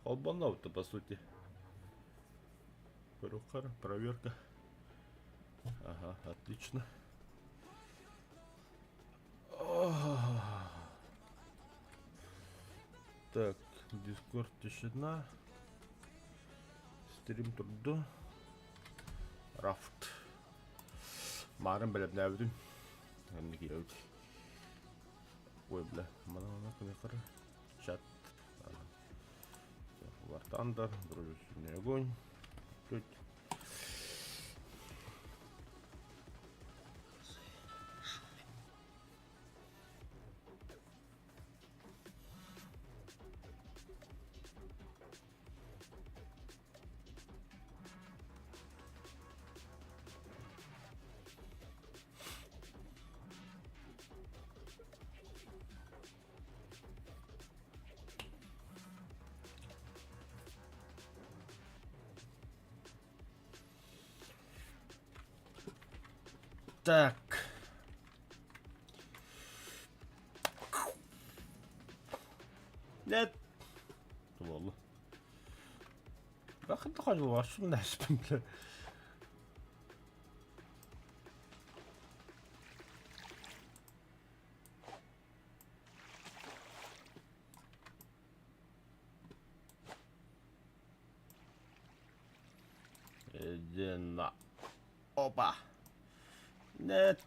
Колбанов-то, по сути. Перухара, проверка. Ага, отлично. Так, Дискорд тишина. Стрим турду. Рафт. Марын біліп нәудің. Әмді келеуді. Ой, бля, мана көне қары. Чат. Вартандер, дружественный огонь. Тут. Так. Нет. والله. باخد دخل واشو الناس بملا. Идена. Опа. Нет.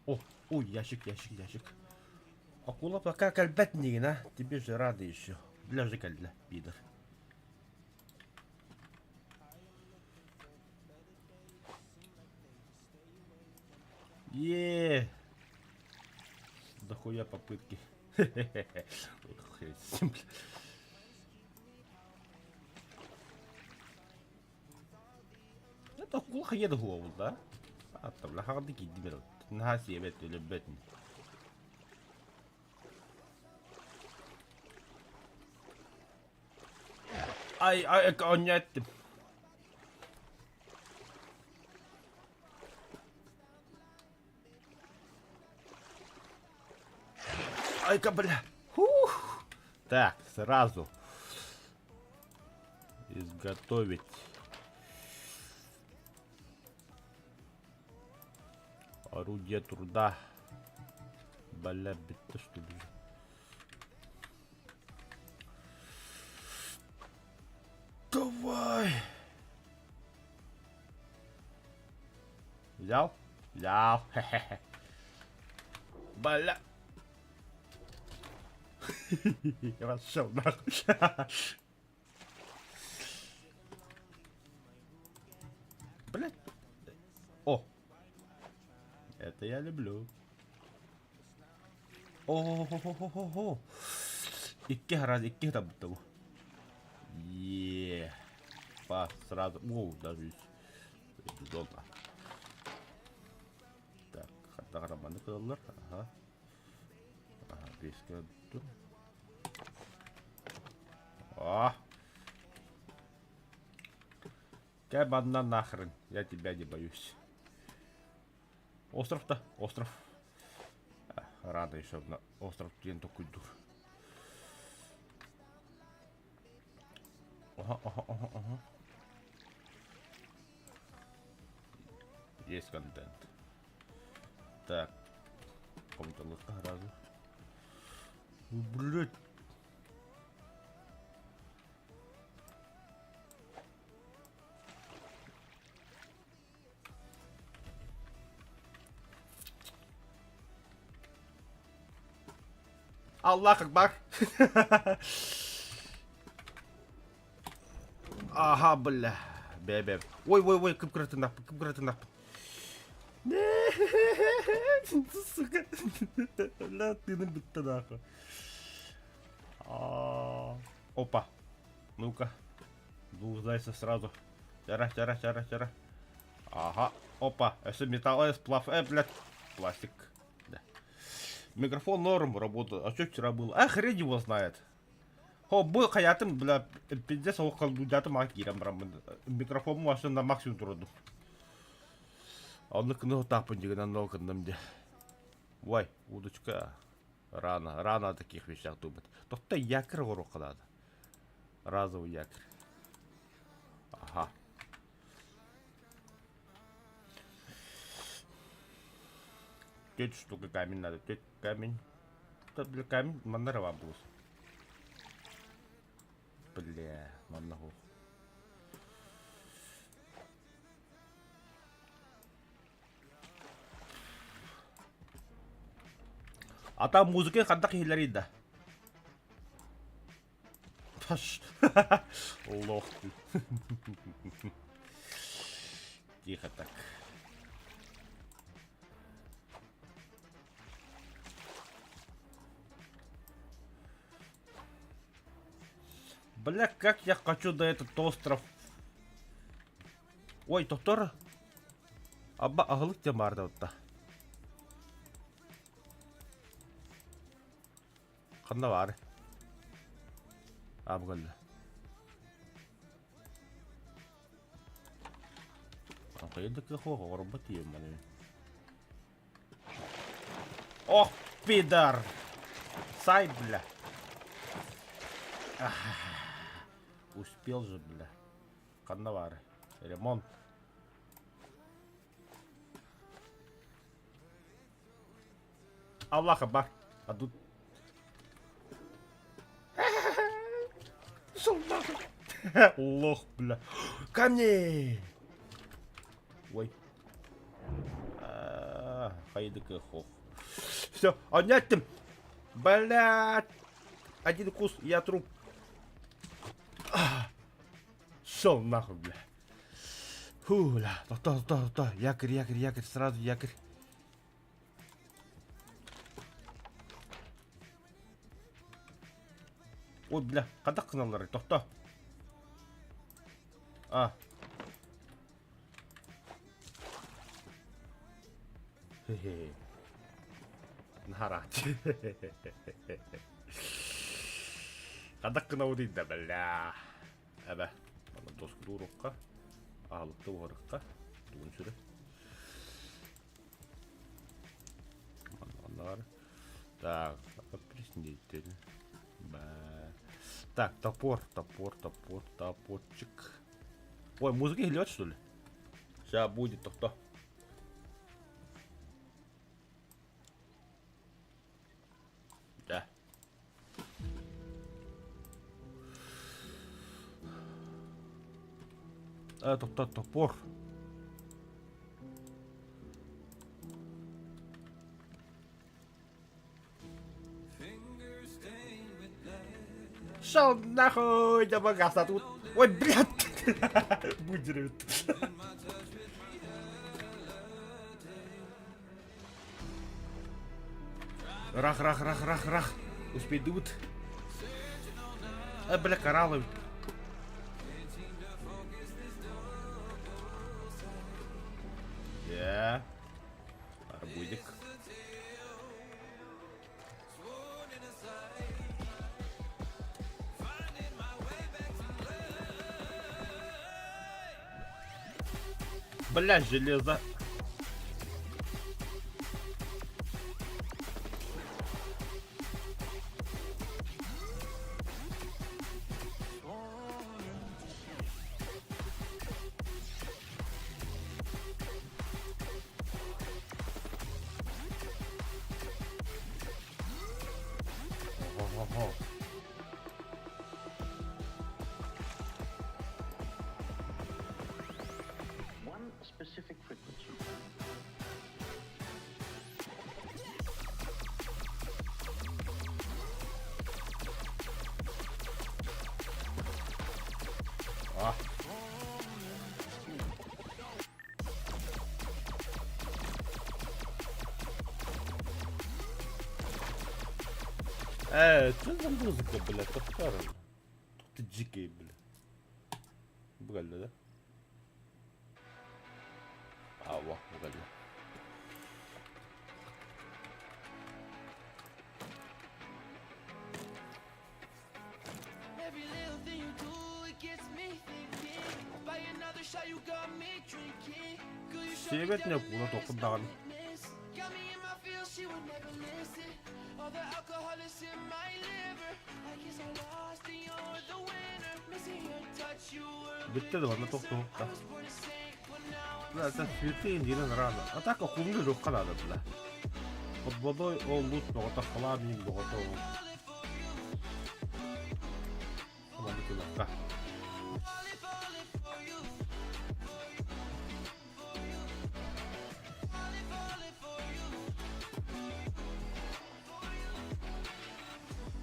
О, ой, ящик. Акула пока кальбетни, на? Тебе же рады еще. Для же кальдля, пидор. Еее. Дохуя попытки. Это акула еді ғой, да? Аттым, лахарды кейді беріп. Нахас ебет өлі бетін. Ай, он еттім. Ай-ка, бля. Так, сразу изготовить орудие труда. Бля, битта, что ли? Давай. Взял? Взял. Хе-хе-хе. Бля. Пошел нахуй. Блять. О. Это я люблю. О-хо-хо-хо-хо-хо. Икки там того. Еее. Па, сразу. Воу, даже долго. Так, хаттаграманы кылалар. Ага. Ага, беске тур. Кабана нахрен, я тебя не боюсь. Остров-то, остров. Рано еще на остров тен такой дур. Ага. Есть контент. Так. Кому-то лодка сразу. Блять. Аллах Акбар. Ага, бля. Бе. Ой, кып кыраты нахпын. Сука. Ля, тыным бітті нахуй. Опа. Ну-ка. Двух зайцев сразу. Чара. Ага. Опа. Это металл, сплав. Блядь. Пластик. Да. Микрофон норм работает. А что вчера было? А хрень его знает. Бұл хаятым, бля, пиздец оқал дудятым акирам барам. Микрофон машин на максимум тұрды. Оны кіні отақпын дегенен оқындым де. Ой, удочка. Рано о таких вещах думать. Тоқта якір ғыр оқылады. Разовый якорь. Ага. Тетя штука камень надо. Тетя камень. Тут для камень мандарова был. Бля, маннаху. А там музыка кандак хиларида. Паш. Лох. Тихо так. Бля, как я хочу до этот остров. Ой, доктор. Абба аглык те барды отта. Канда бар. Абгал. Акайдык хого горбати мане. Ох, пидар. Сай, бля. Успел же, бля. Кандавары. Ремонт. Аллаха бак. А тут... Лох, бля. Камни! Ой. Хайдыка хох. Все, отнять. Блядь. Один кус, я труп. Шел нахуй, бля. Фу, бля. То. Якорь. Сразу якорь. Ой, бля. Кадак кыналары. Тохта. Хе-хе. Нарат. Кадак кынау дейді, бля. Әбә. Доску дұрыққа. Ағылықты оғырыққа. Дуын сүрі. Так, пресін дейттен. Так, топорчик. Ой, музыка идет, что ли? Сейчас будет, то. Да. Это топор. Шел нахуй, я богатство тут. Ой, блядь. Будерет. Рах. Успеют. Бля, кораллы. Арбузик. Бля, железо. Specific frequency. Что за музыка, бля, топкара? Ты дикий, бля. Бгальда, да? Во, бгальда. Севет не было только дан. All the alcohol is in my liver. I guess I lost and you're the winner. Биtti вона тоқтоқта. Це світи дінен рано. А так окумны жоққа надо, бля. Под водой ол лут боғата хладник боғата ол. Аман күнаққа.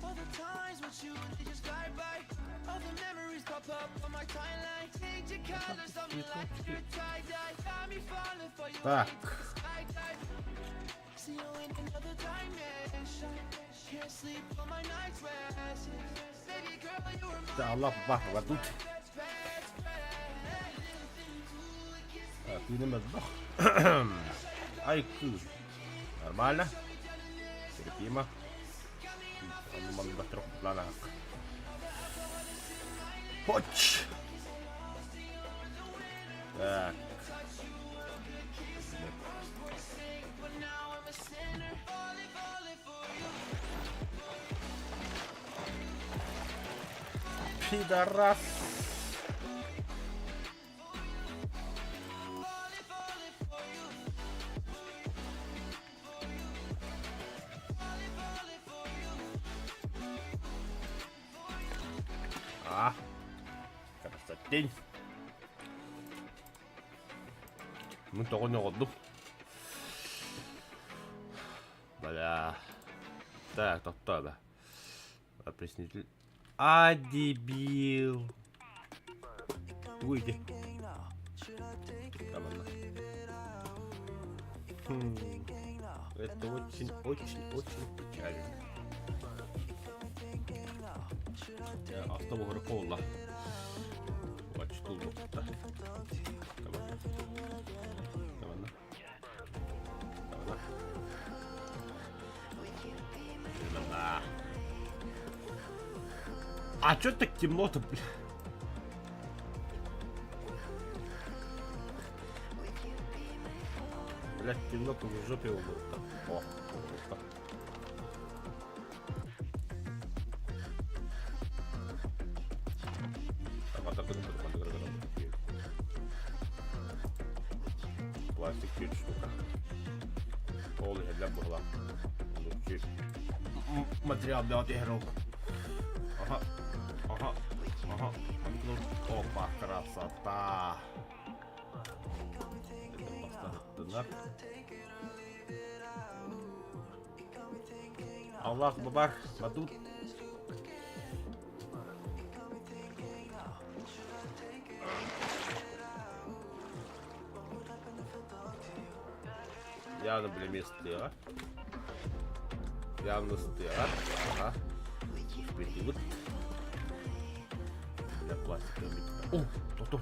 All the times with you, they just fly by. All the memories pop up on my timeline. Change your colors on me like your tie-dye. Got me falling for you. Так. See you in another dimension. Can't sleep on my night's rest. Baby girl, you were my Та Allah бахва тут. Так, видимо, сдох. Айку. Нормально. Терпимо. Он на трех планах. Хоч. Так. Пидорас. А, красотень. Ну, того не одну. Бля. Так, то-то, Опреснитель. А, дебил. Выйди. Ладно. Это очень печально. Автового рыкола. Вот что лук-то. А чё так темно-то, бля? Блядь, темно-то в жопе убыл-то. О, вот. Пластик чуть штука. Полный для была. Материал для отыграл. Ага. Ага. Ага. Опа, красота. Аллах бабар, бадут. Явно, бля, место стыла. Явно стыла. Ага. Вперед. Для пластика. О, то.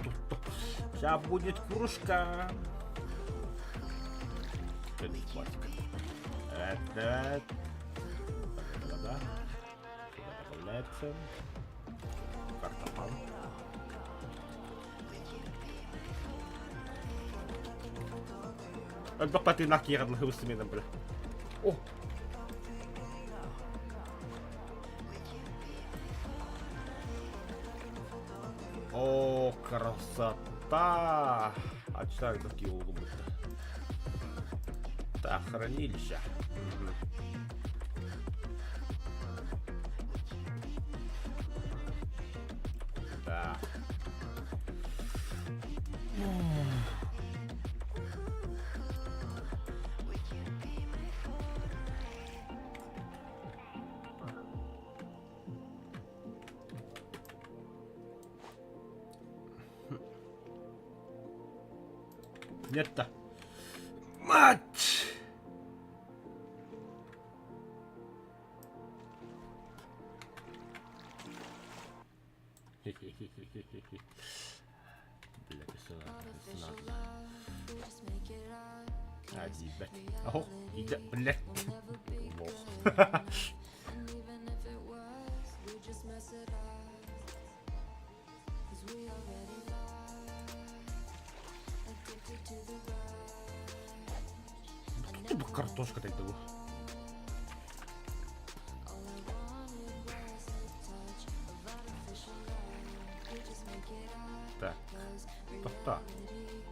Сейчас будет кружка. Это не пластик. Это. Да. Сюда добавляется. Картофан. Бak pati nakira ng gusto mo bro. Oh. О, красота! А читаю такие углы. Так, хранилище. Да. Нет-то. Мать! Бля, надо. А, ебать. Ого, ебать, блядь. Лох. Тут картошка так того. Так. Totta.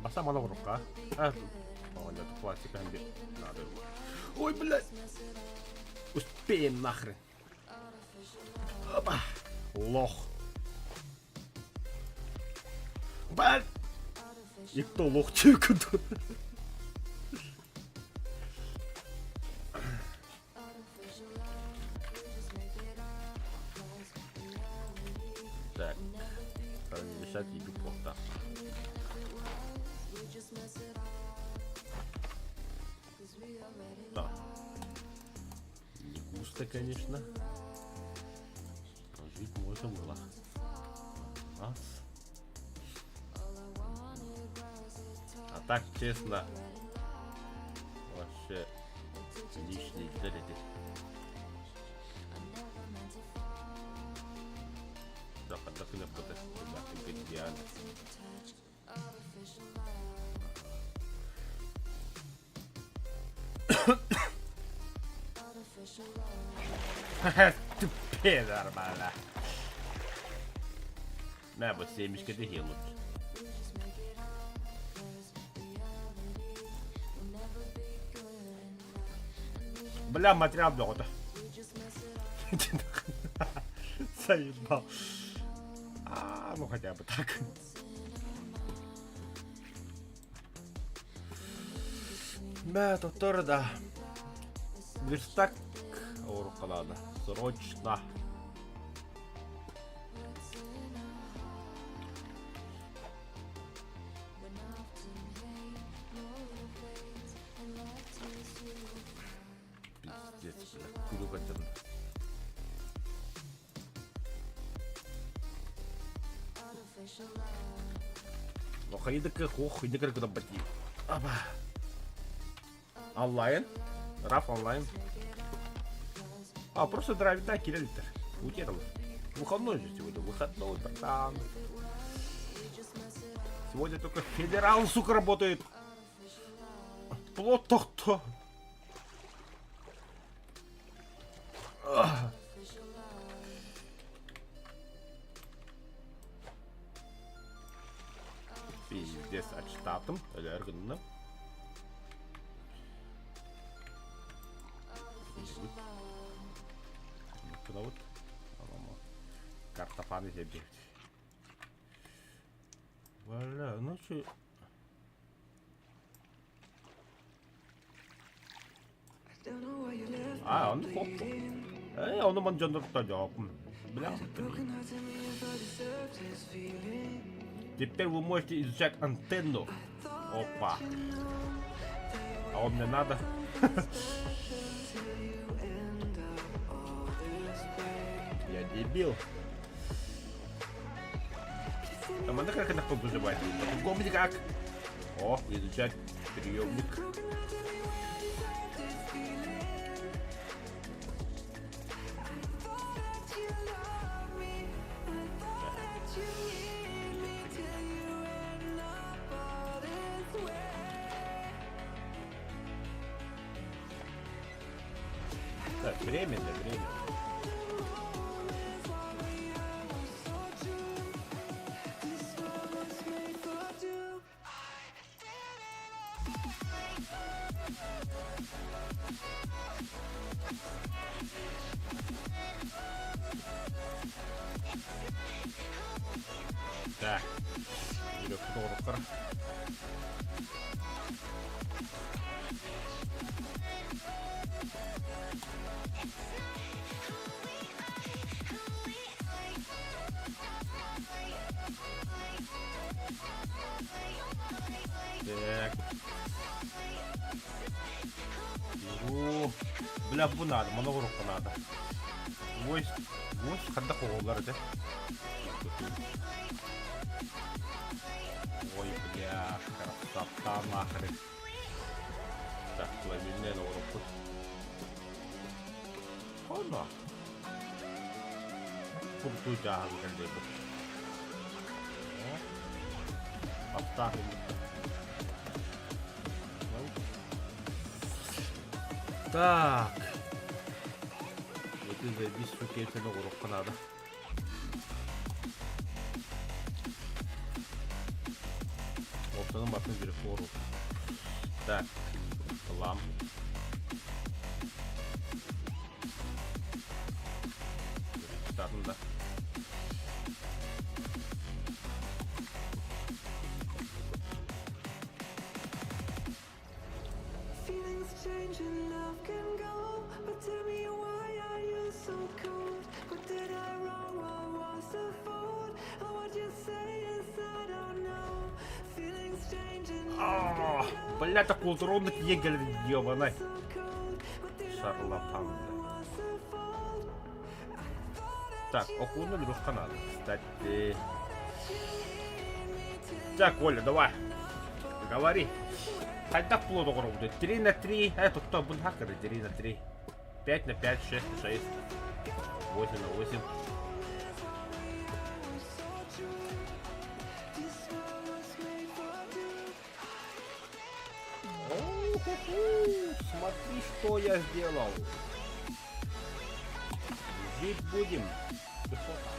Басам ана урукка. А, нет, пластика не надо. Ой, блядь. Успеем нахрен. Опа. Лох. Блядь. И кто лох тут? Так. Мешать еду плохо. Да. Не густо, конечно. Но жить можно было. Раз. А так, честно, вообще лишний взяли здесь. Да, отдохни в коте. Да, ты идеально. Ха-ха, тупе нормально. Да, вот 70 кд лучше. Бля, материал много-то. Заебал. Ну хотя бы так. Да, тут тоже, да. Верстак урока надо. Срочно. Пиздец, бля, курюгательно. Ну, ходи хох, иди как бати. Опа. Онлайн. Раф онлайн. А, просто драйв, да, Кириллитер. Утерял. Выходной же сегодня, выходной, братан. Сегодня только федерал, сука, работает. Плото-то. Пиздец, отштатом. Элергенно. Вот. Картофаны забить. Валя, ну че? А, он хоппу. Он манджандр тоджоп. Бля. Теперь вы можете изучать антенну. Опа. А он мне надо. Я дебил. Там надо как это выживать. По-другому никак. О, изучать приемник. Так, временно. Так, или фотограф. Так. Бля, бу надо, много рук надо. Ой, когда холодно, да? Ой, бля, красота нахрен. Так, ламинная на руку. О, да. Пункту тягу, как бы. Поставим. Так. Вот и заебись, сука, это много рук надо. Артанın batını biri koru. Так. Лам. Startında. Feelings change and love can go, but tell me why are you so cold? What did I wrong? What was the fault? Or what you say is I don't know. Feelings change and love can go, Блядь, так культурный егерь, ёбаный. so cold. What did I Шарлатан. wrong? What was the fault? Так, окунуть дружка надо. Кстати. Так, Оля, давай. Говори. Хотя плоту будет. 3 на 3. Это кто будет хакеры? 3 на 3. 5 на 5, 6 на 6. 8 на 8. Смотри, что я сделал. Жить будем. Ты что там?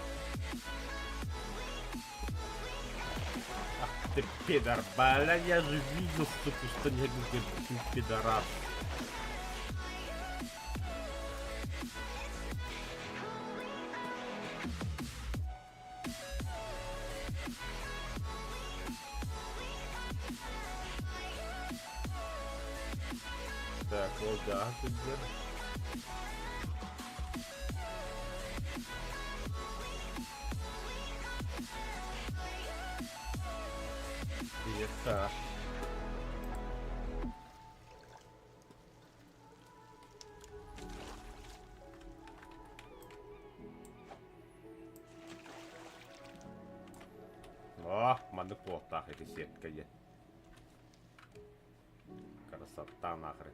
Ах ты пидор, блядь, я же видел, сука, что не говорит, ты пидорас. Так, вот да, ты где? Это. О, маны плохо, эти сетка есть. Красота нахрен.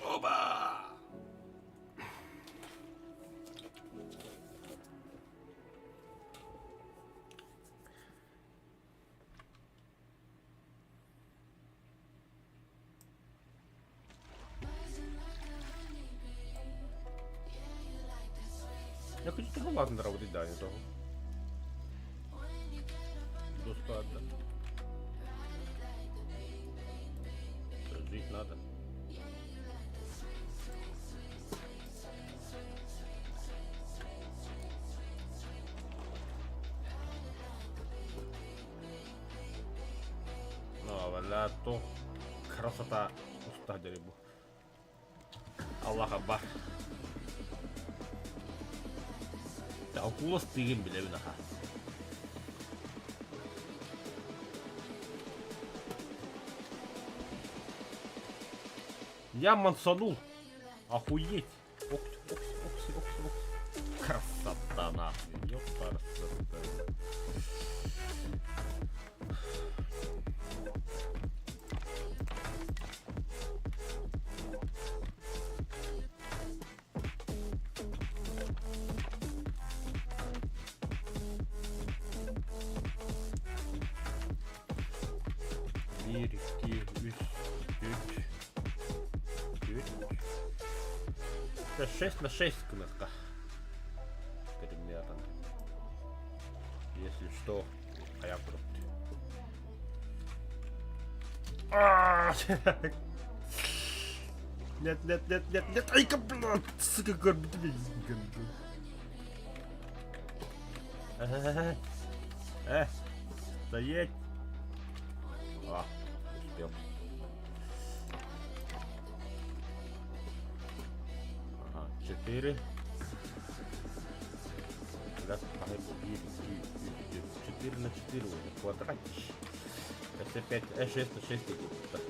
Оба! Я хочу тебе ладно работать, да, не того. Достаточно. Жить надо. Ну, валя, то красота уста деребу. Аллах Акбар. Акула стыгин bile bir daha. Я мансанул. Охуеть. Окси. Красота нахуй. Ёпарасы. Bir, iki, üç, это 6 на 6 кнопка. Примерно. Если что, а я против. Нет, ай-ка, блядь, сука, горбит меня. Стоять. А, успел. Ага, 4. Да, 4 на 4 уже квадратич. Это 5, 6 на 6 будет.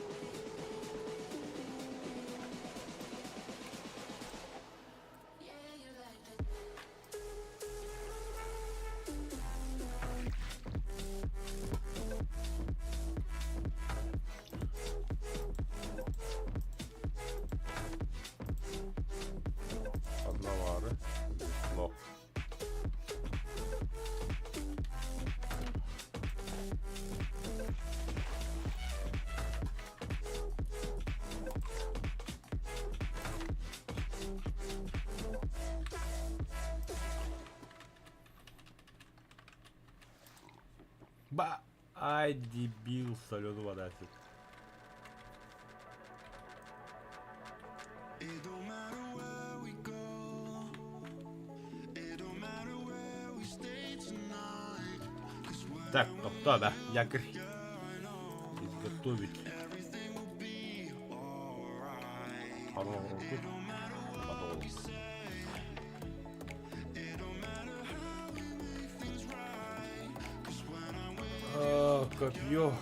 Одновары. Но. Ба! Ай, дебил, соленая вода. Так, да, якорь. Изготовить. Копье.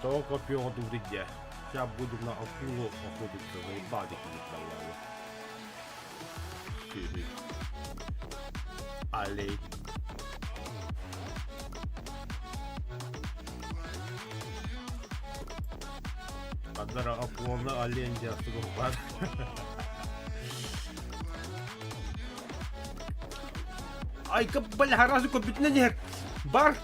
То копье удовредя. Сейчас будем на акулу охотиться, заебали какие-то. Алей. Kadar akıllı alence var. Ay кабель гаражу копітне нер. Бар.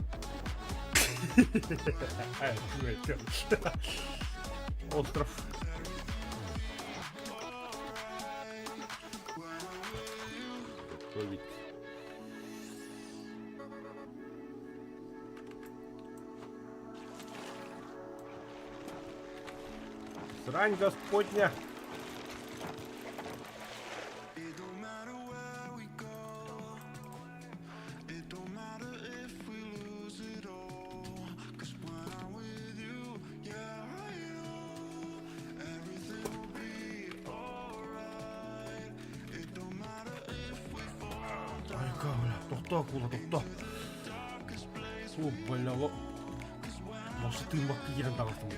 Остров. Готовить. Срань Господня! Ай, кавля, тохта, акула, тохта. О, бля, может ты макиен дал там.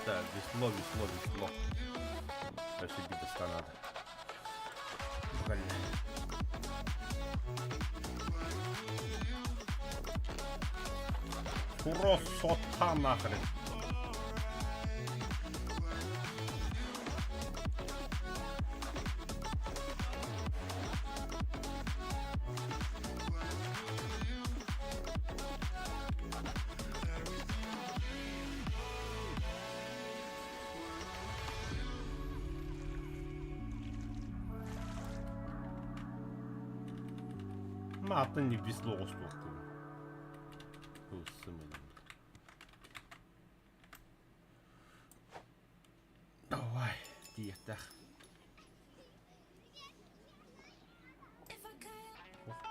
Так, весло. Спасибо, без каната. Красота нахрен. Ата не весло островку. Давай, диета.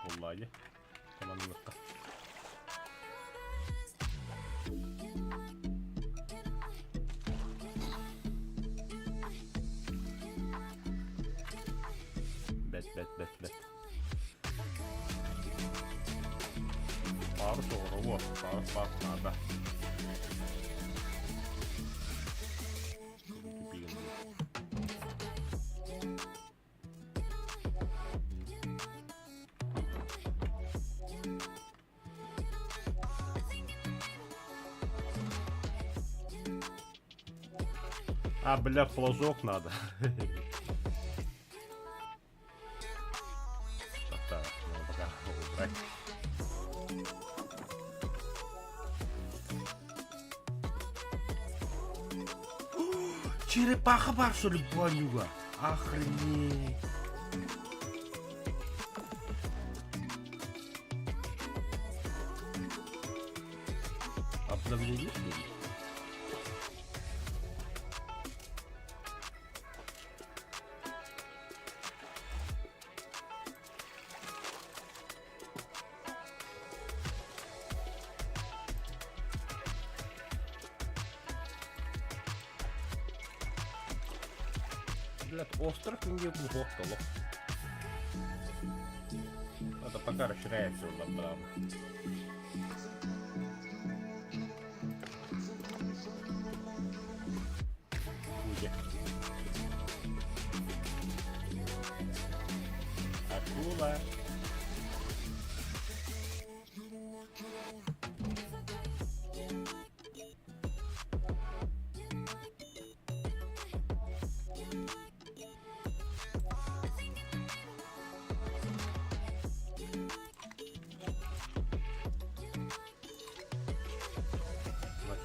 Vallahi. Tamam nokta. Bet. Пару надо. А, бля, флажок надо. Так, надо пока убрать. Черепаха бар, что ли, банюга? Охренеть. Обновление? Блядь, остров не глубокого. Это пока расширяется он там. Акула.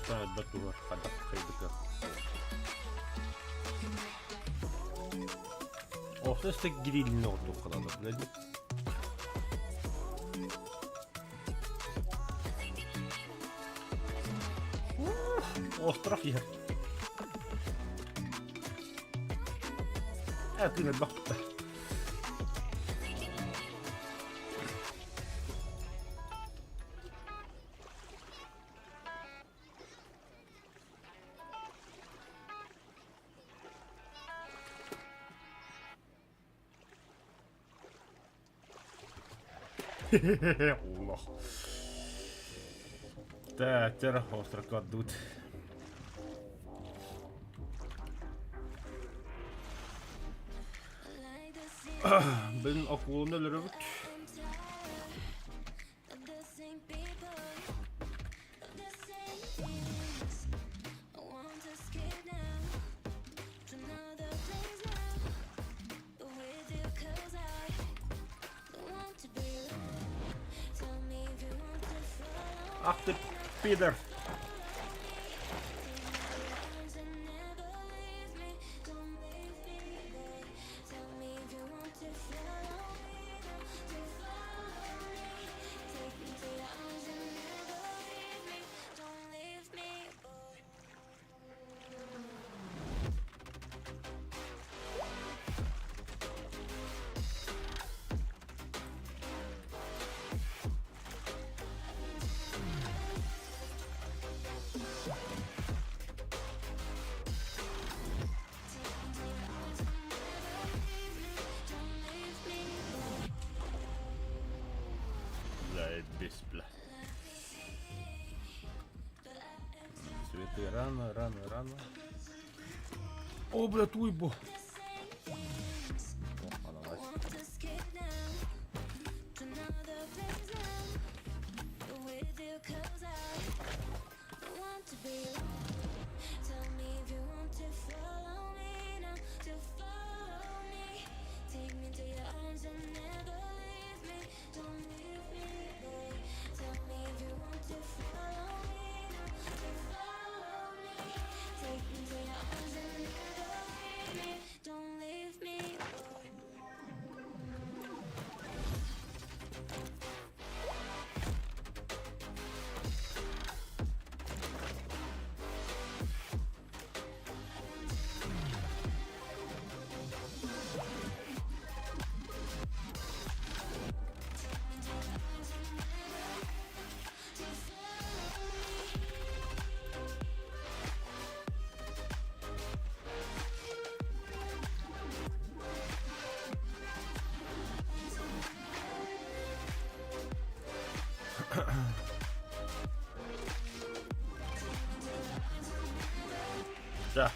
до того хода хайдика. О, что это грильный отдых надо, блядь. Остров є. Ти не бахта. Лох. Так, тера острока тут. Блин, акуланы өлөрөбүт. Ах ты, пидор! Заебись, бля. Цветы рано. О, бля, туйбо. О, ананас. Да.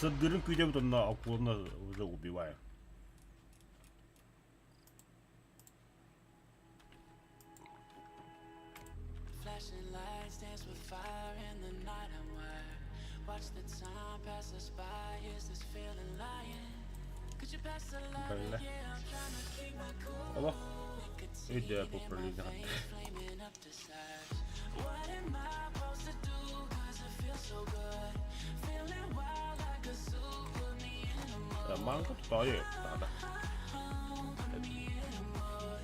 С дырым идем там на акулана уже убиваем. Flashing lights dance with fire in the night. I'm wired. Watch the time pass us by. Is this feeling lying? Could you pass the light? Бля. Yeah, I'm trying to keep my cool. Алло. Could see Иди it по in my пролетать. veins, flaming up the sides. What am I supposed to do? 'Cause it feels so good. Feeling wild like a zoo. Put me in a mood. Манго стоит, надо. Put me in a mood.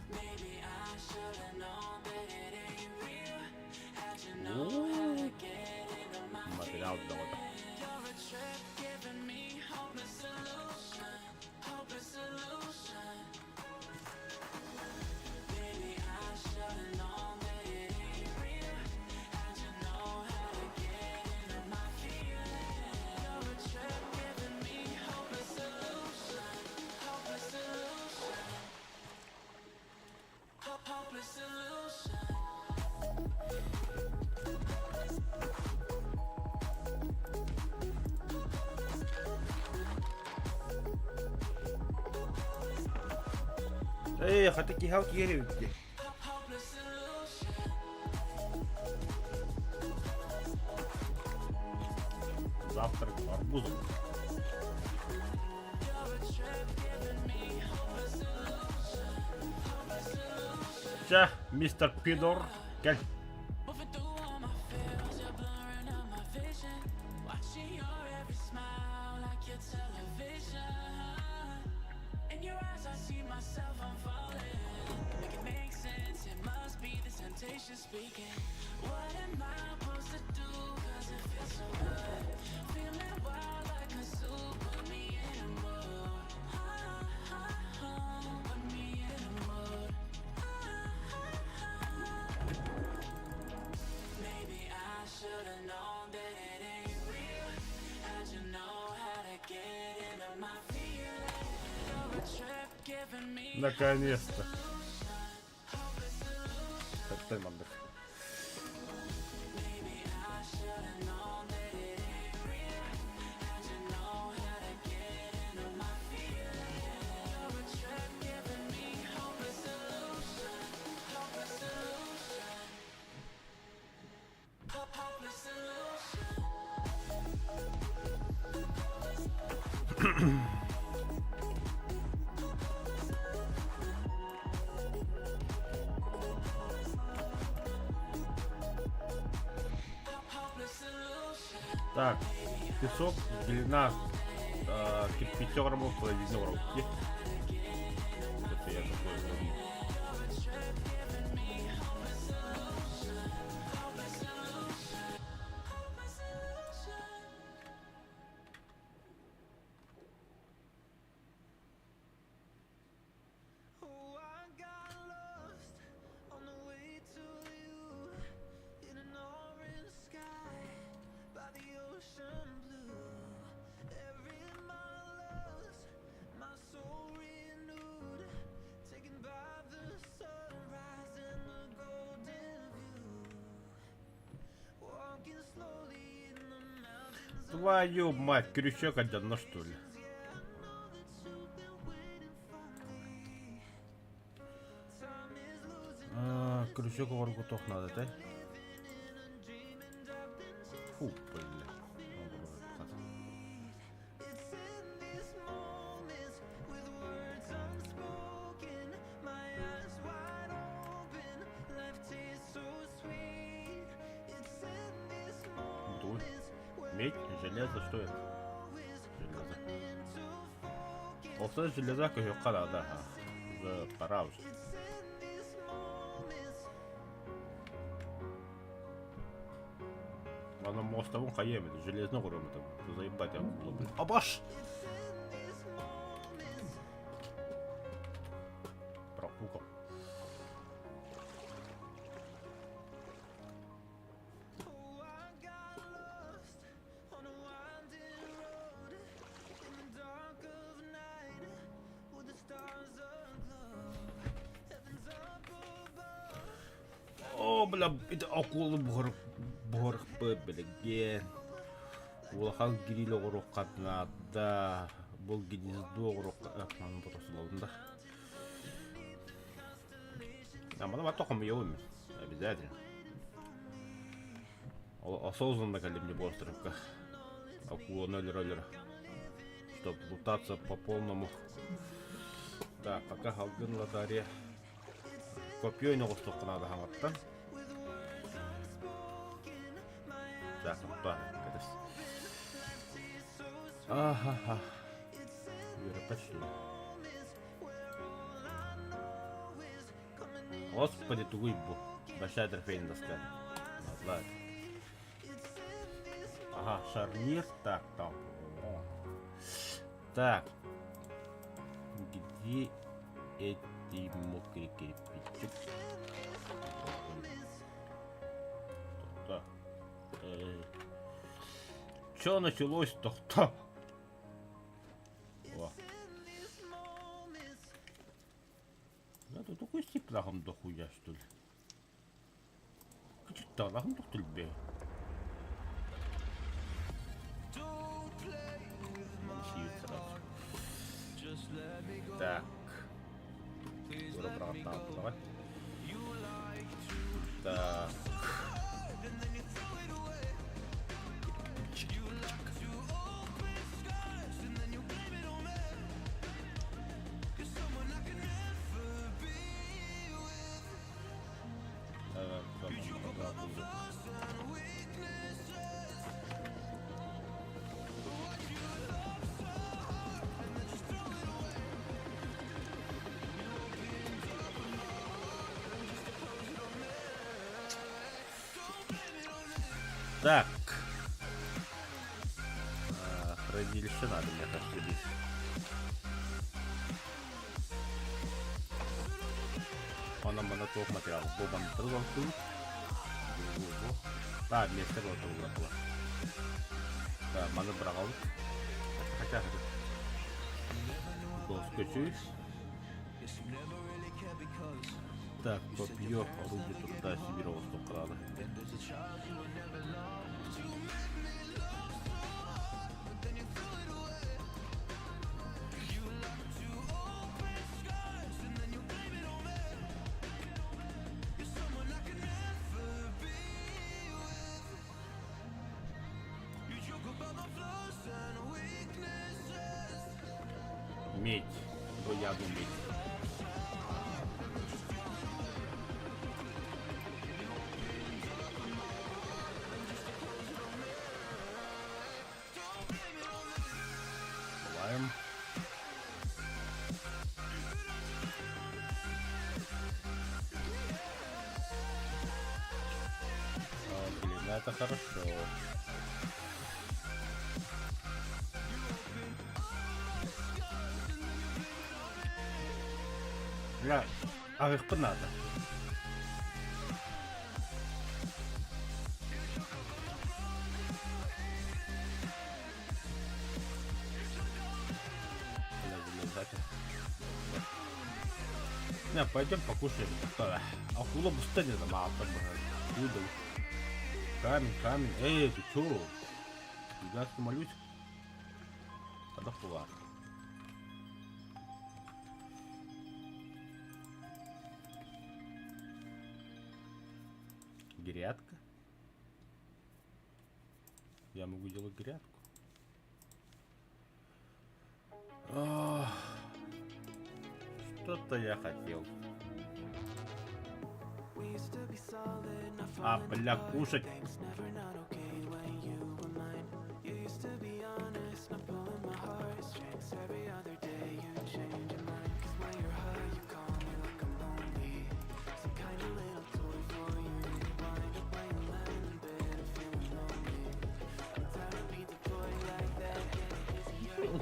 Maybe I should've known that it ain't real. How'd you know how to get into my Материал завода. You're a trip giving me hopeless solution. Hopeless solution. Maybe I should've known that it ain't real. How'd you know how to get into my feeling? You're a trip giving me hopeless solution. Hopeless solution. Hopeless solution. Эй, хотите хавки еревки? Hopeless solution. Завтрак арбузом. You're a trip giving me hopeless solution. Hopeless solution. Ща, мистер Пидор. Гel. Moving through all my feels, you're blurring out my vision. Watching your every smile like your television. In your eyes, I see myself unfolding. Make it make sense, it must be the temptation speaking. What am I supposed to do? Cause it feels so good. Feeling wild like a zoo, put me in a mood. Put me in a mood. Maybe I should've known that it ain't real. How'd you know how to get into my feelings? You're a trip giving me Наконец-то. Таймандер. Maybe I should've known that it ain't real. How'd you know how to get into my feelings? You're a trip giving me hopeless solution. Hopeless solution. Hopeless solution. Hopeless solution. Так, песок, длина 5 граммов, половина руки. Это я такой говорю. Oh, I got lost on the way to you in an orange sky by the ocean blue. Every mile lost, my soul renewed, taken by the sunrise and the golden view. Walking slowly in the mountains. Твою мать, крючок один, что ли? Крючок воргу тох надо, да? Фу, блин. Дуль. Медь, железо, что это? Железо. Олса железо көйөкка да. Пора уже. Она мостовым хаем, это железно гуром, это заебать я буду, блин. Абаш! Профукал. О, бля, это акулы борх білген. Улахан гирилі ғұрық қатынады. Бұл генезді ғұрық қатынады бұрысы болдында. Мана бар тоқым еуім. Обязательно. Осознанно кәлемде бостырывка. Акула 0-0. Чтоб лутаться по полному. Так, пока халгын ладаре. Копьёй на ғыстық надо хаматтан. Так, да, кадыс. Ахаха. Вера, почти. Господи, ты выебу. Большая трофейная доска. Назлает. Ага, шарнир. Так, там. Так. Где эти мокрые кирпичи? Чё началось-то? Кто? Это такой степлагом дохуя, что ли? Что-то лагом дохтульбе. Так. Давай. Так. Так. Хранилище надо, мне кажется, бить. Она моноток материал. Бобан трудом тут. Да, вместе было было. Да, мана брал. Хотя скачусь. Так, копье, орудие труда, Сибирова столько надо. Медь, двоядную медь. Бываем. Блин, это хорошо. Бля, а их надо. Не, пойдем покушаем. Акула быстрее на Куда? Камень. Эй, ты чё? Гигантский моллюск. Когда план. Грядка? Я могу делать грядку. Что-то я хотел. А, бля, кушать.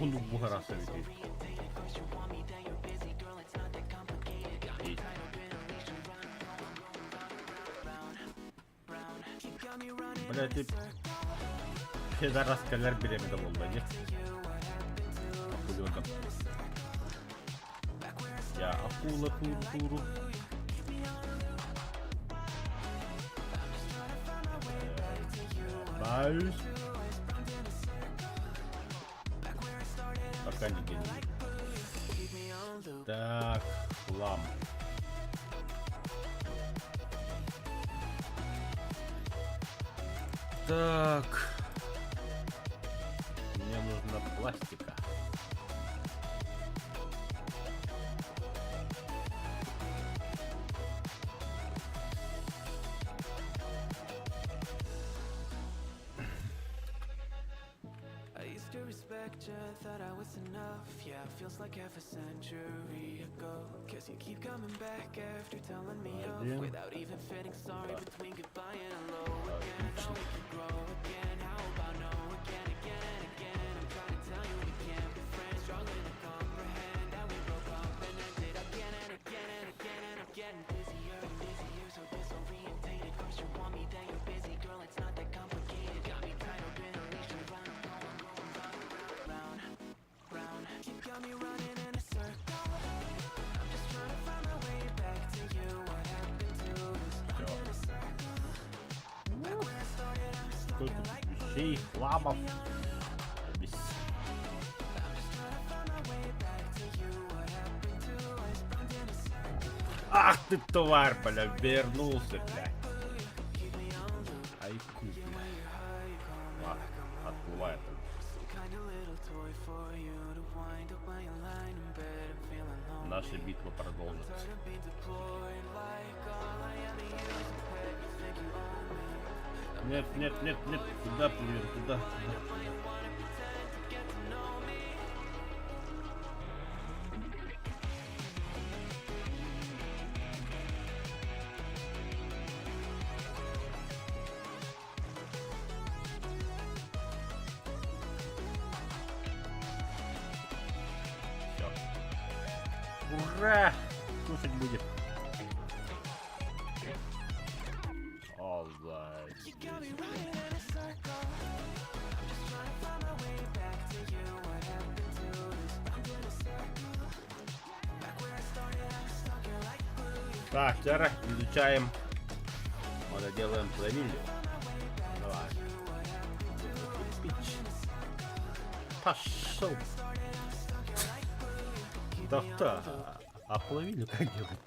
Он бугораса летит. Бля, ты пидорас калер беременна болды, нет? Акулёнком. Я акула туру. Боюсь. Пока не гений. Так, хлам. Так. Мне нужна пластика. Thought I was enough, yeah, feels like half a century ago. Cause you keep coming back after telling me off without even feeling sorry between goodbye and hello again. Now we can grow again, how about no again, again and again. I'm trying to tell you we can't be friends, struggling to comprehend that we broke up and ended again and again and again. And I'm getting busier and busier, so disorientated. Cause you want me, then you're busy, girl, it's not that complicated. Got me tied up in a leash, run, I'm going round. You got me running in a circle. I'm just trying to find my way back to you. What happened to us? I'm in a circle. Back where I started, I'm stuck like Вещей, хламов. I'm just trying to find my way back to you. What happened to us? I'm in a circle. Ах ты, тварь, бля, вернулся, бля. Ай, купи. Ладно, отплывает. Наша битва продолжится. Нет, куда плывем, куда? Ура! Кушать будем. Alright. Так, сейчас изучаем. Вот делаем плавилью. Давай. Кирпич. Пошел. Да-да. А плавилью как делать?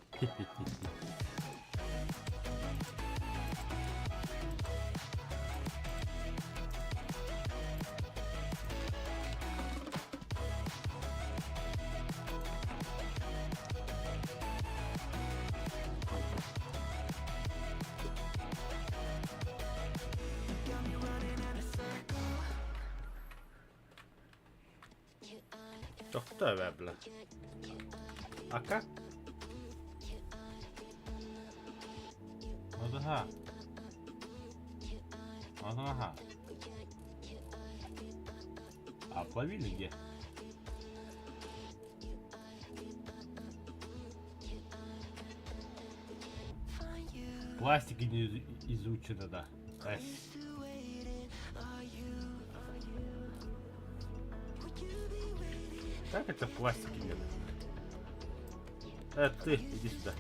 Tohtaa väbla. Aka? Ага. Ага. А плавили где? Пластики не изучено, да. Ай. Как это пластики нет? Ты, иди сюда.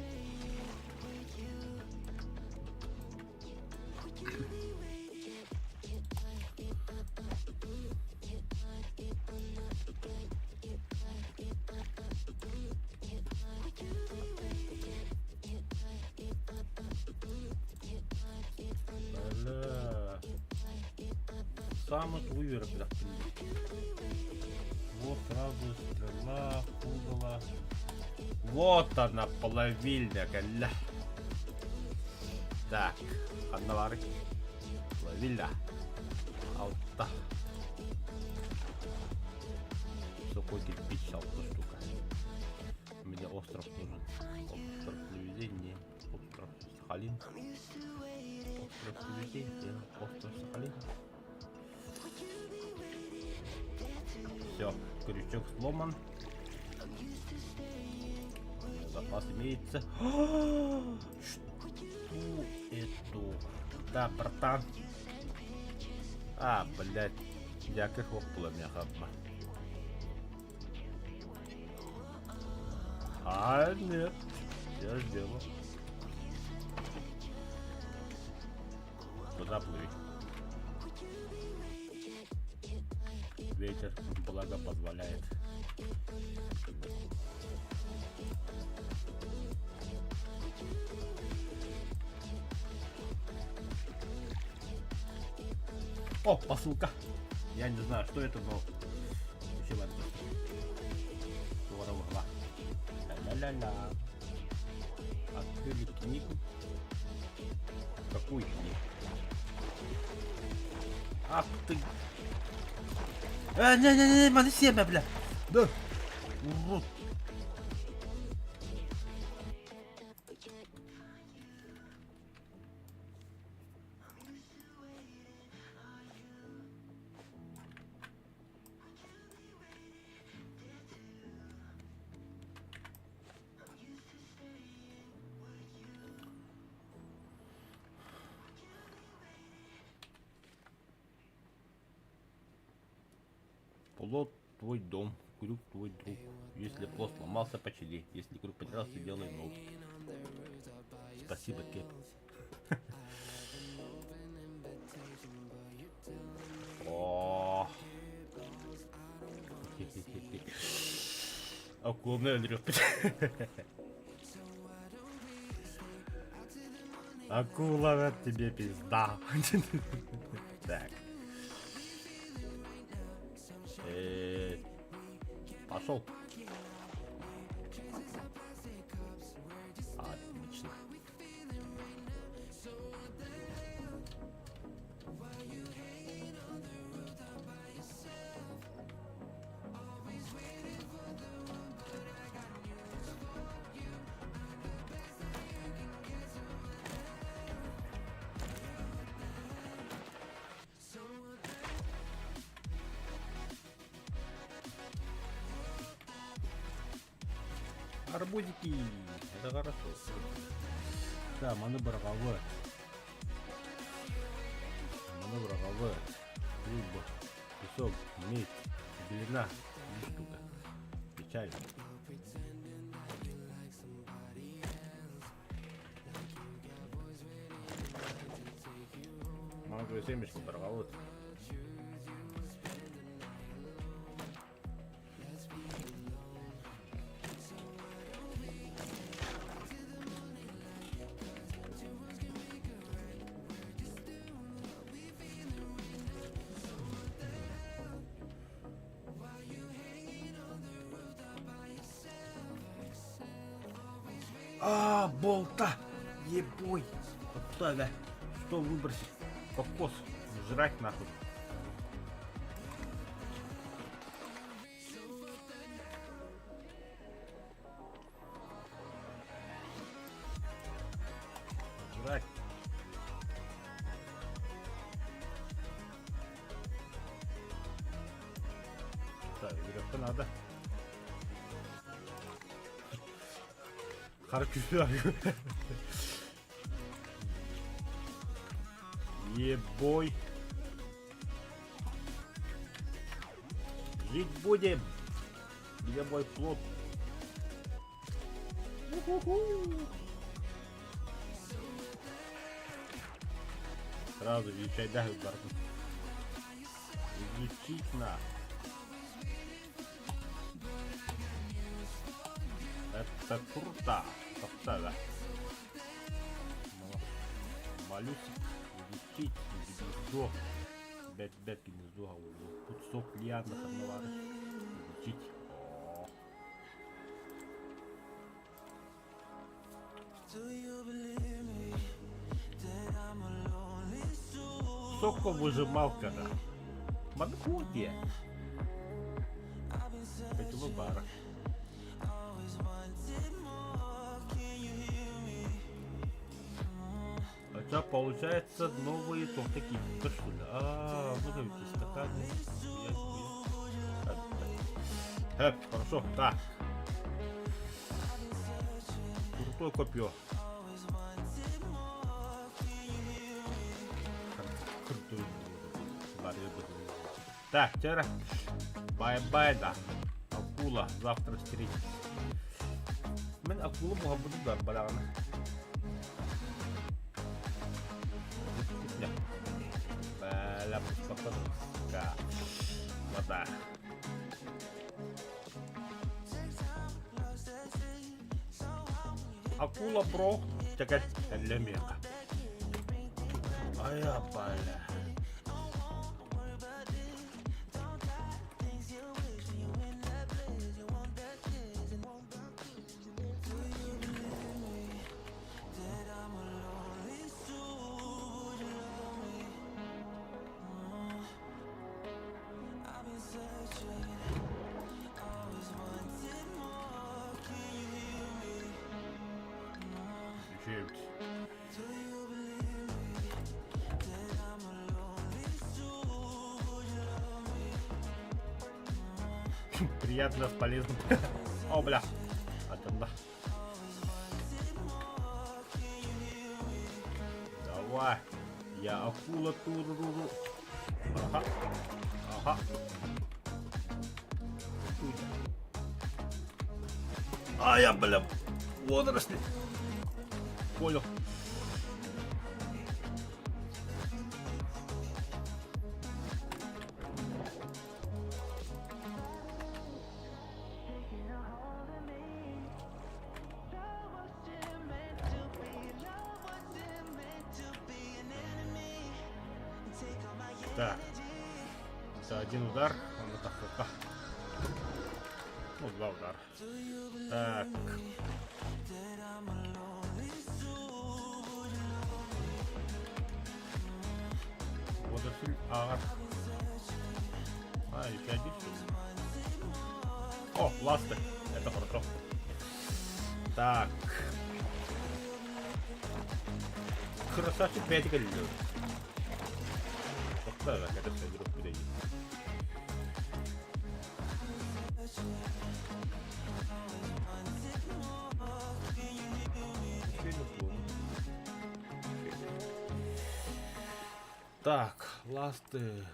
Бля. Самый вывер, бля. Вот сразу стрела, пугала. Вот она, плавильня, гля. Так, одновары. Плавильня. Алта. Сухой кирпич, алта штука. Мне остров нужен. Остров наведения. Остров Сахалин. Остров наведения. Остров Сахалин. Все, крючок сломан. Запас имеется. Что это? Да, братан. А, блядь. Дякую, хлопнула меня хапма. А, нет. Я сделал. Куда плыть? Ветер, благо, позволяет. О, посылка. Я не знаю, что это, но вообще ладно. Здорово. Ля-ля-ля. Открыли книгу. Какую книгу? Ах ты. Не-не-не, надо семя, бля. Да. Урод. Плод твой дом, крюк твой друг. Если плод сломался, почини. Если крюк потерялся, делай новый. Спасибо, Кеп. О. Акула дрёпит. Акула, от тебе пизда. Так. Пошел. Отлично. Арбузики. Это хорошо. Да, маневр головы. Маневр головы. Рыба, песок, медь, белина. И штука. Печально. Манговые семечки порвалось. Болта! Ебой! Вот туда, да. Что выбросить? Кокос. Жрать нахуй. Жрать. Так, веревка надо. Харкюля. Ебой. Жить будем. Где мой плод? Сразу изучай, да, ударку. Изучить на. Это круто. Как-то. Малюсик. Изучить. Гнездо. Бет гнездо. Кусок лианных одновары. Изучить. О. Соковыжималка, да. Манхудия. Пятилобара. Хотя получается новые тортики. Да что ли? Вот эти стаканы. Хорошо, так. Крутое копье. Так, теперь бай-бай, да. Акула завтра встретимся. Мен акула могла буду дар балагана. Балам спокойно. Вода. Акула, бро. Чекай, для мека. Ай, баля. Приятно, с полезным. О, бля. Атомда. Давай. Я акула туруру. Ага. Ага. А я, бля. Водоросли. Понял. Так, это один удар, он вот так. Ну, два удара. Так. Водоросль, еще один. О, ласты, это хорошо. Так. Красавчик 5 голов. Да, это все игру впереди. Так, ласты.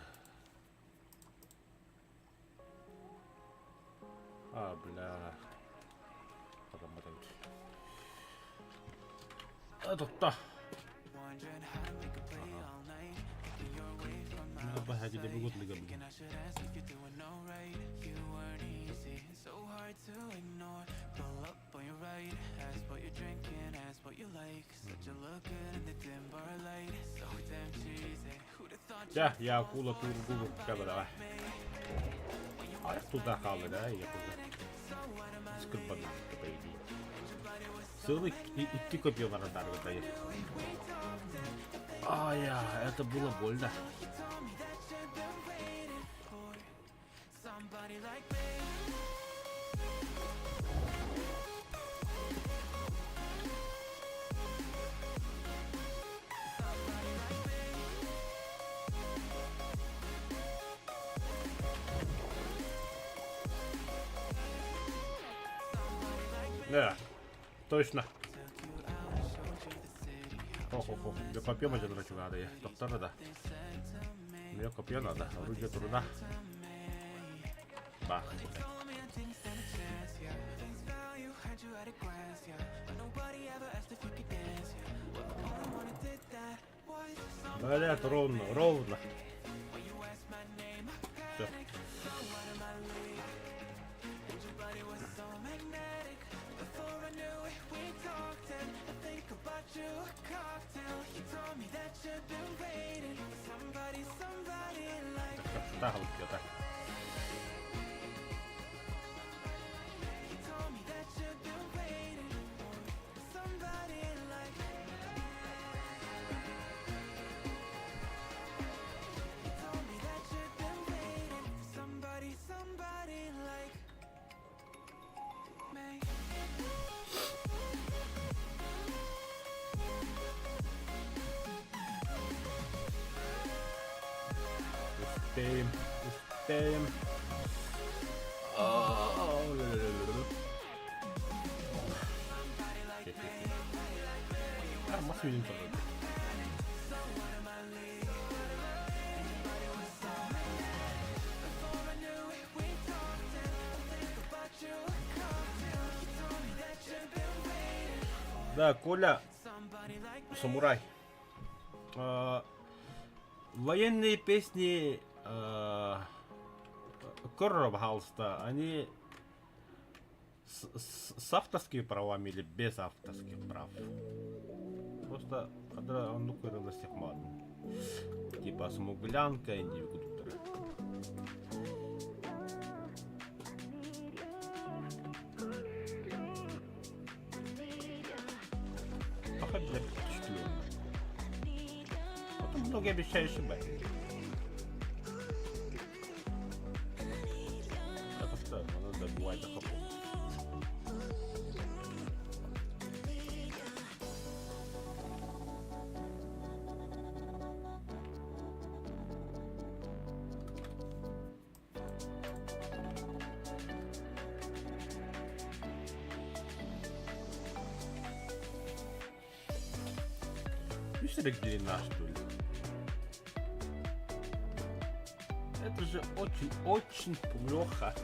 А, бля. Потом. Totta. Mä vähän kita bugut liga bugut. Ja kuulla kuulu kävellä vähän. Ajettu tää kallinen, ei joku. Skirpan peidi. Se oli ikki kopioimana tarkoittaa. Ja, это было больно. Да, точно. Ого, мне копьем один вроде надо, я доктора, да. Мне копье надо, орудие труда. Бах. Блядь, ровно. Всё. Tää haluttiin jotain. Usteem. Armas hyvin todella. Да, Коля, самурай. Военные песни Коровалста, они с авторскими правами или без авторских прав? Просто когда он нукерилась их мадно. Типа смуглянка и индивидуальная. Ага, для впечатленных. Потом многие обещающие быть. Добывать до хапов. Видите, где наш, что ли? Это же очень плохо.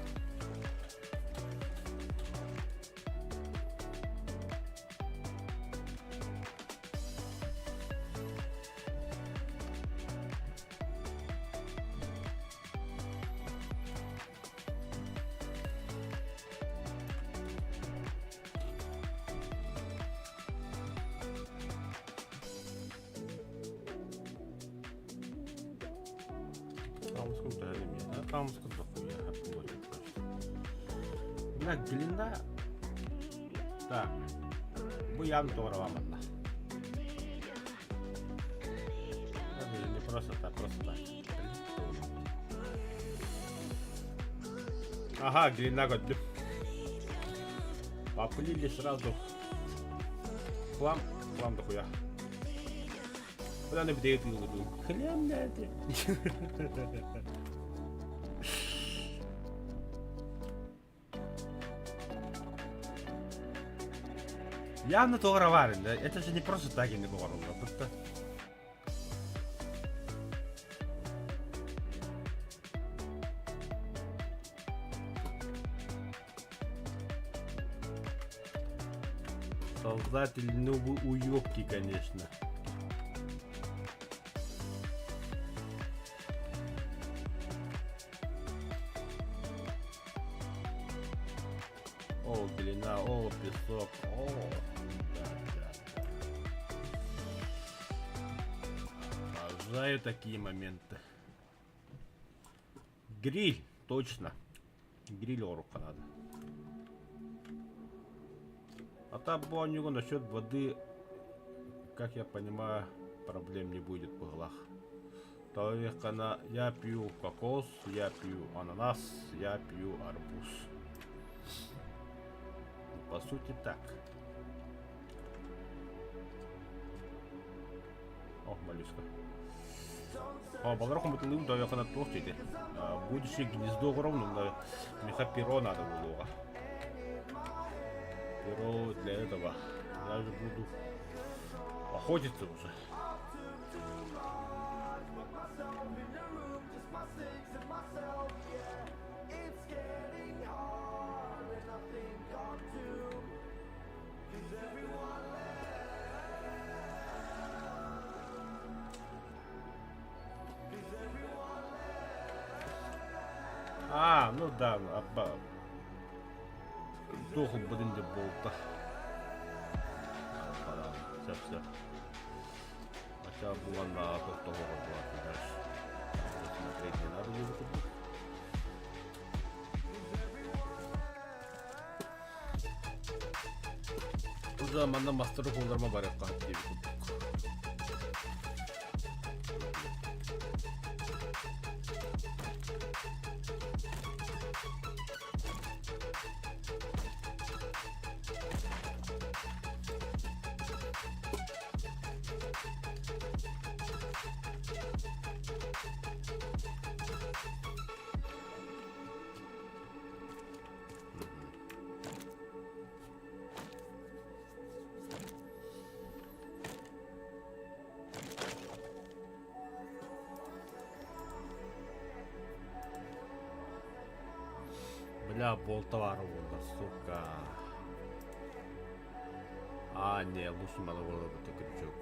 Buna Glinda da bu yan doğramanda. Не просто так. Ага, Гринда готов. Поплили сразу. Хлам дохуя. Куда не бдеет его? Хлам надо. Явно договаривали, да? Это же не просто так и не говорил, а просто... Создатель новой уёбки, конечно. О, глина, о, песок, о, да. Обожаю такие моменты. Гриль, точно. Гриль орука надо. А там у него насчет воды, как я понимаю, проблем не будет в углах. Только я пью кокос, я пью ананас, я пью арбуз. По сути так. О, моллюска. Балрахом бутылым да якына тоқ дейді. Будущее гнездо огромное, меха перо надо было. Перо для этого. Я же буду охотиться уже. А, ну да, дохл, блин, де болта. Все. Хотя была на того была, ты знаешь. Смотреть не надо, где это будет. Уже мана мастеру қолдарма бар яққа деп Бля, болта бар олда, сука. А, не, лучше надо было бы так крючок.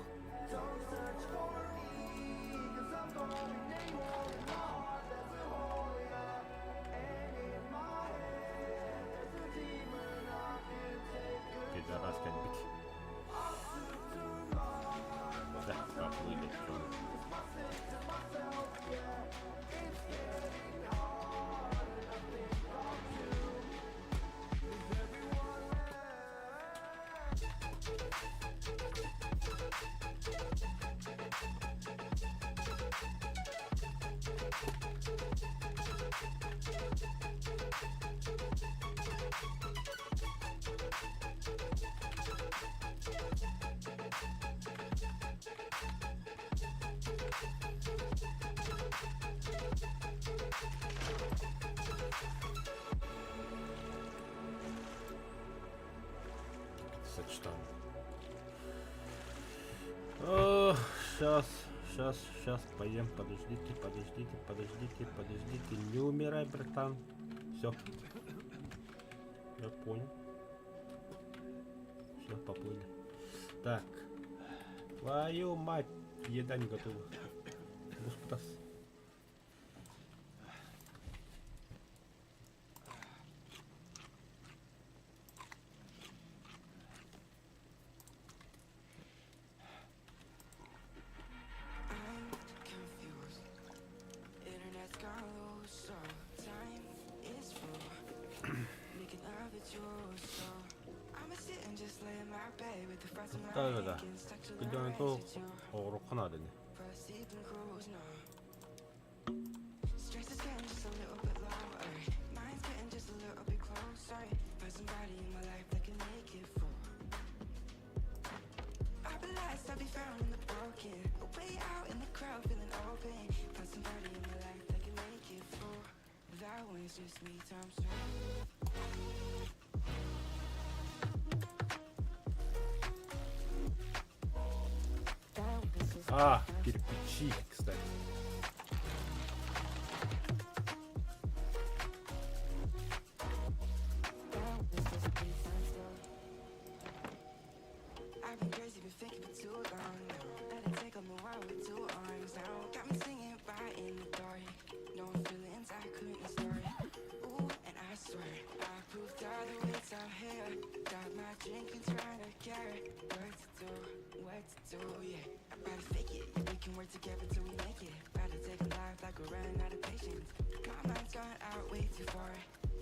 Пидораска бить. Да, поплыли. Сочетан. Сейчас поем. Подождите. Не умирай, братан. Все. Я понял. Все, поплыли. Так. Твою мать. Еда не готова. Господас. Да. Идем то рука надо не. А, кирпичи, кстати. work together till we make it. About to take a life like we're running out of patience. My mind's gone out way too far.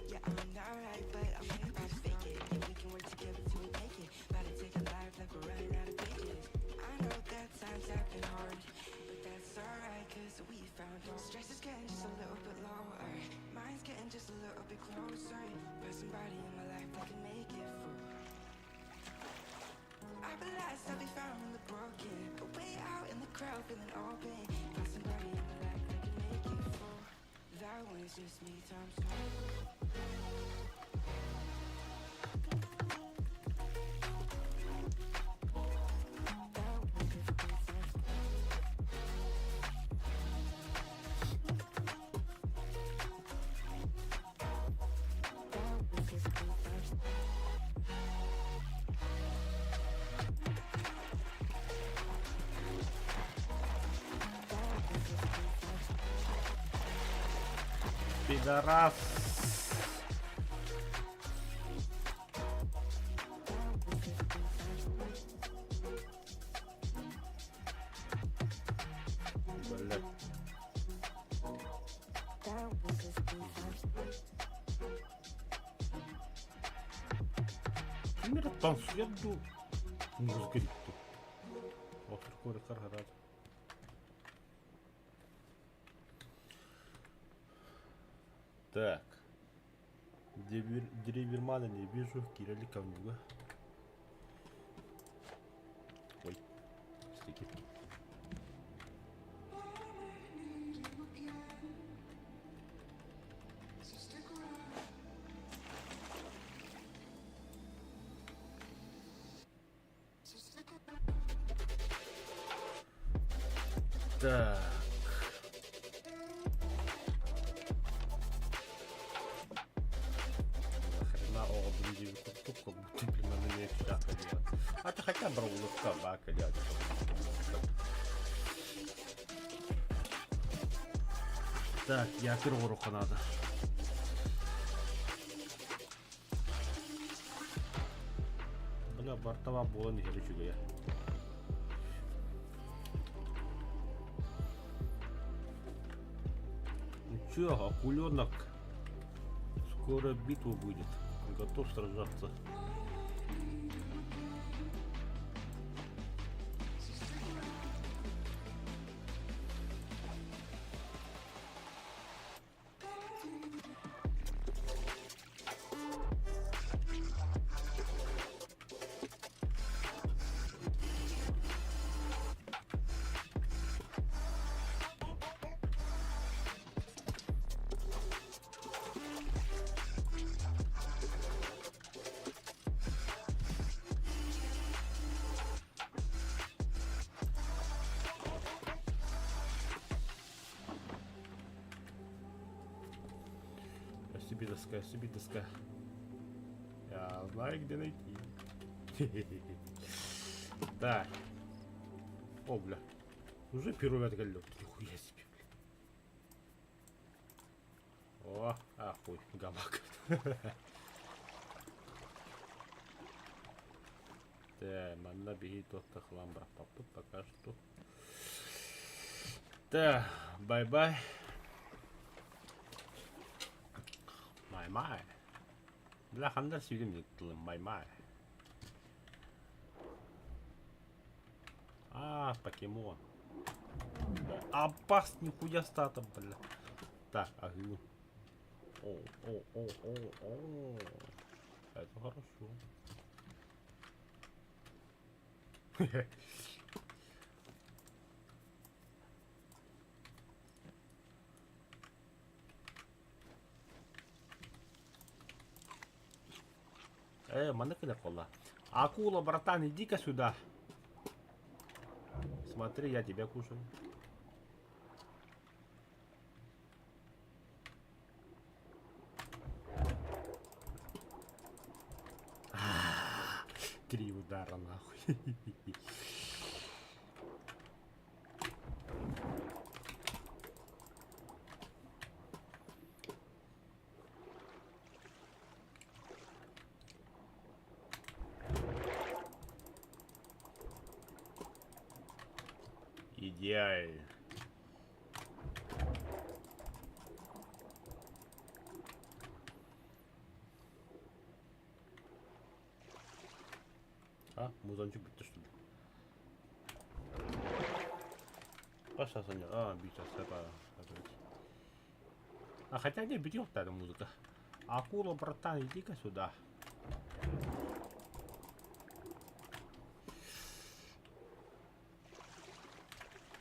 Yeah, I'm not right, but I'm here about to fake it. Yeah, we can work together till we make it. About to take a life like we're running out of pages. I know that times have been hard, but that's alright, cause we found our stress is getting just a little bit lower. Mine's getting just a little bit closer. Put somebody in my life that can make it through. I realize I'll be found in the broken, but way out in the crowd feeling open. Got somebody in my life that can make it through. That one's just me times two. Пидорас. Блядь. Мир танцует, ду. Ну, сгорит тут. Вот такой каргарат. Так. Деревермана не вижу, Кирилли Камнюга. Ой, стики. Так. Нахрена огонь девятку, как будто, блин, на меня шляпа делать. А ты хотя бы собака, дядя. Так, я первого надо. Бля, бортова была не горючего я. Ну чё, акуленок скоро битва будет. Готов сражаться. Себе доска. Я знаю, где найти. Так. О, бля. Уже первый отголет. Нихуя себе, бля. О, ахуй, гамак. Так, манда бегит от хламбра. Тут пока что. Так, бай-бай. Май-май. Бля, хандер сүйдім еттілім, май-май. А, покемон. Опас, нихуя стата, бля. Так, агю. О. Это хорошо. Манекина кола. Акула, братан, иди-ка сюда. Смотри, я тебя кушаю. Три удара, нахуй. Идеально. А, музончик бітті, что ли? А сейчас они... А, бить, это... А хотя не бьет эта музыка. Акула, братан, иди-ка сюда.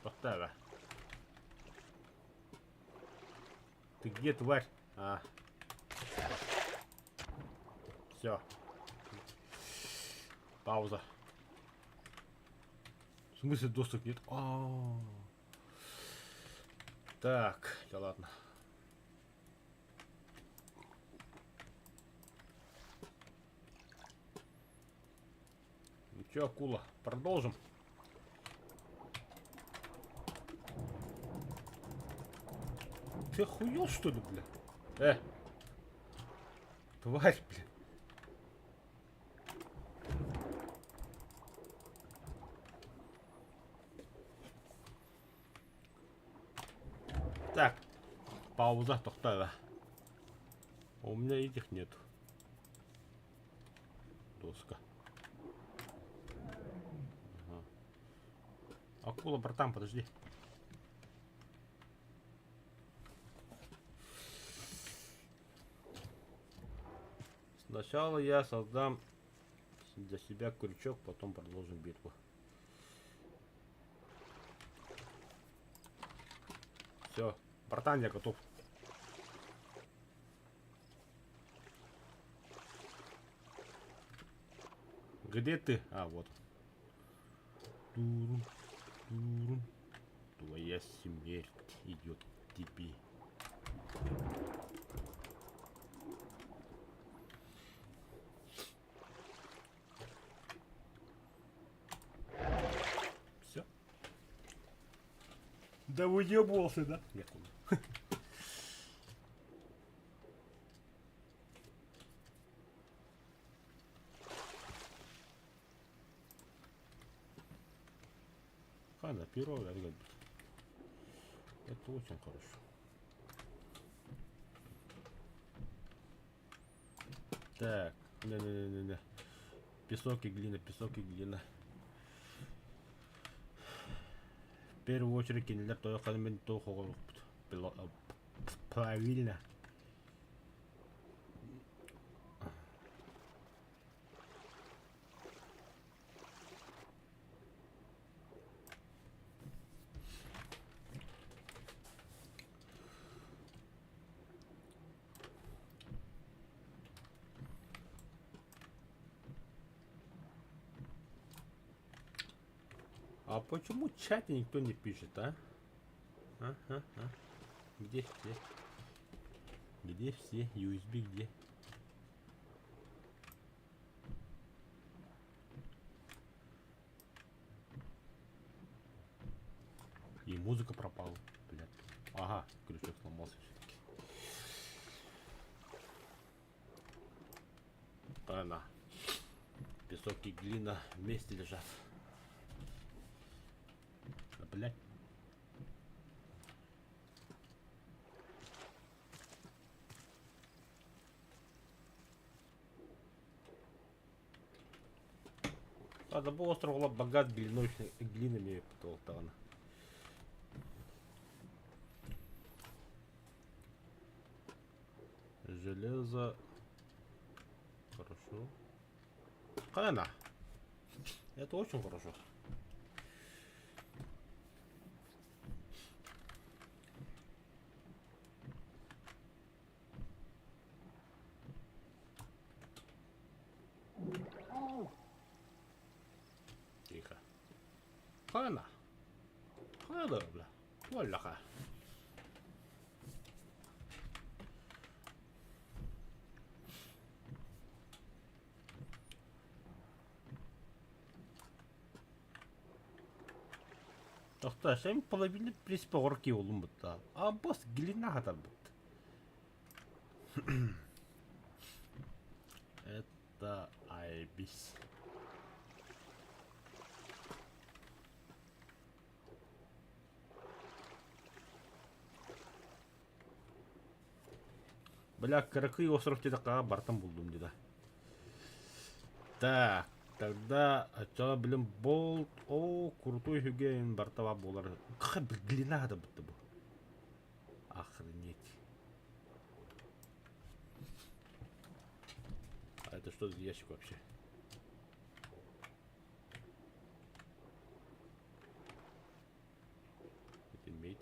Поставь. Ты где, тварь? А. Все. Пауза. В смысле доступ нет? Так, да ладно. Ну чё, акула, продолжим. Ты охуел, что ли, бля? Тварь, бля. Так, пауза, тоқтала. У меня этих нет. Доска. Ага. Акула, братан, подожди. Сначала я создам для себя крючок, потом продолжим битву. Все, братан, я готов. Где ты? А, вот. Турум, турум. Твоя смерть идет к тебе. Все. Да выебывался, да? Нет. Ладно, перо, это очень хорошо. Так, не. Песок и глина, песок и глина. В первую очередь, кинелер той ханмен то хогол. Правильно. А почему в чате никто не пишет, а? Где все? Где все? USB где? И музыка пропала, блядь. Ага, крючок сломался все-таки. Она. Песок и глина вместе лежат. Блять. А, да был остров был богат глинами потолтана. Железо. Хорошо. Хана. Это очень хорошо. Тихо. Хана. Хана, бля. Валяха. Тоқта, сен половина принципе орки олым бутта. А бос глина хатар бут. Это айбис. Бля, Каракый остров тедақаға бартын болдым деді. Так, тогда ача білім болт. О, крутой хюген бартава болар. Какая длина да бітті бұл. Охренеть. А это что за ящик вообще? Это медь.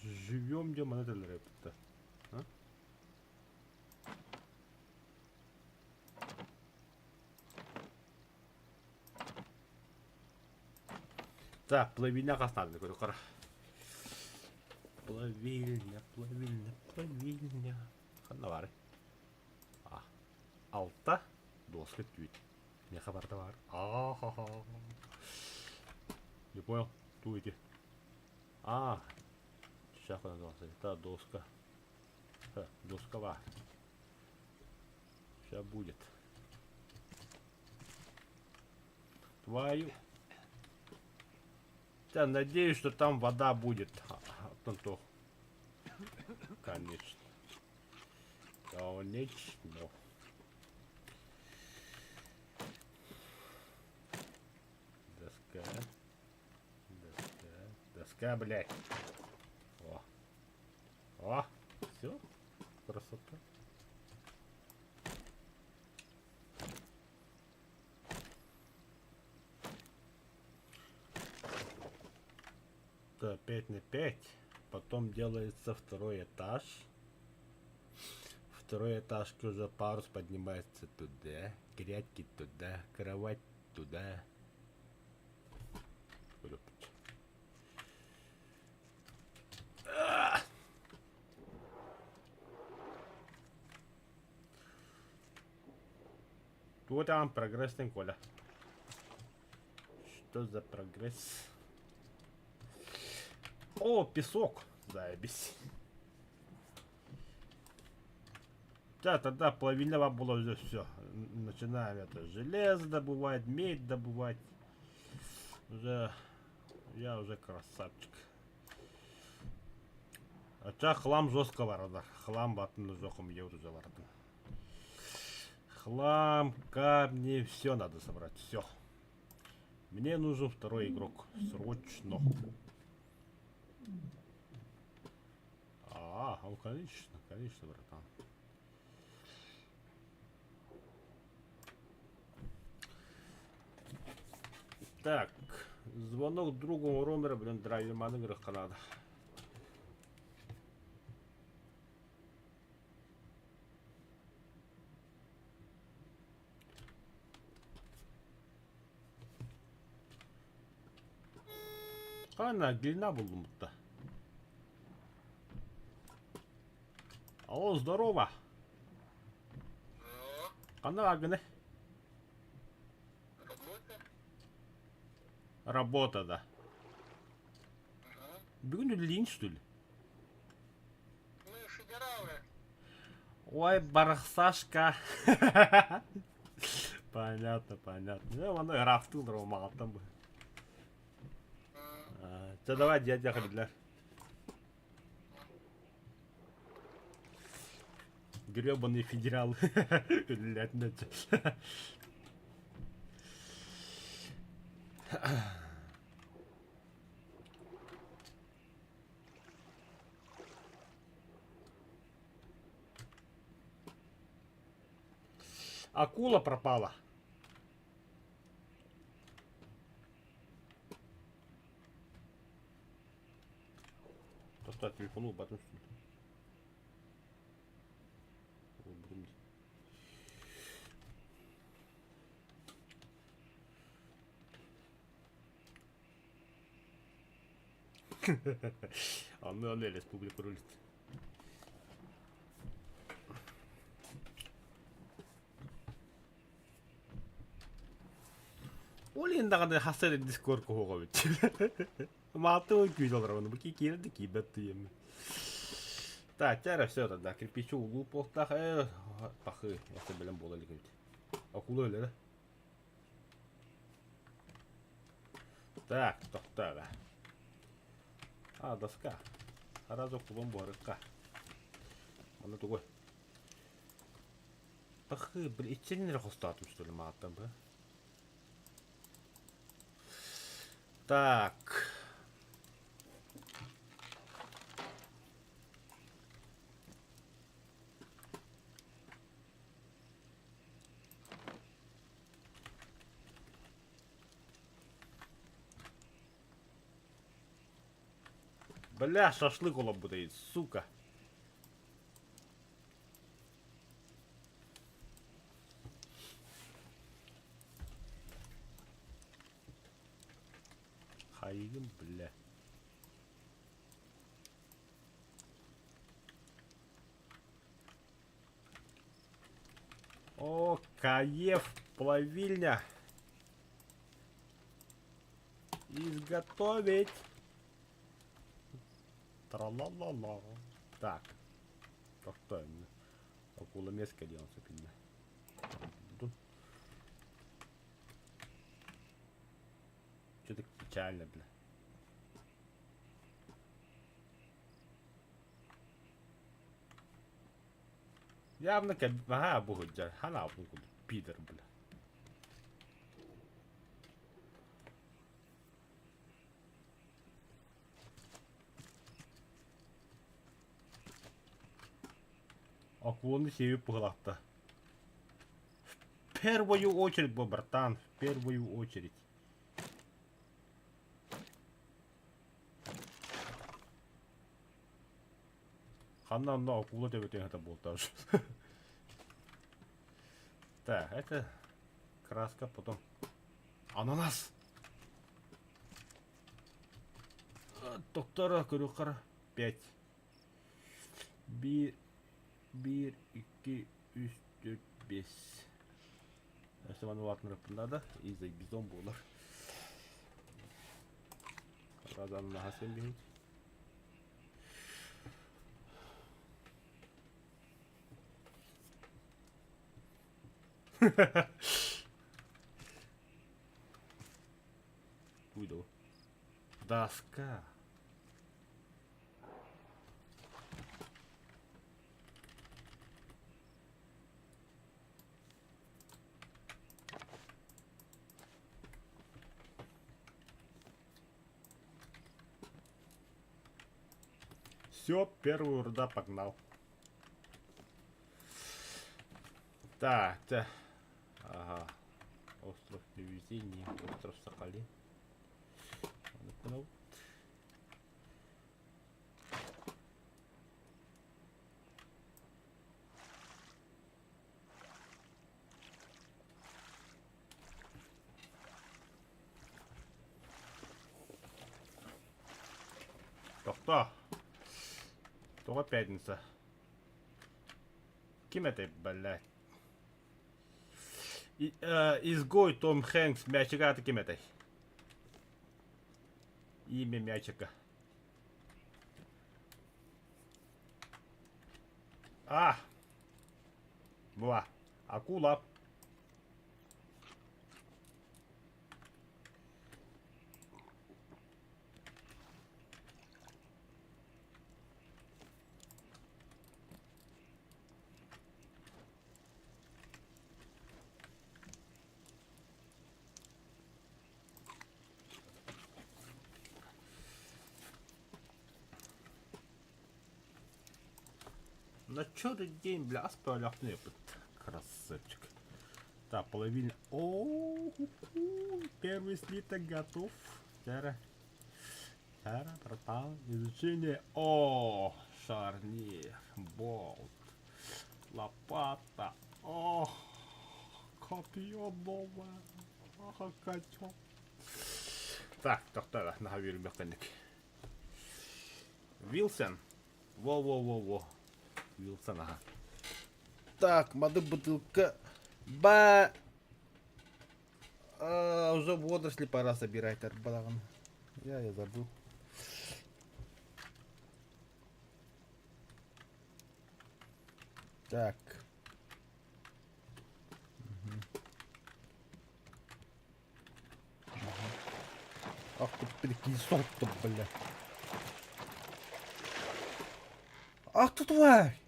Живем где монетелер это. А? Так, плавильня оставлю, говорю, хорошо. Плавильня, плавильня, плавильня. Ханавары. А. Алта. Доска тюит. Не хабар товар. А-ха-ха. Не понял. Туете. А. Сейчас назывался. Это доска. Доскова. Сейчас будет. Твою. Я надеюсь, что там вода будет. Конечно. Конечно. Доска. Доска. Доска, блядь. О, все, красота. Да, 5 на 5. Потом делается второй этаж. Второй этаж уже парус поднимается туда. Грядки туда. Кровать туда. Вот там прогресс, Коля. Что за прогресс? О, песок. Заебись. Да, тогда плавильного было уже все. Начинаем это железо добывать, медь добывать. Уже я уже красавчик. А хлам жестко варда. Хлам батын жоком еур уже варда. Хлам, камни, все надо собрать, все. Мне нужен второй игрок, срочно. Он конечно, конечно, братан. Так, звонок другому ромера, блин, драйверманы играх Канада. Ана, длина булмутта. Алло, здорово. Ана, агне. Работа, да. Бүгін үлейін, что ли? Мы федералы. Ой, барахсашка. Понятно, понятно. Я вон рафтыл ромал там бы. Все, давай, дядя Халидлер. Гребаные федералы. Блять, начал. Акула пропала. Поставь телефону, потом что ли? А мы Оле республику рулит. Оле енді қандай хастар дискордқа қоға бет. Маты $2, ну какие кирды кидаты. Так, теперь все тогда. Кирпичу угол полтах. Пахы. Я себе блин было ликвид. Акула или да? Так, тоқтағы. А, доска. Разок кулон барыққа. Оны тугой. Пахы, блин, итченлер қостатым, что ли, маттан, ба? Так. Бля, шашлык улап будет, сука. Хайгым, бля. О, каев, плавильня. Изготовить. Тра-ла-ла-ла. Так. Что именно? Около места делался, пидна. Что так печально, бля. Явно как... Ага, будет джар. Хана, пидор, бля. Акуланы себе пыгылакта. В первую очередь, братан, в первую очередь. Ханна на акула тебе это был тоже. Так, это краска, потом ананас. Доктора Крюкара 5. 1, 2, 3, 4, 5. Если вам ватнер надо, и за бизон булар. Разан на хасен бить. Уйду. Доска. Все, первую руда погнал. Так, да. Ага. Остров Привезения, остров Сахалин. Кто? Только пятница. Кем это, блядь? Изгой Том Хэнкс, мячика таким этой. Имя мячика. А! Была. Акула. На черный день, бля, спаляхну, красавчик. Так, половина. О, первый слиток готов. Тара, пропал. Изучение. О, шарнир, болт, лопата. О, копье новое. Ага, котел. Так, тогда на механик. Вилсон. Во. Вилсон, ага. Так, моды бутылка. Уже водоросли пора собирать, арбалаган. Я забыл. Так. Мгм. Ах ты прикинь-то, бля. Ах ты тварь!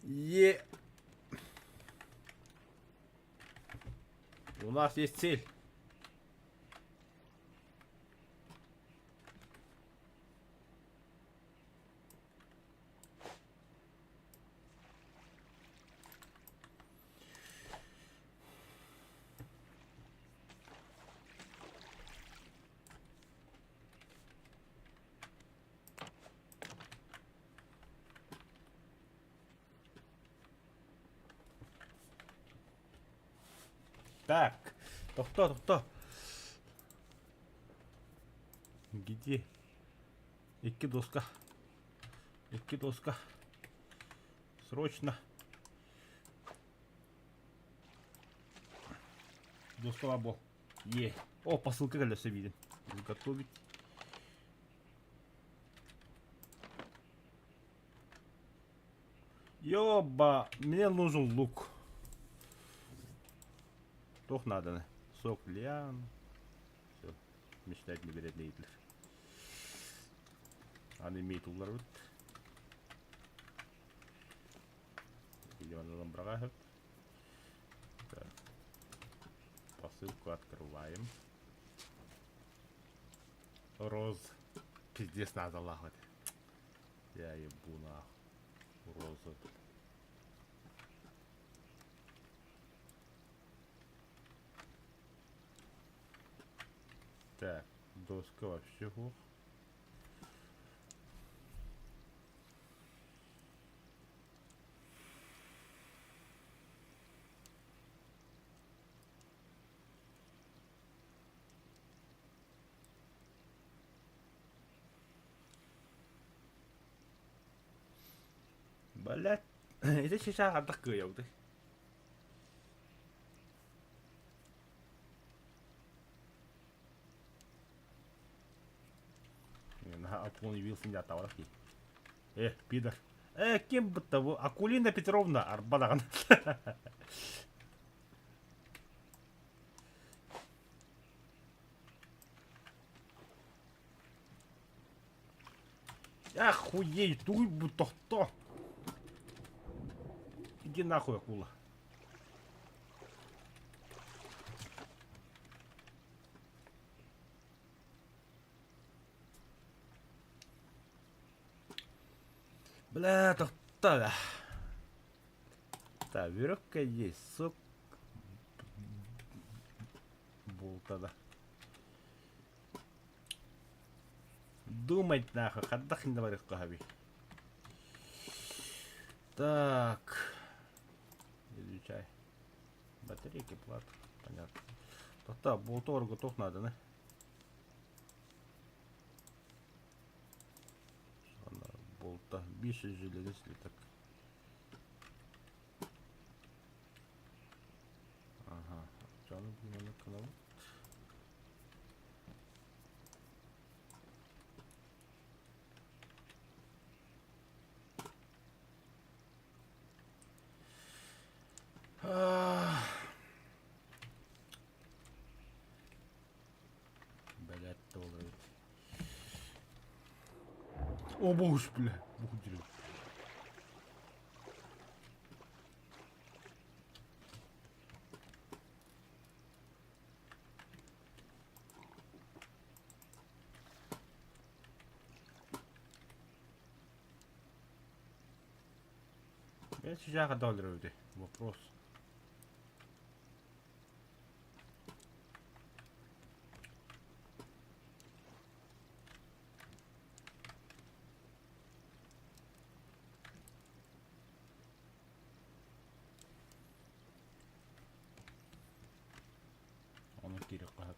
Е. У нас есть цель. Так, кто? Где? Доска. Доска. Срочно. Доска лабо. Е. О, посылка колеса виден. Готовить. Ёба, мне нужен лук. Toch надо, ne? Сок лиан. Все. Мечтать не берет нейтлер. Анимейт улар бит. Миллион брага. Так. Посылку открываем. Роз. Пиздец надо лагать. Я ебу нахуй. Роза. Так, доска вообще глух. Блять, это сейчас атакую, ты. На Аполлон явился не от товарки. Пидор. Кем бы того? Акулина Петровна, Арбадаган. Охуеть, туй будто кто. Иди нахуй, акула. Бля, да. Так, веревка есть, сок. Болтада. Думать нахуй, отдохни давай хаби. Так. Изучай. Батарейки, плат. Понятно. Так, болтор готов надо, да? Болта. Більше железо, так. Ага. Canım bilmem ne kanalı. Блять, доллары. О, боже, бля. Бог дерет. Я сейчас долларов, вопрос. Он кири кахат.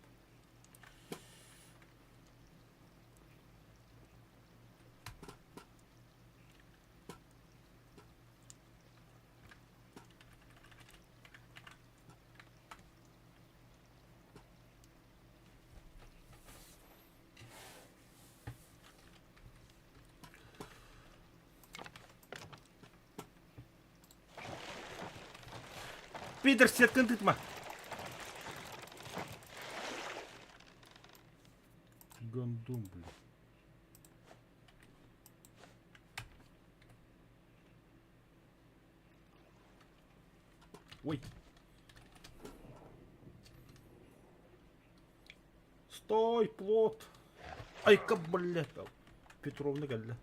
Пидор, сеткін тұтма. Гондум, блин. Ой. Стой, плот. Ай-ка, блядь. Петровна geldi.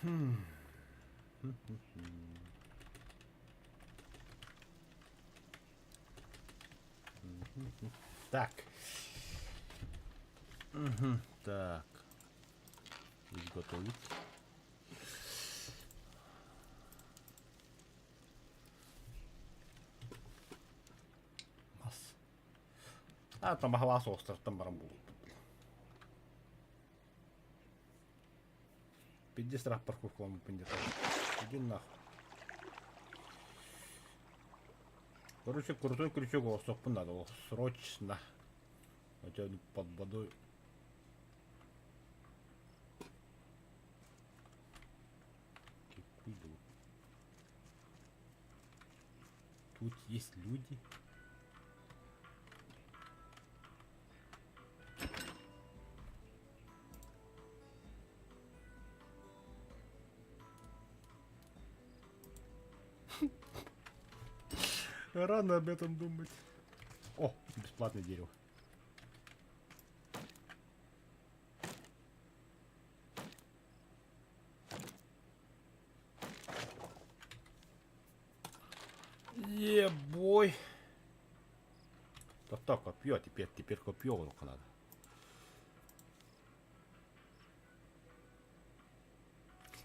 Bitti bitti. Так. Так. Изготовить. Бас. Там глаз остров, там барамбул. 50 раз парковку вам пиндетал. Иди нахуй. Короче, крутой крючок осоп надо было срочно. Хотя под водой. Тут есть люди. Рано об этом думать. О, бесплатное дерево. Ебой. Так, копье, теперь копье только надо.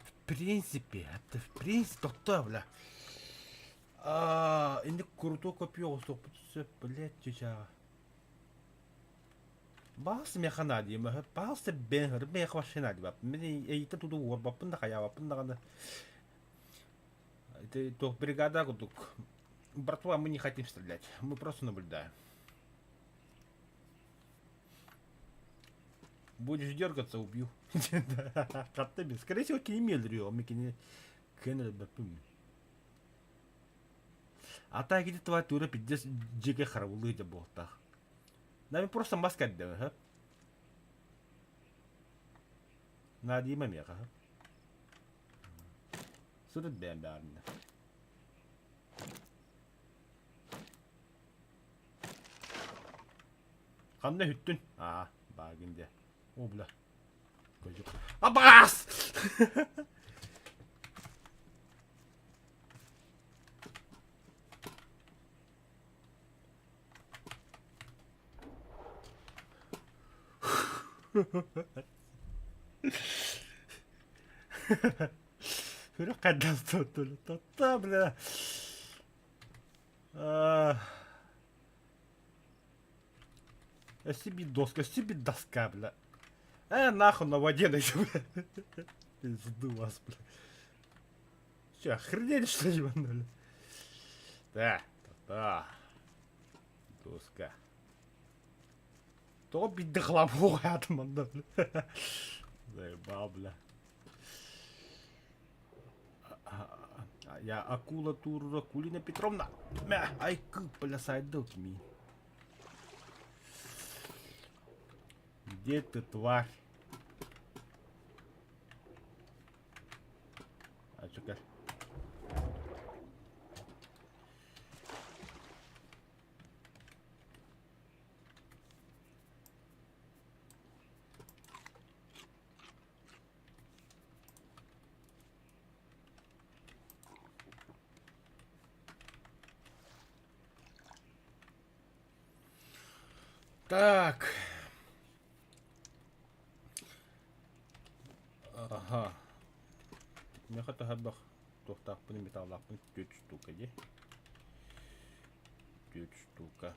В принципе, то, бля. Енді крутой копье соқпытысы, блядь, чуча. Бағысы механа деймі, бағысы бен мех машина дейбап. Мен эйті туду орбаппын да қаябаппын да ғана. Это то бригада гудук. Братва, мы не хотим стрелять, мы просто наблюдаем. Будешь дергаться, убью. Скорее всего, кинемель мекине кеннер бапым. А так где твоя тура пиздец джиге харавулы де болтах. Нами просто маска отдавай, ха? Надо има меха, ха? Сурат бэм баарна. Қандай хүттін? Багінде. О, бля. Абас! Hur kadar tuttu? Tuttu bile. Себе доска, бля. Нахуй на воде найду. Пизду вас, бля. Че, охренели, что ли, ванули? Да. Доска. То бить голову рядом, бля. Заебал, бля. Я акула тура Кулина Петровна. Ай, бля, сайдок ми. Где ты, тварь? Чё как? Так. Ага. Мне хата хабах тохтаппын металлаппын 4 штука де. 4 штука.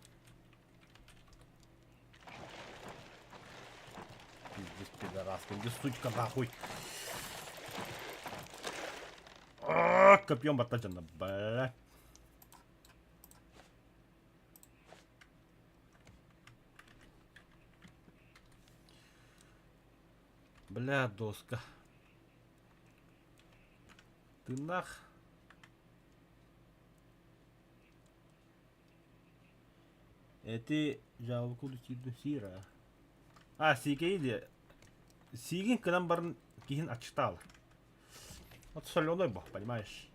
Пиздец, пидорас. Пидораска, иди, сучка, нахуй. Копьем оттачено, бля. Бля, доска. Ты нах. Эти жалко летит сира. А, сигейли. Сигин к нам барн кихин отчитал. Вот соленый бог, понимаешь?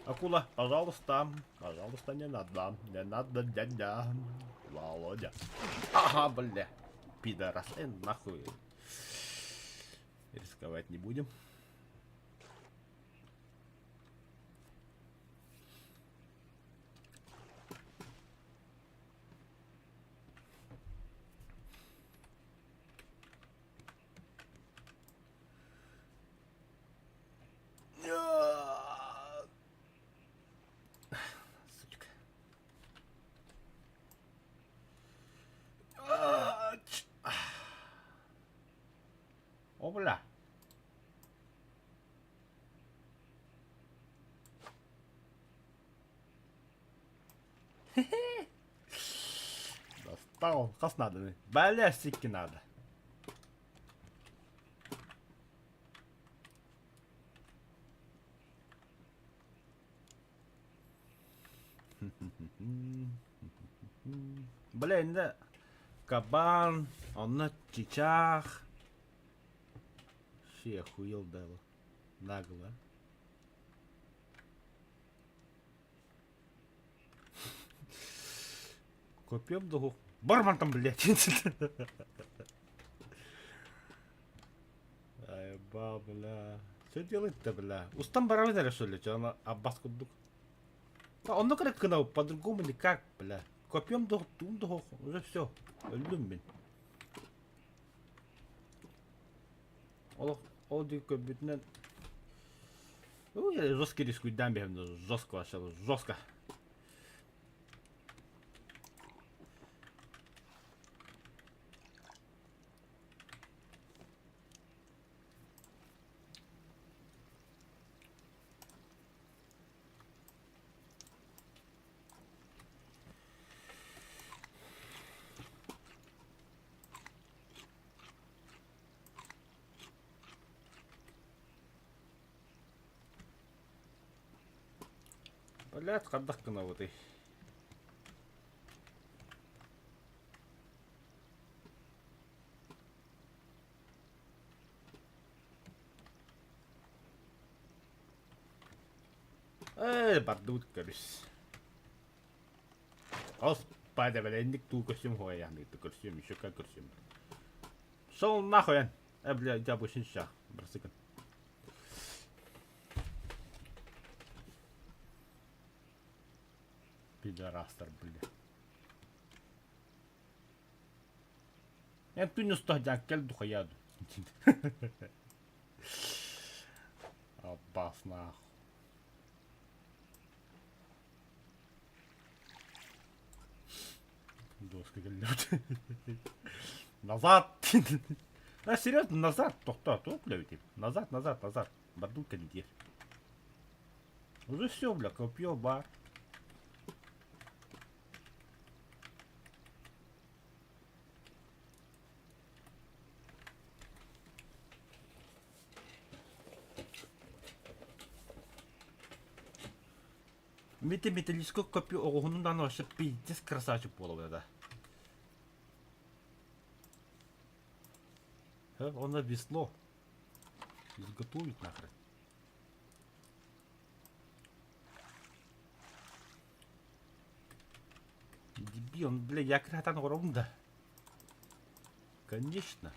Акула, пожалуйста, пожалуйста, не надо, дядя. Володя. Ага, бля. Пидорас, нахуй. Рисковать не будем. Сучка. О, бля. Достал. Kas надо? Бля, сики надо. Бля, не кабан, он на чичах. Ши охуел дало. Нагло. Копьем духу. Барман там, блядь. Ай, ба, бля. Что делать-то, бля? Устам барабанили, что ли? Что она Аббас кудук? Он ну как кнал, по-другому никак, бля. Копьем духу, тун духу. Уже все. Люмбин. Ол дико битнен. Я жесткий рискую дам бегем, жестко вообще, жестко. Блядь, кадах кына вот и. Бардут, короче. Господи, блядь, никто костюм хуя, никто костюм, еще как костюм. Шел нахуй, блядь, я больше не ща, бросикан. Пидорастер, блядь. Я тут не стал, я кель духаяду. Аббас нахуй. Доска гелет. Назад! А, серьезно, назад! Тохта, блядь, назад, назад, назад. Бардулка не есть. Уже все, бля, копье, бар. Металлическое копье, он на наше пиздец красавчик половый, да. Он на весло. Изготовить нахрен. Дебил, он, бля, я кратан урунда. Конечно.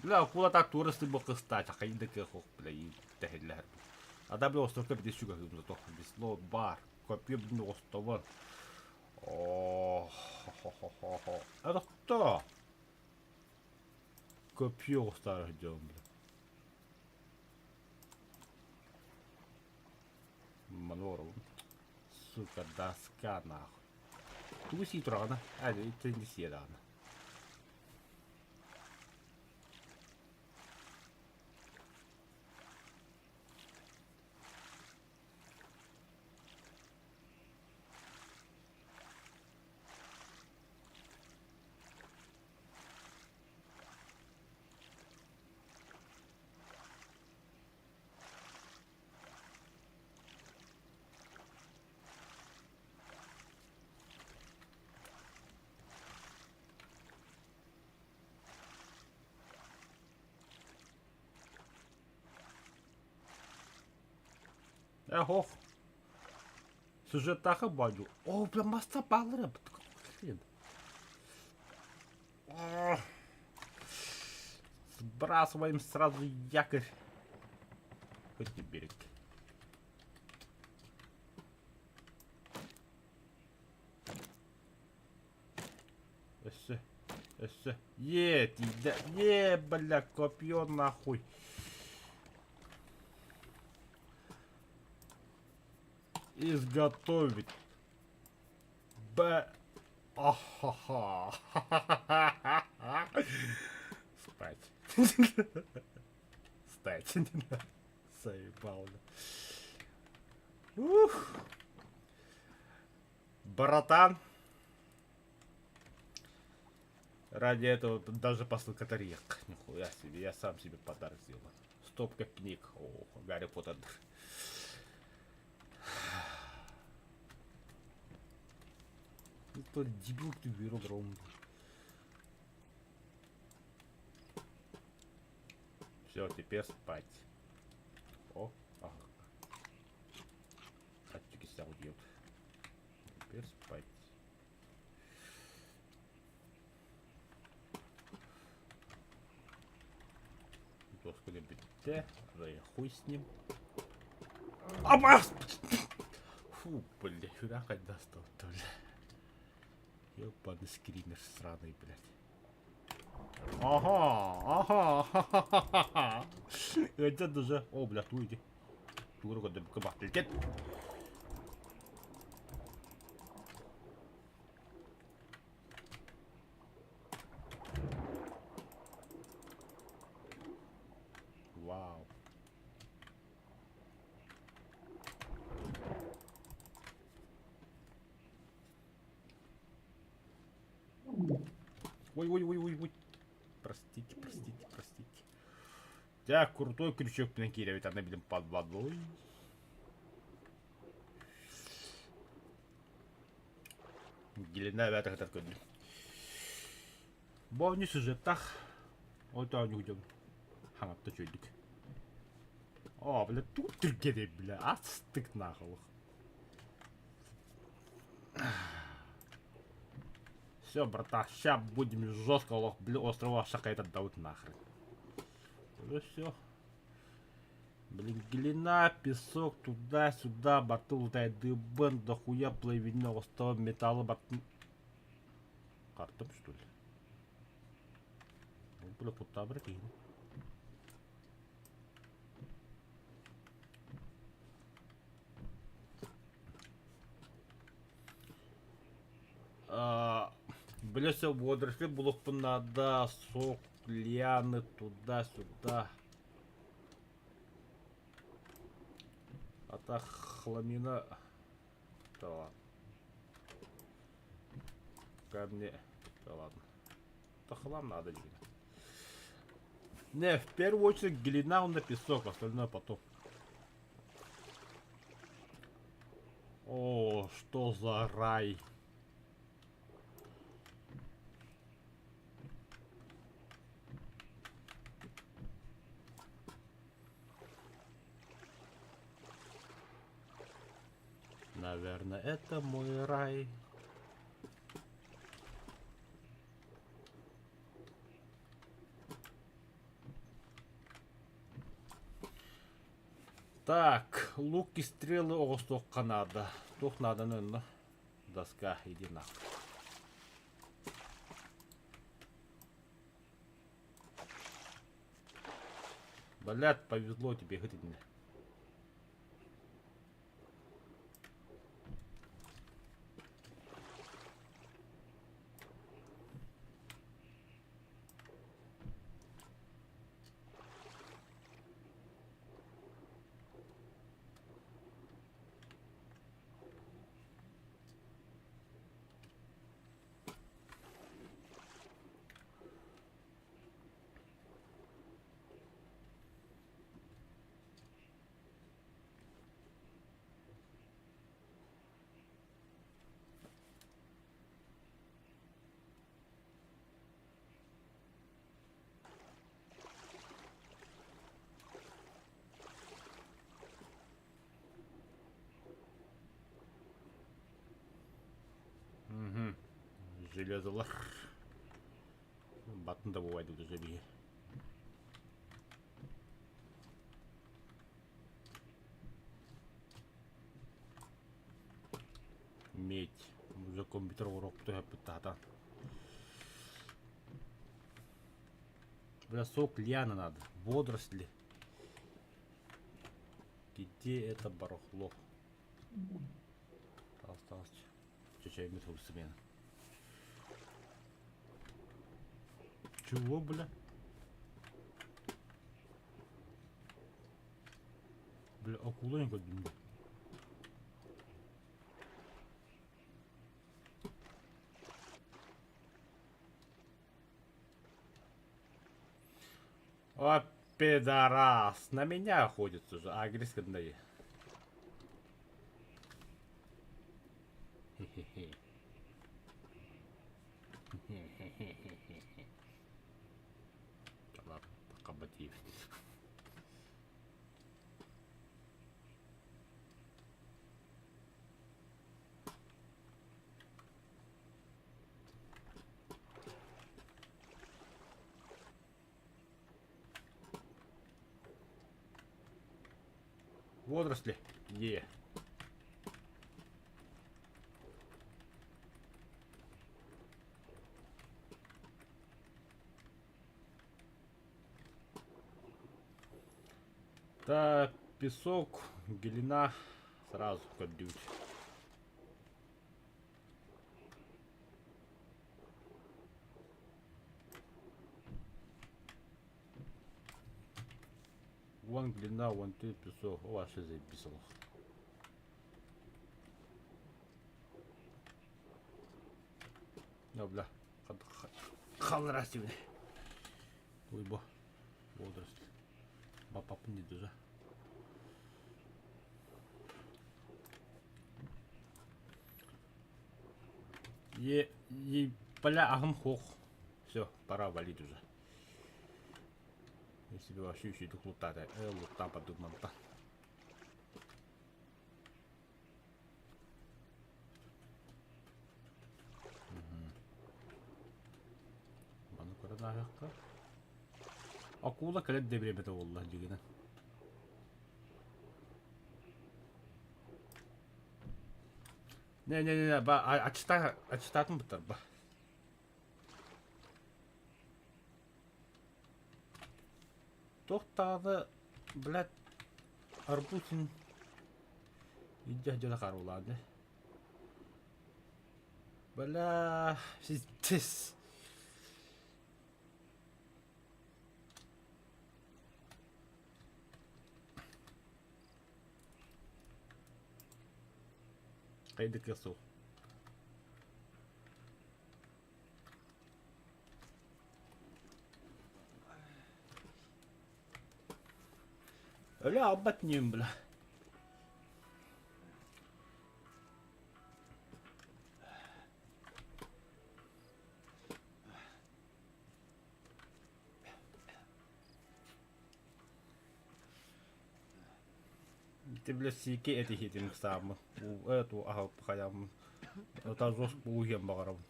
Бля, куда так туристы бог кстати, а кайда кехох, бля, и тахиллер. А да, бля, остров капит еще как то зато весло, бар, копье, бля, острова. О, хо-хо-хо-хо. Это кто? Копье старых дел, бля. Манору. Сука, доска нахуй. Тусить рано. А, это не все рано. Ого. Сюжет так обадил. О, бля, масса баллера. Сбрасываем сразу якорь. Хоть не берег. Эссе. Бля, копье нахуй. Изготовить. Ахаха. Спать. Стать. Заебал. Ух. Братан. Ради этого даже посылка тарелок. Нихуя себе, я сам себе подарок сделал. Стопка книг. О, Гарри Поттер. Тот дебил, ты беру дрон. Все, теперь спать. О, ага. Хатчики себя убьет. Теперь спать. Доску для битья. Да я хуй с ним. Фу, блядь, ракать достал, то ли. Ёбаный скример сраный, блядь. Ага. Это даже... О, блядь, уйди. Турго да кабах летит. Вау. Ой. Простите. Да, крутой крючок пинкировать, она, блин, под водой. Гелена вятах такой, блин. Бовни сюжетах. Вот он идем. Ханапта чудик. О, бля, тут триггеры, бля, астык нахуй. Все, брата, сейчас будем жестко острова шахайта даут нахрен. Уже все. Блин, глина, песок, туда-сюда, борту лутает дыбен, дохуя половина острова металла, борту... Картом, что ли? Ну, бля, пута, бракин. Бля, все, водоросли, блок надо, сок, лианы, туда-сюда. А так хламина... Да ладно. Камни... Да ладно. Да хлам надо, глина. Не, в первую очередь глина на песок, остальное потом. О, что за рай. Наверное, это мой рай. Так, лук и стрелы, о, столько надо. Столько надо, наверное. Доска, иди нахуй. Блядь, повезло тебе, хоть мне. железолар. Батын да бывает уже бие. Медь. Уже компьютер урок то я. Бля, сок льяна надо. Водоросли. Где это барахло? Осталось. Чуть-чуть метров смена. Чего, бля? Бля, акуленька думаю. О, пидорас! На меня охотится уже. Агресс кандай. Хе-хе-хе. Хе-хе-хе-хе-хе. Ладно, пока ботив. Водоросли. Е. Да, песок, глина сразу кодють. Вон глина, вон ты песок. О, аж записал. Ну, бля. Халрасив. Ой, бо. Водоросли. Папа не дуже. Бля, агам хох. Все, пора валить уже. Если бы вообще еще иду лутать, лута подумал-то. Бана курада аяққа. Акула кәлет дебремеді олла дегені. Не, ба, ачытатын бұттар, ба. Тоқтады, блядь, арбузин идя жада қарулады. Бля, пиздец. Қайды кесу. Öyle abartmıyorum bile. Ты, блядь, сики эти хитим самы. Эту, ага, хаям. Это жестко уем багаром.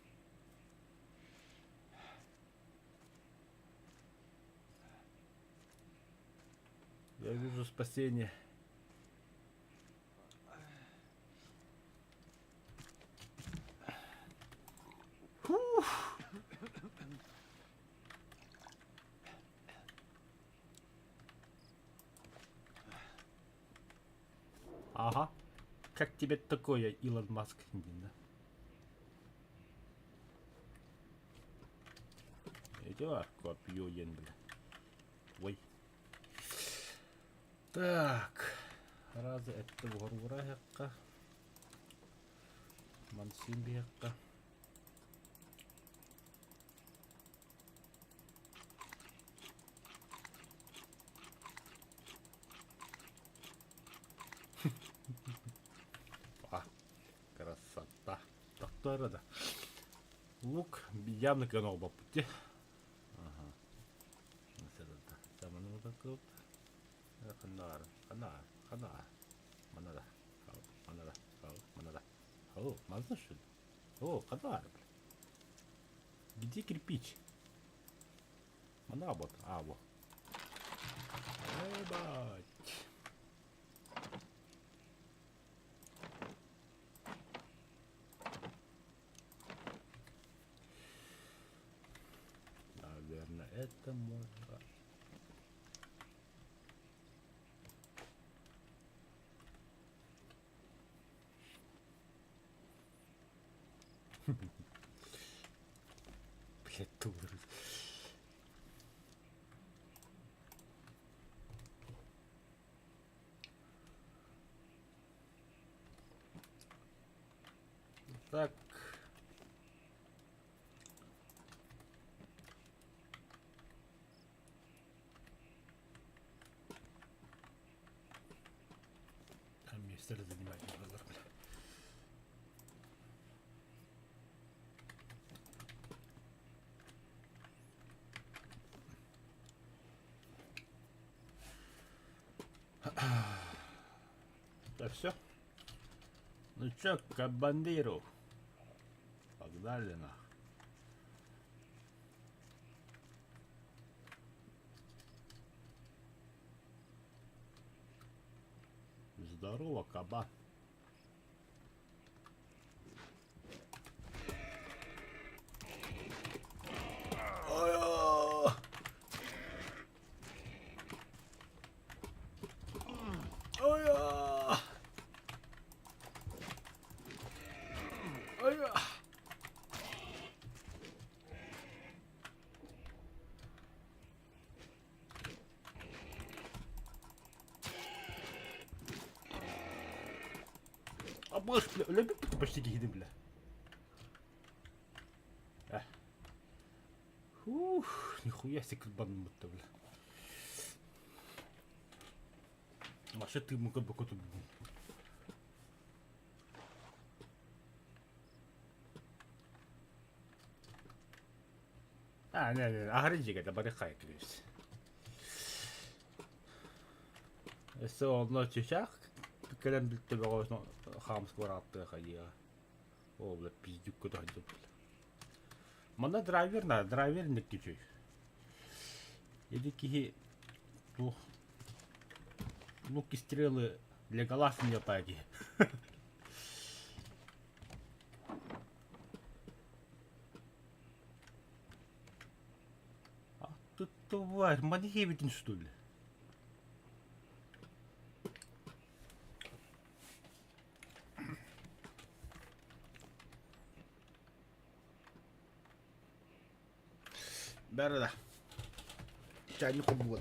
Я вижу спасение. Фух. Ага. Как тебе такое, Илон Маск? Идёт, копьё ен, бля. Ой. Так. Разы этті ғұрғыра яққа. Мансин бі яққа. Красота. Так, то рада. Лук явно канал по пути. Ага. Самое ну такое. Канар. Манада. Манада. О, мазна что ли? О, канар. Где кирпич? Она вот, а вот. Ебать. Наверное, это можно. Блять, тулер. Так. Там место занимать надо. Да все. Ну чё, к бандиру. Погнали на. Здорово, кабан. Ой-о! Ой-о! Ой-о! А может, бля, почти гиды, бля. Ух, нихуя себе кабан-то, бля. Вообще ты ему как бы какой-то... не, агренчик это барихай, клюсь. Если он ночью чах, когда ты берешь хамского рапта ходила. О, бля, пиздюк куда ходил, бля. Мана драйвер не ключей. Или какие луки стрелы для глаз не паги. А тут тварь, маньевитин что ли? Да. Чайник убор.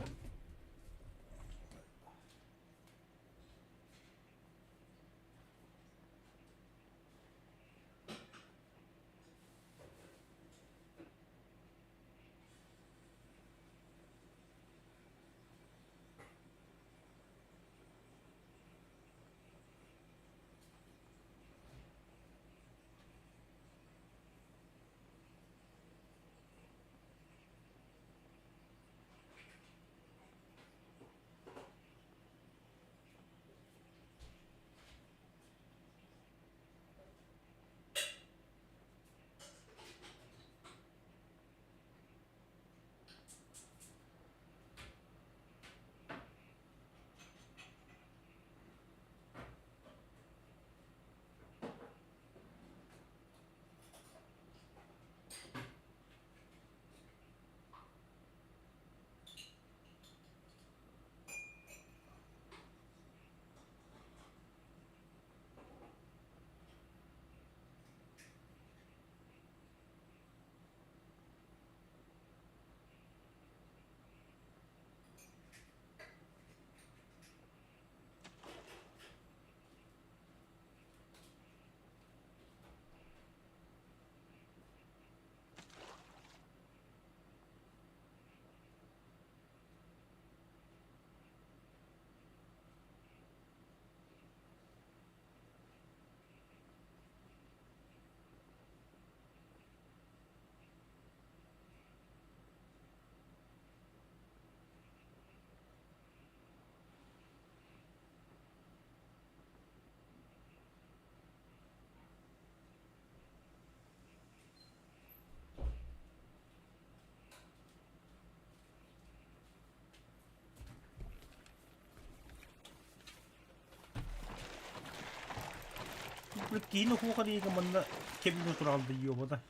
Прикинь, хуухарига манна кемну туралды йобада.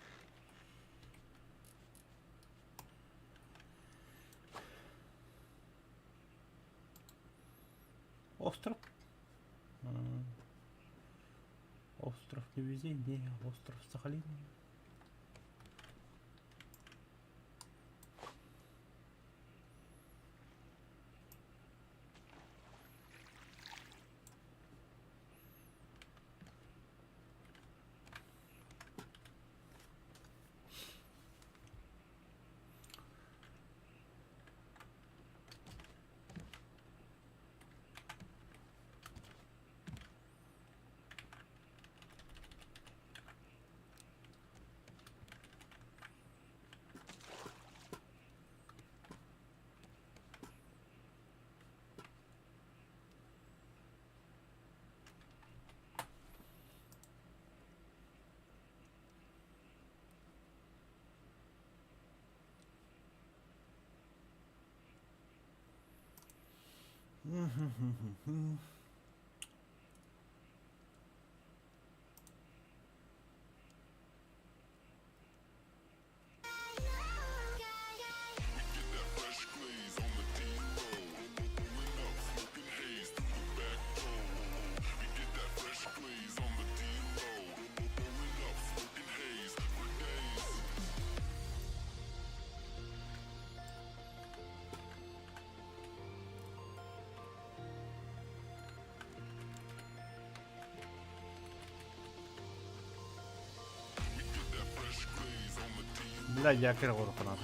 Остров. Остров невезения, остров Сахалин. Бля, якорь горку надо.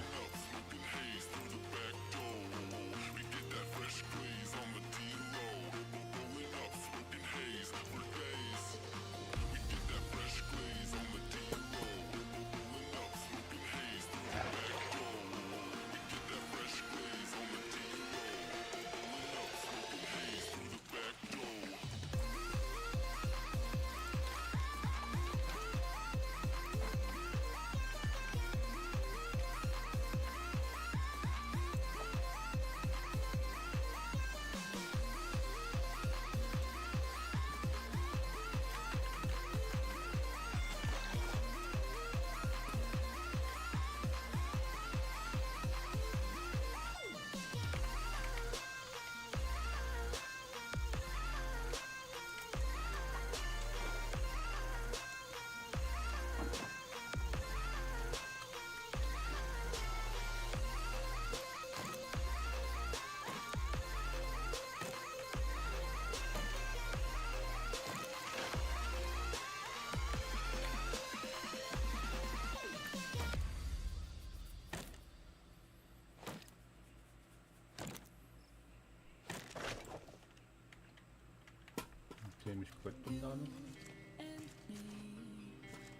Темечко хоть туда, ну.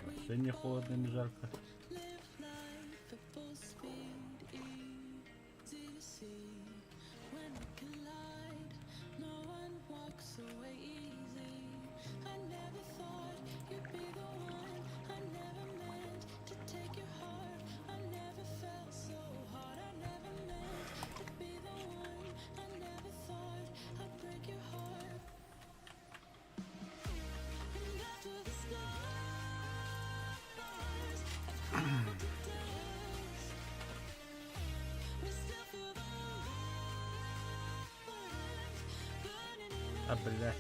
Вообще не холодно, не жарко. А, блядь.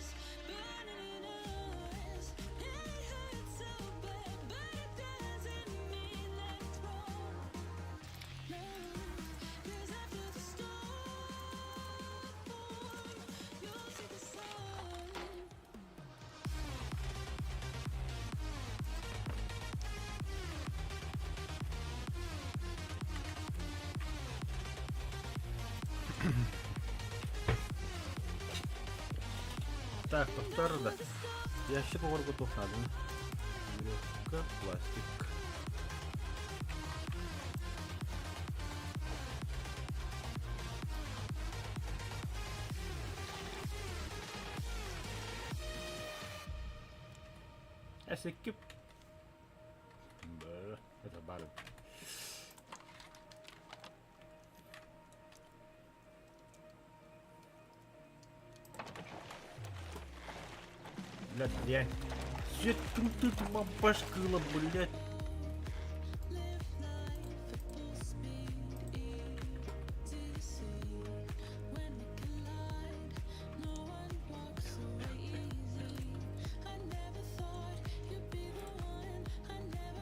Так, повтор, да. Ящик угор готов надо. Веревка, пластик. Эсекип. Это барин. Блядь, я Зеттің тут башкыла, блядь.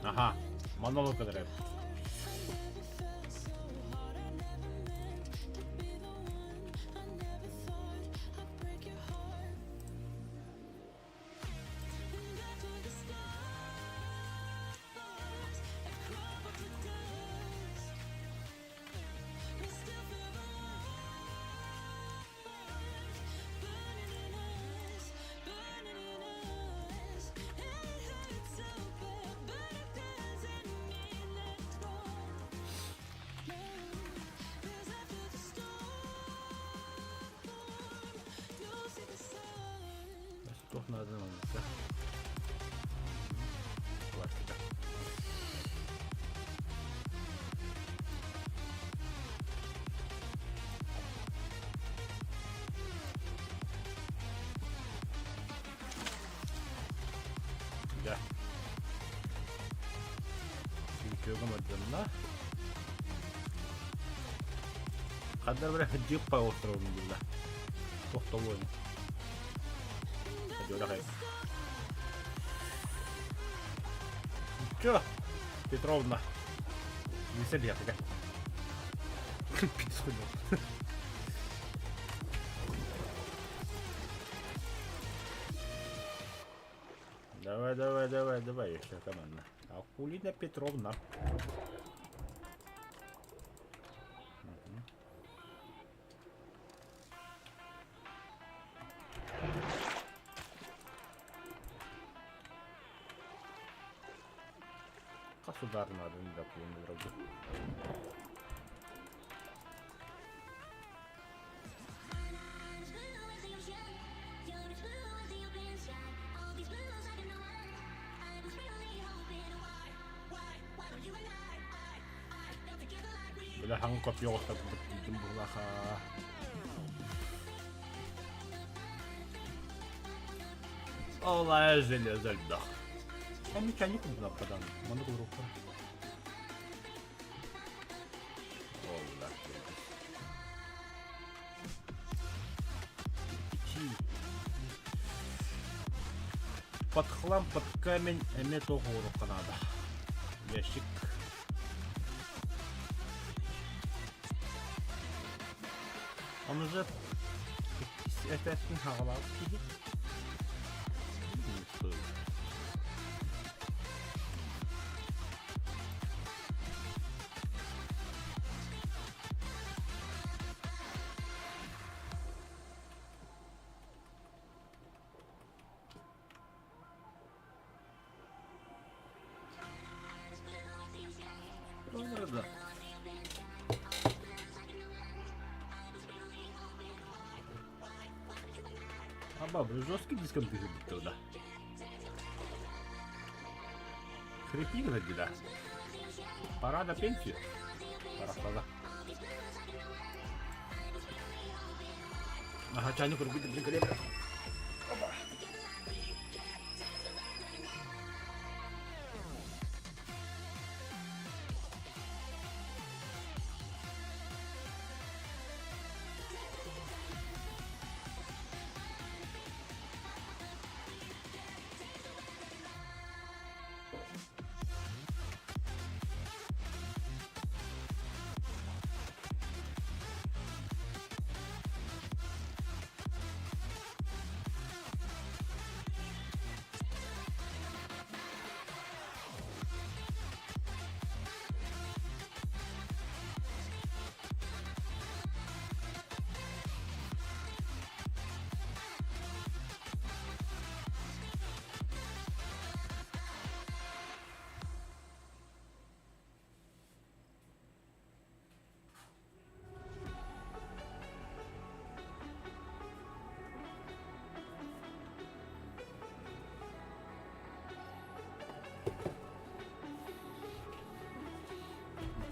Ага, монолог кідіреді. Toch naar de andere. Пластика. Да. Сүйкегім өтемна. Қаддар бір хыджиппа островым білді. Тоқталуым. Хай. Чё, Петровна? Не себе такая. Пидсходил. Давай еще команда. Акулина Петровна. Удар надо, не допустим, вроде. Бля, ханка пьёс так бляха. Олай железо льда. Я механику туда подам, моногу руку. Под хлам, под камень, эме того рука надо. Ящик. Он уже это снегала. Да. А бабы жесткий диском ты туда. Хрипи вроде, да. Пора на пенсию. Пора. Ага, чайник рубит, блин, крепко.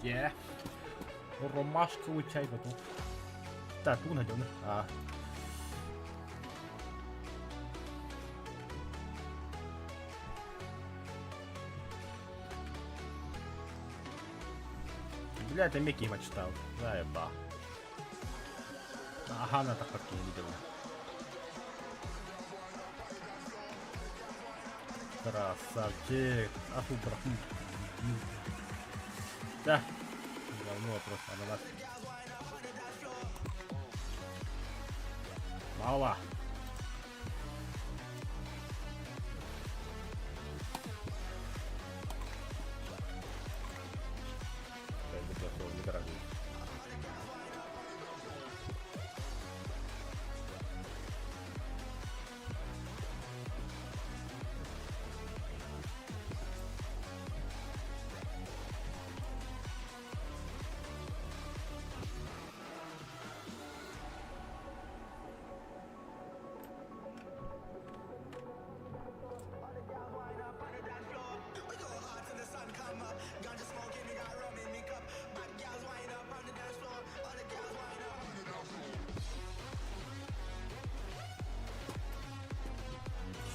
Yeah. Ромашковый чай готов. Так, тут найдем. Да? А. Бля, ты Микки читал. Заеба. Ага, она так как не видела. Красавчик. Аху, браху. Да. Говно просто, ананас. Мало.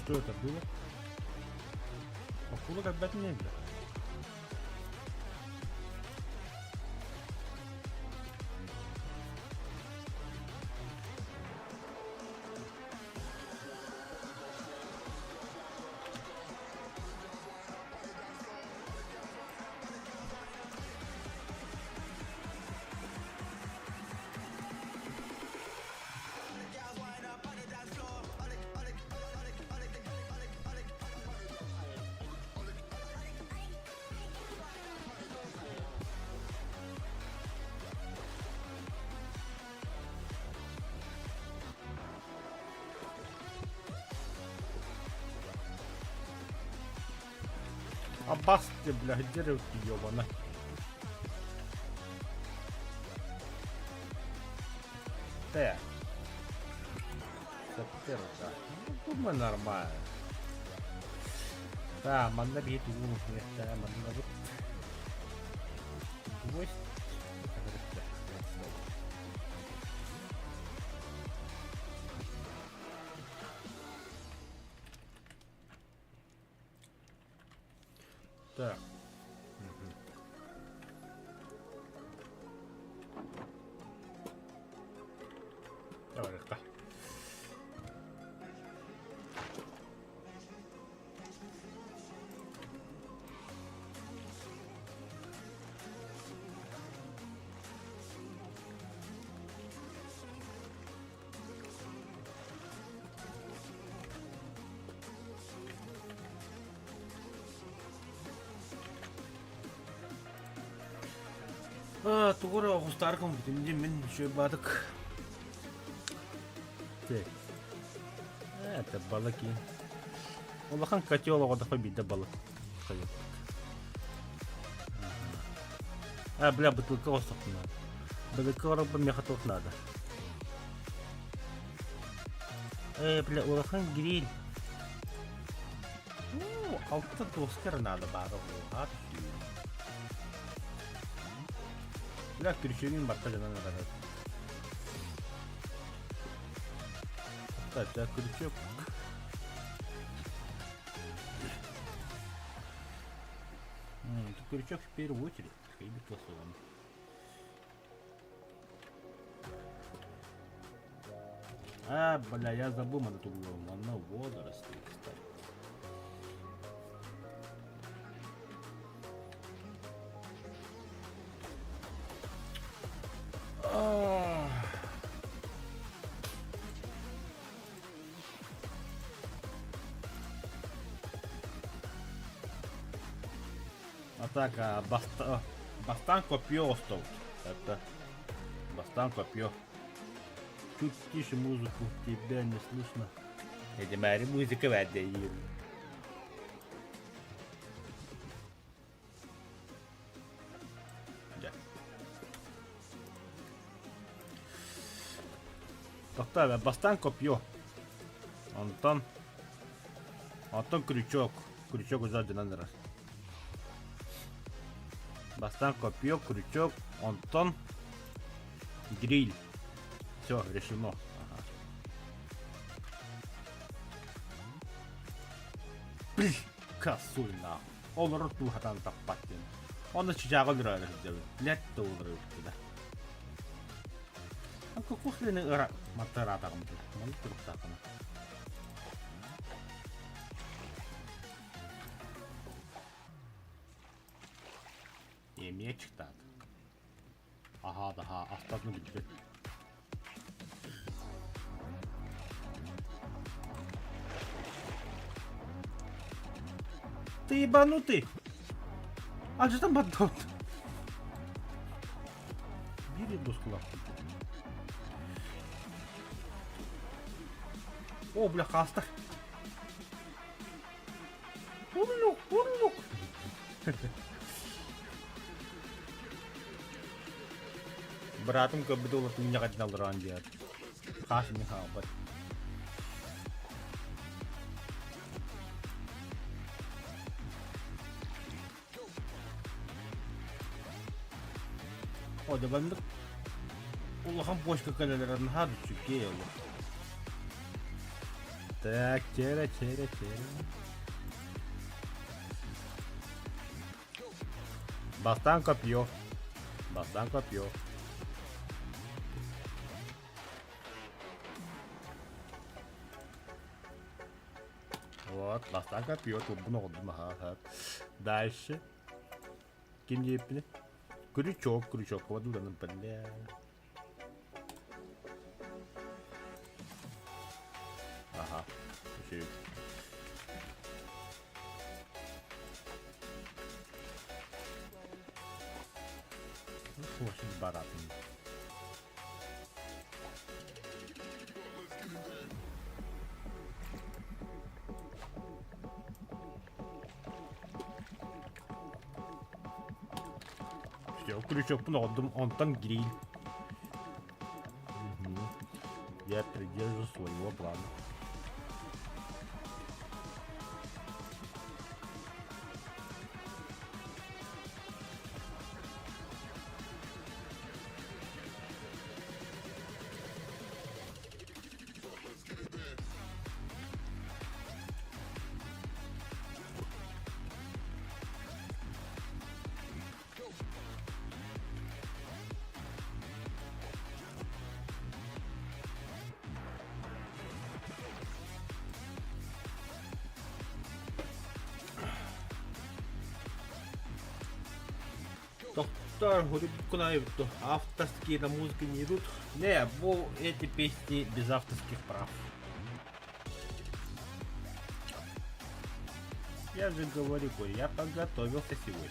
Что это было? Походу как Бэтмен, бля. А басты, бля, где руки, ёбана? Так. Саперка. Ну, думаю, нормально. Да, мандарит, да, мандарит. Гвоздь. Так. Давай, легко. Тугура охустаркам битимде мен шөй бадык. Так. Это балаки. Олахан котел оғада победа балык. Бля, бутылка остық надо. Бутылка орабы мехатов надо. Бля, олахан гриль. Алты доскар надо бары олғат. Бля, перечерин бартта жана надо. Так, крючок. Это крючок в первую очередь. Хейбит лосован. Бля, я забыл на эту голову. Она водоросли, кстати. Атака Бастан копье остал. Это Бастан копье. Чуть тише музыку, тебя не слышно. Это моя музыка в отдельно. Поставя Бастан копье. Антон крючок. Крючок сзади надо раз. Бастан копье, крючок, Антон, гриль. Все, решено. Ага. Блин, косуль на. Он рту хатан тапатин. Он на чичагал нравится делать. Блять, то удрывает туда. А какой хрен матера там, блядь. Он тут так она. Yemeğe çıktı artık. Aha daha aslanı gitti. Ты ебанутый! А что там батон? Бери доску нахуй. О, бля, хаста. Урлук, урлук. Братом как бы думал, ты меня хотел ран делать. Хас не хабат. О, да бандык. Улахан почка калелерин хаду чуке его. Так, чера. Бастан копье. Вот, бастан копье. Тут много дымаха. Дальше. Кем епни? Крючок. Вот туда нам бля. Ага. Еще. Очень баратный. Все, крючок много, он там гриль. Угу. Я придержу своего плана. Доктор, Гурибкунаев, авторские на музыке не идут. Не, эти песни без авторских прав. Я же говорю, Боря, я подготовился сегодня.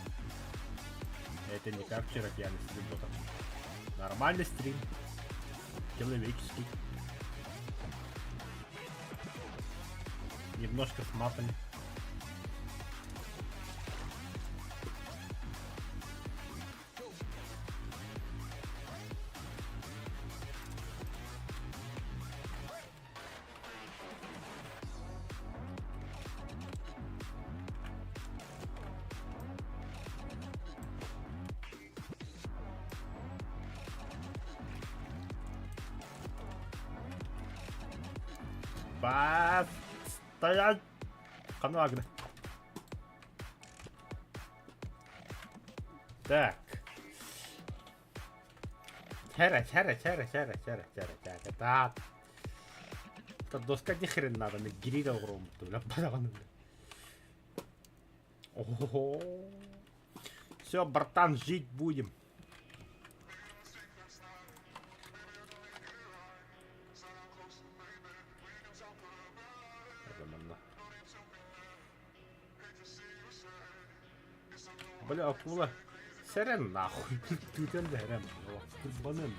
Это не как вчера пьяный с ботом. Нормальный стрим. Человеческий. Немножко с матами. Стоять! Канагна. Так. Чара. Так. Эта доска ни хрен надо, на гирида уром. Ого. Все, братан, жить будем. Бля, акула. Сэрэн нахуй. Тутэн дэрэн. Курбанэн.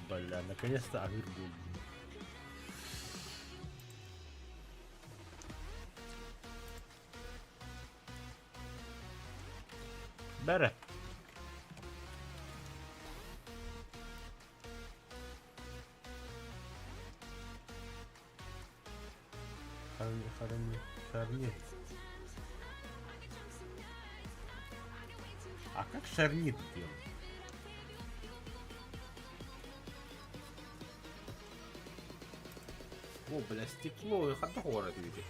Бля, наконец-то Амир был. Бере. Шарни. А как шарнит делать? стекло, бля, стекло, их от город видит.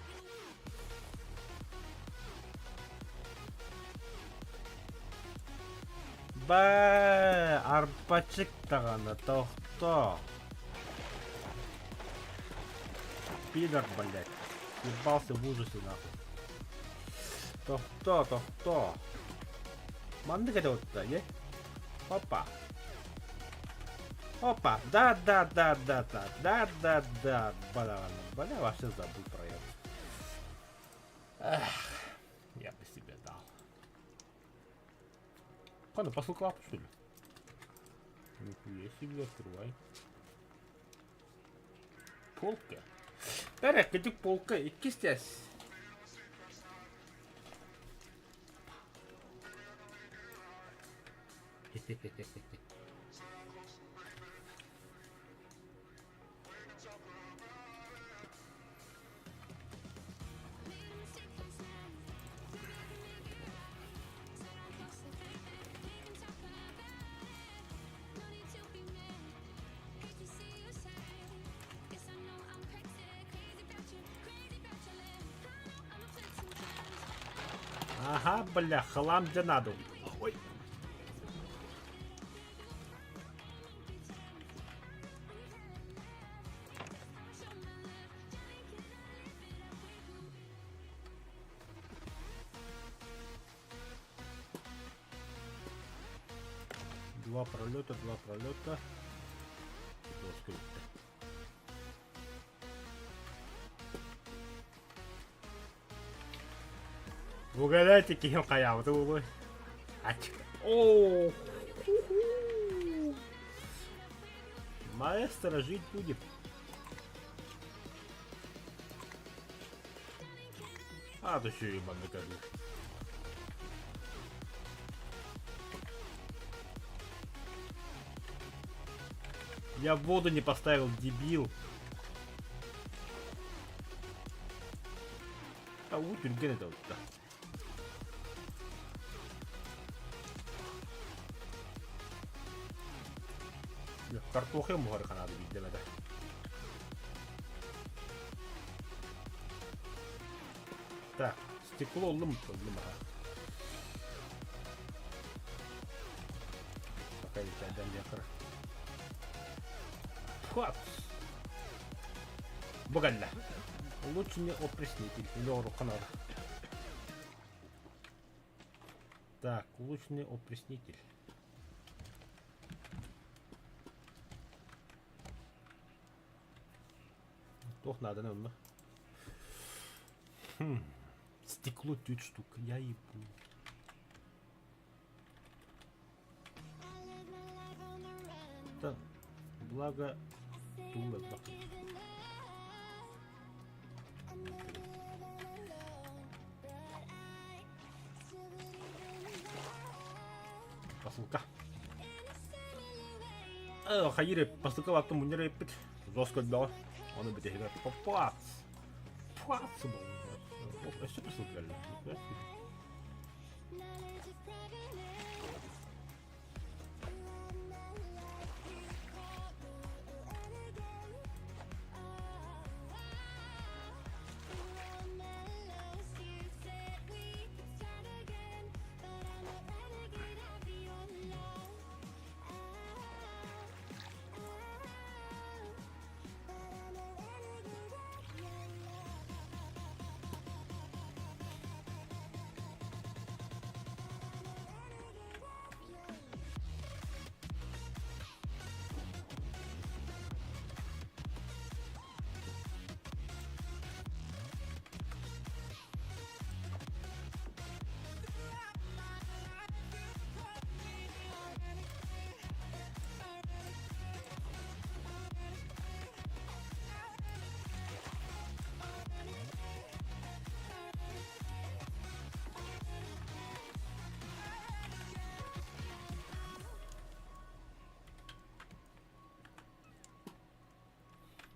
Бää, арбачик тагана, тохто. Пидор, блядь. Ебался в ужасе, нахуй. Тохто. Мандыка да вот да, не? Опа. Опа, да, бля, вообще забыл про это. Эх, я бы себе дал. Ладно, посыл клапу, что ли? Нихуя себе, открывай. Полка. Бәрәк, иди полка, икі стяс. Ага, бля, хлам где надо. Ой. Два пролета. Угадайте, кем кая, вот его. О, маэстро жить будет. А, то еще ебан накажу. Я в воду не поставил, дебил. А утюг где это вот-то? Картохи мухар канады виделмеде. Так, стекло лым. Пока ведь отдам вехр. Фат. Багальна. Лучше не опреснитель. Лёру канада. Так, лучный опреснитель. Toch надо, наверное. Стекло 9 штук, я ебу. Да, благо думаю, посылка. Hayır, посылка attım bunu nereye yapıp Zoska'da onu bir de hep papat. Papat mı? O eski посылка geldi.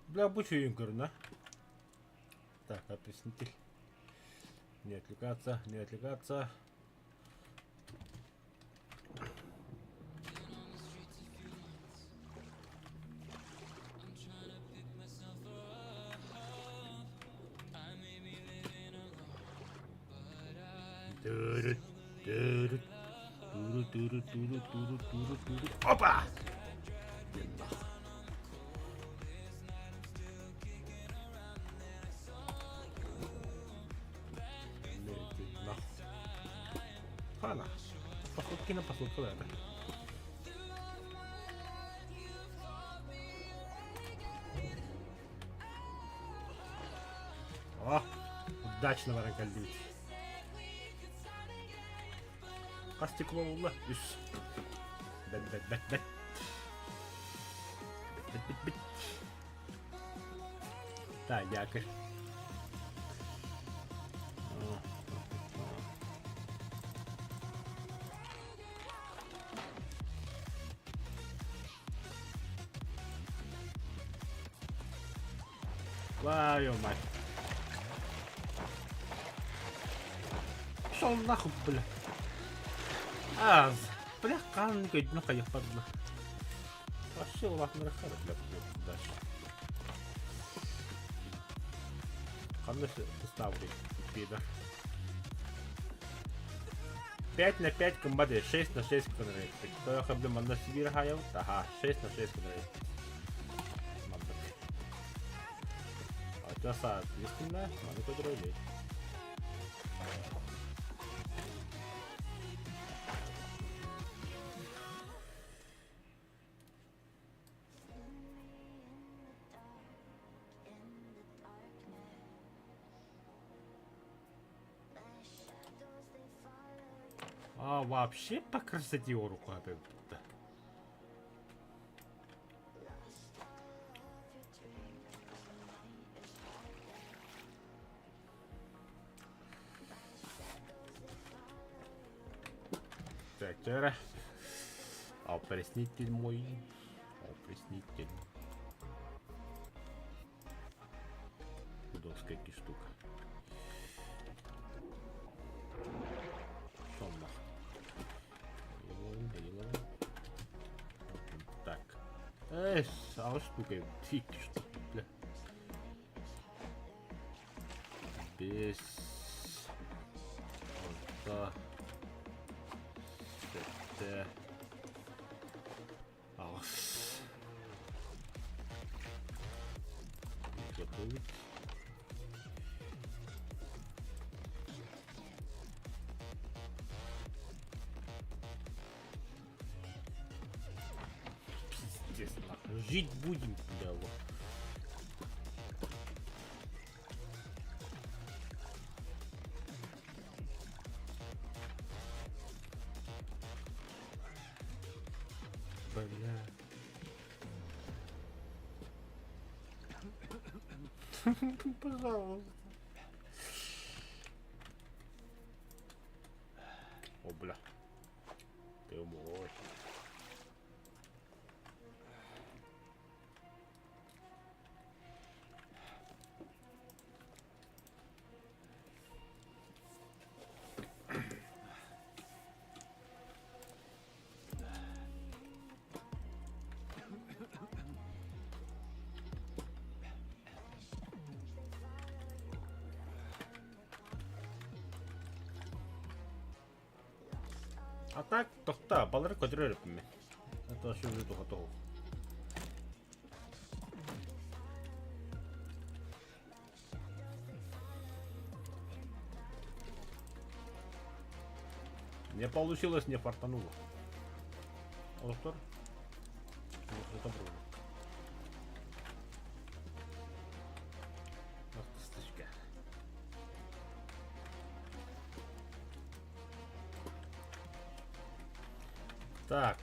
Для обучения горна. Так, опреснитель. Не отвлекаться, не отвлекаться. Турут, турут, турут, турут, турут, турут, турут, турут. Опа! Блин, нахуй. Ну, иди нахуй. Хана. Походки на посылку это. О, удачного раколить. А стекло угла. Бэт. Бэт. Так, якорь. Твою мать. Шел нахуй, бля. Бля, канка, ну кая падла. Вообще лах на рахара, бля, дальше. Канна ставлю, пидор. 5 на 5 комбады, 6 на 6 конрейт. Кто я хаблю манда Сибир хаял? Ага, 6 на 6 конрейт. Хотя, соответственно, надо подробить. А вообще по красоте руку это. Так, опреснитель мой. Опреснитель. Доска какие штука. Шо нахуй? Так. А штука, фиг что, бля. Без... Вот это... Ас. Готовить. Пиздец, нахуй. Жить будем, бля, вот. Бля. Пожалуйста. О, бля. Ты мой. А так, tohtaa, ballerikot rööpimmin. Että on syy tuohon tuohon. Не получилось, не фартануло. Остор? Это было. Ах ты стычка. Так.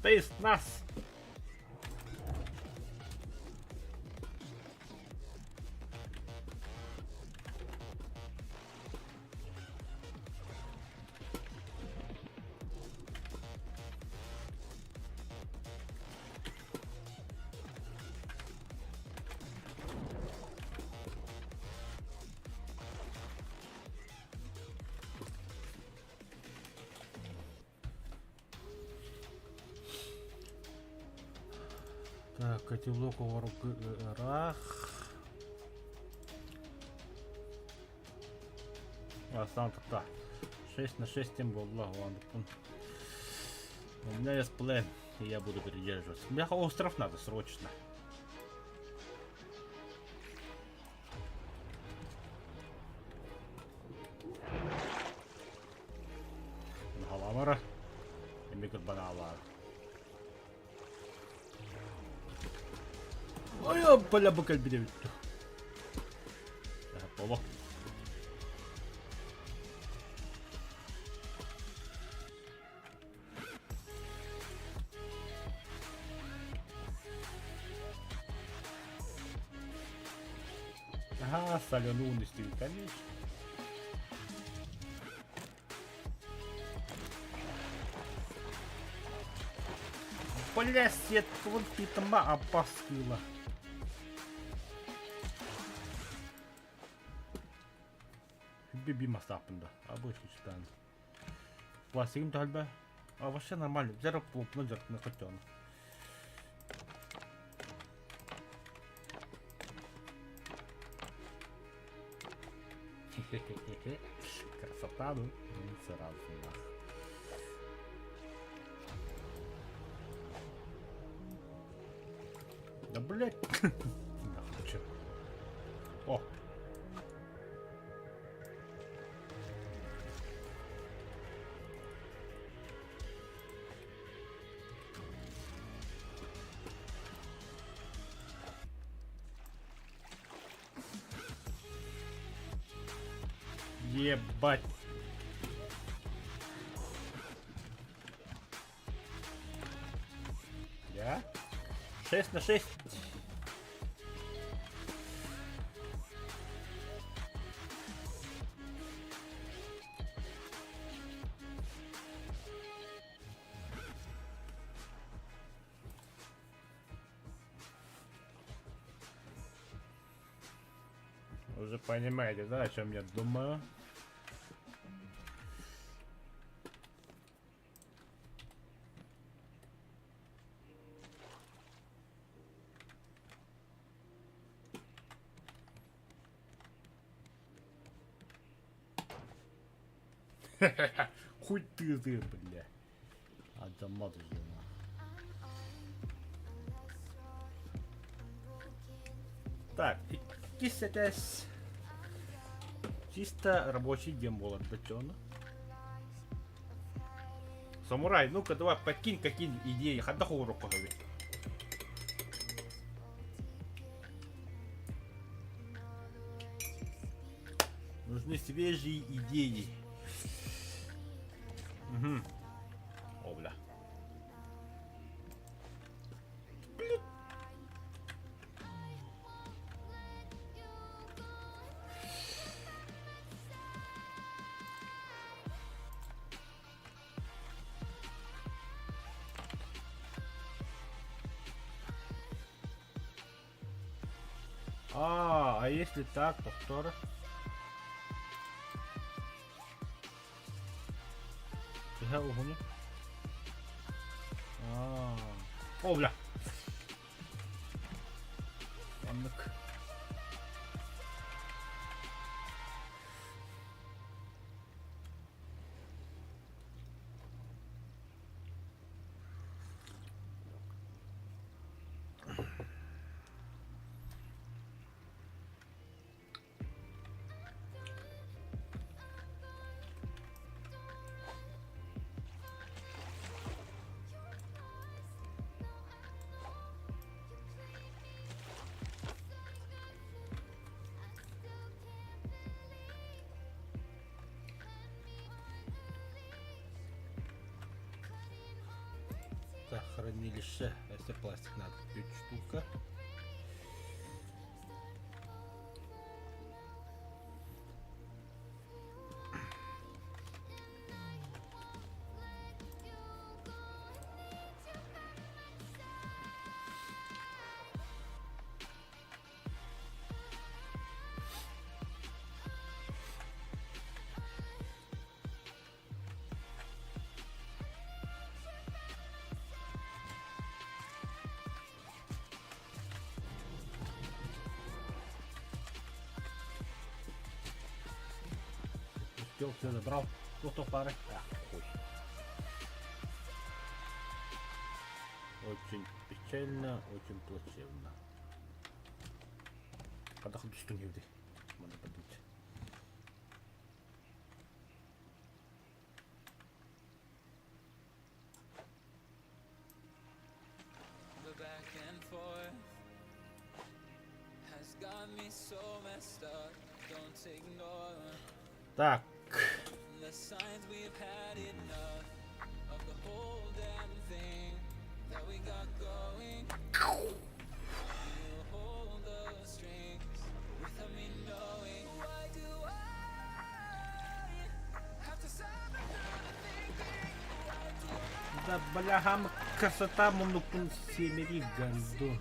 Space нас. Так, котелок у ворогах. А сам так. 6 на 6 тем был ладно. У меня есть план, и я буду придерживаться. Мне остров надо срочно. Halamara. Ja mikot bana alar. Ой, бля, бакаль бide vittu. Tähän polo. Ага, Сален унистил, конечно. Бля, сет, вот питома опаскила. Бибима стапында. Обычный штан. Пластиком тальба. А вообще нормально. Зero плуп, но на котён. Хе-хе-хе-хе. Красота, ну. Сразу нах. Да блять. Нахуй чё. О. Ебать. Я? 6 на 6. Уже понимаете, да, о чем я думаю? Хуй ты, бля. Адамат жена. Так, кисетес. Чисто рабочий день был отбачен. Самурай, ну-ка давай подкинь какие идеи. Хадаху руку говори. Нужны свежие идеи. Угу. О, бля. А если так, то второй. Я угоню. О, бля. Ладно-ка. Так, хранилище. Если пластик надо, 5 штука. успел, все забрал. Кто пары. Хуй. Очень печально, очень плачевно. Когда ходу что не вды. Надо подумать. The back and forth has got me so messed up. Don't ignore Так. the signs we've had enough of the whole damn thing that we got going. You hold the strings without me knowing. Why do I have to suffer through the thinking? Why do Да бляхам красота монопун семери ганду.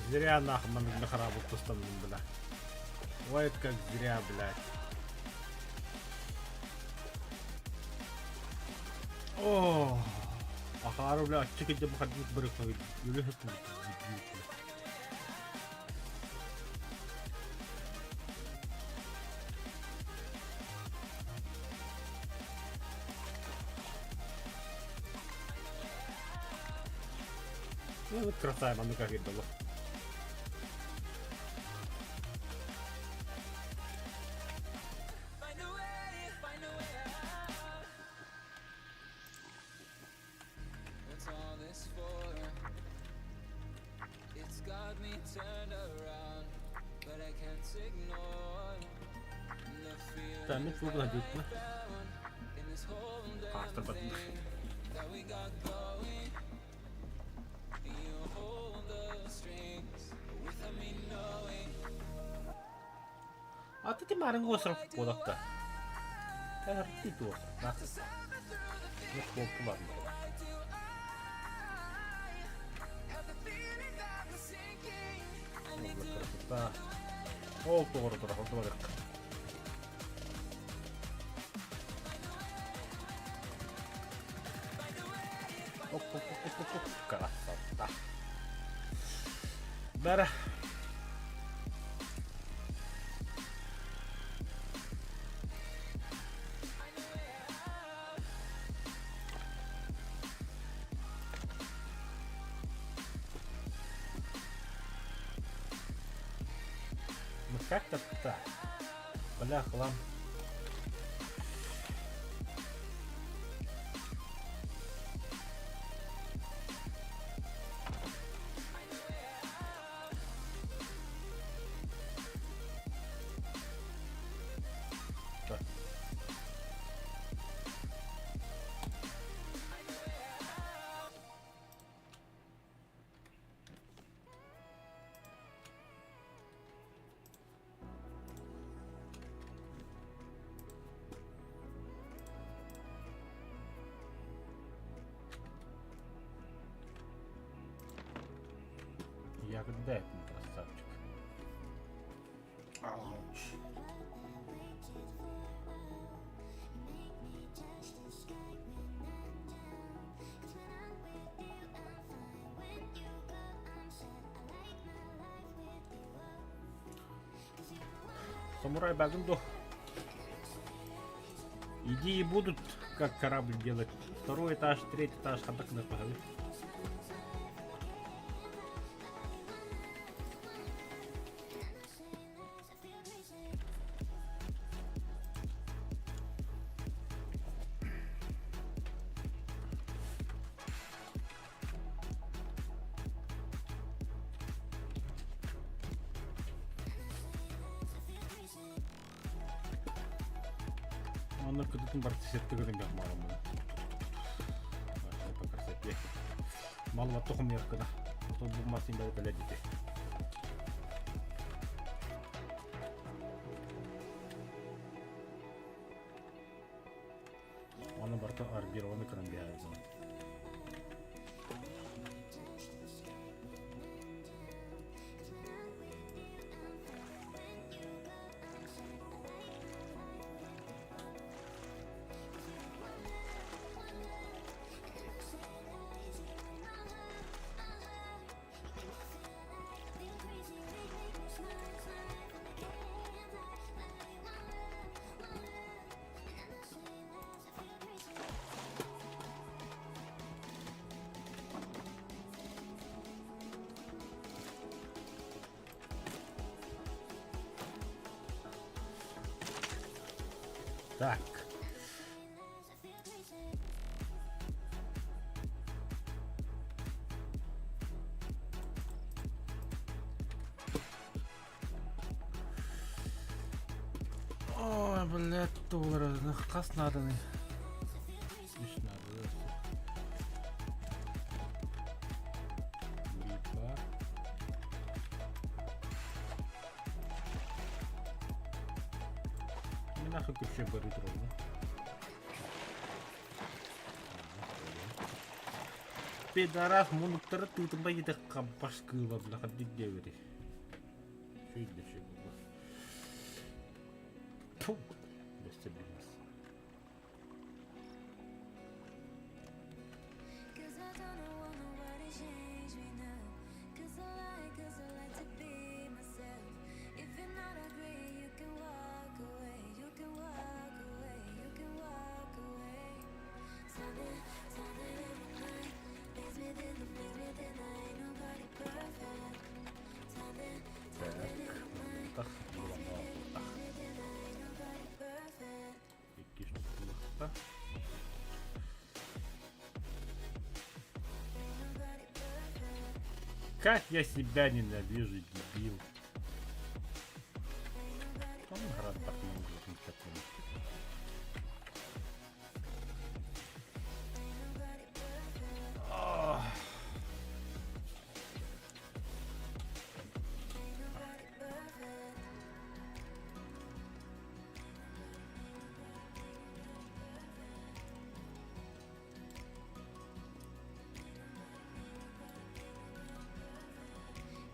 Зря нахуй на харабу поставлен, бля. Ой, это как зря, блядь. О, ахару, бля, чекайте выходить брыхнуть. Или это ну вот красавица, ну как это было. find a way, find a way out? What's all this for? It's got me turned around, but I can't ignore the feeling Да, нет, выгладить, да? in this whole damn Астробат. thing that we got going. You hold the strings without me knowing. А ты марин остров подавта. Это ты остров, да? Ну, сколько, ладно. Вот красота. О, тоже красота. Оп, красота. Бара. Ну как-то так. Бля, хлам. Так. Ягода это красавчик. Ауч. Самурай Багунду. Идеи будут, как корабль делать. Второй этаж, третий этаж, ходок на погоди. Она когда-то бартисетка гребет мало было. По красоте. Мало вот тухом ярко, что был массин для детей. Он борта арбированный кранбиайзен. Так. Ой, блядь, доллары. Кас надо. Лишь надо, да. Липа. Не нахуй вообще берут ровно. Пидорас, монуктары тутымба едек кампаш кыла, бля, ходить девери. Чё для чего? Фу, бесстабильность. Cause I don't want nobody change me now. Cause I like to be myself. If you're not agree, you can walk away. You can walk away. You can walk away. Something in my mind makes me think ain't nobody perfect. Something in my mind Так, было мало. Так, ain't nobody perfect. какие штуки. Как я себя ненавижу, дебил. Он град так не может замечательно.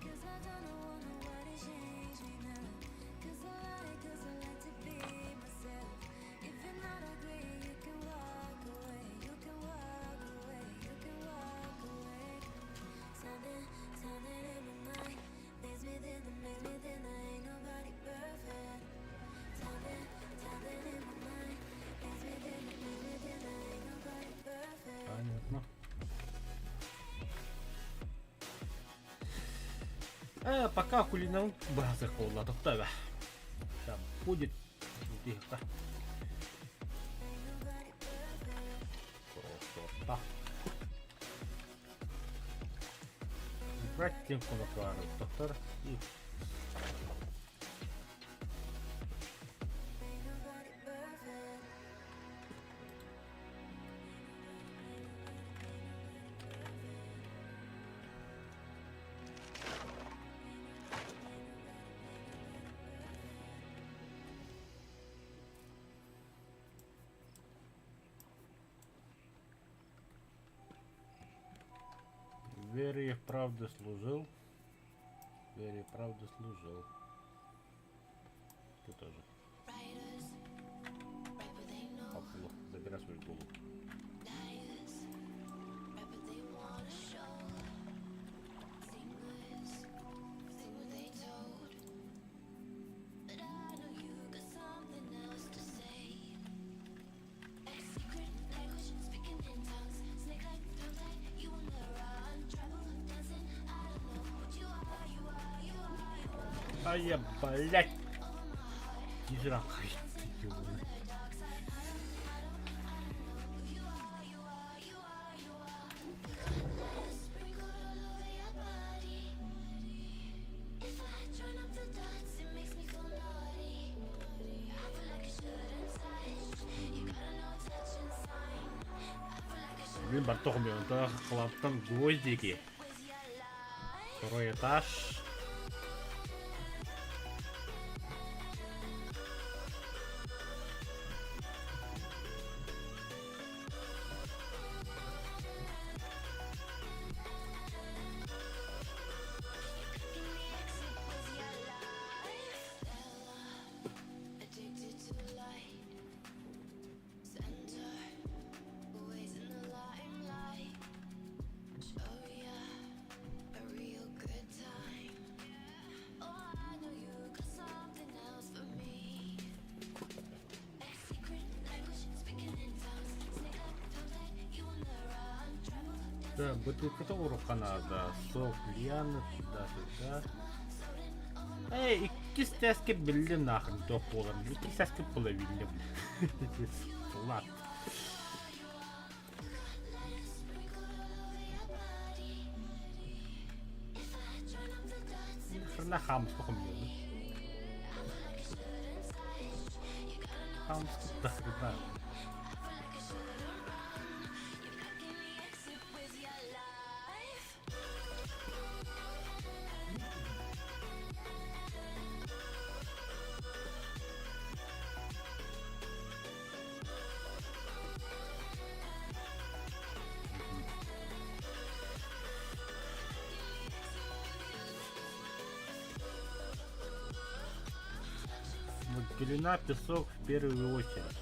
Cause I don't want nobody change me now. Cause I like to be myself. If you're not agree, you can walk away. You can walk away. You can walk away. Something in my mind makes me think ain't nobody perfect. Something in my mind makes me think ain't nobody perfect. Понятно. Пока кулинару базы холодно, то тогда там будет тихо. Красота. Убрать стенку на пару, доктор и вере и правде служил. Вере и правде служил. Ты тоже. Папуло, забирай свою голову. А я, блядь, не жрал. Блин, бартох у меня, да, хлоптан гвоздики. Второй этаж. Да, бутылка урока надо, сок, льян, сюда, сюда. İki sesке bildim nakın top olan. İki sesке bulabildim. Ulan. Karena Hams kokmuyordu. Hams kutlarında. Глина, песок в первую очередь.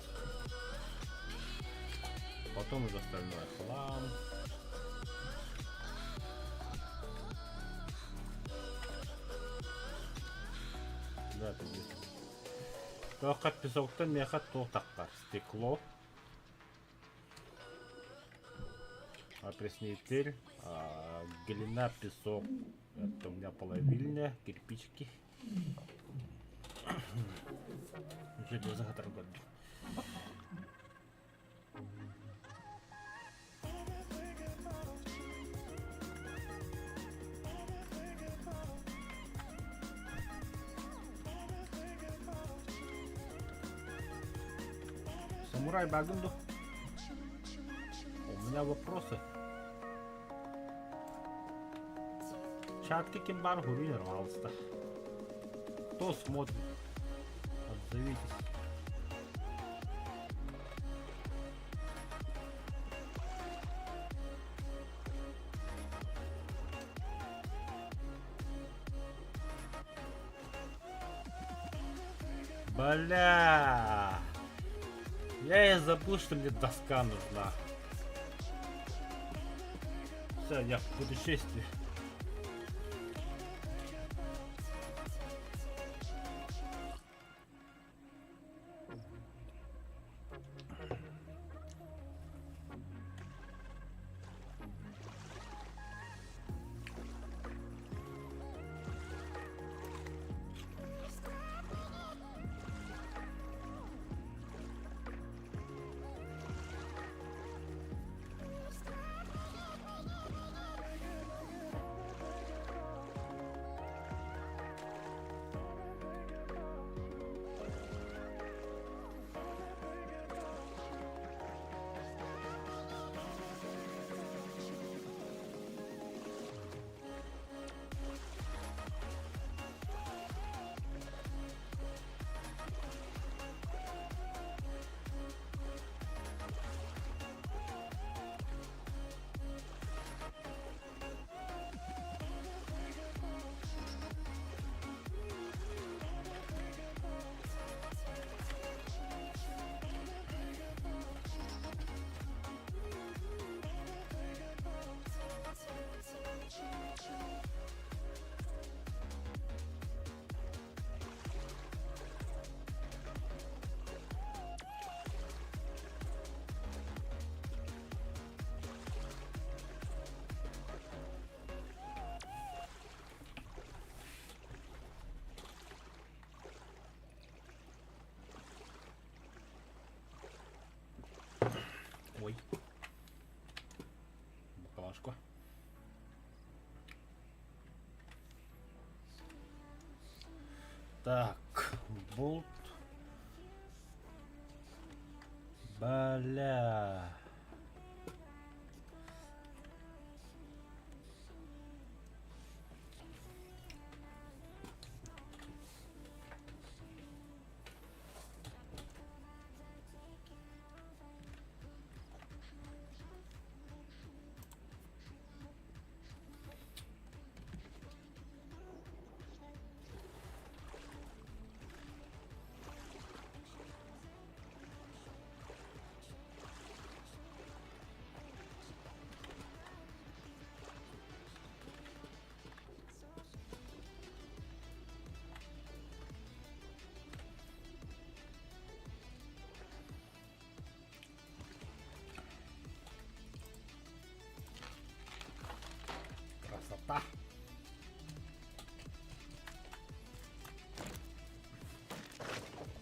Потом уже остальное. Хлам. Да, это есть. Только песок-то меха тактар. Стекло. Опреснитель. Глина, песок. Это у меня половильня. Кирпичики. Jadi sangat terganggu. Самурай Багунду. У меня вопросы. Чатки Кимбар Гуринер, пожалуйста. Кто смотрит? Отзовитесь. Бля! Я и забыл, что мне доска нужна. Все, я в путешествии. Ой. Баклажку. Так, болт. Бля.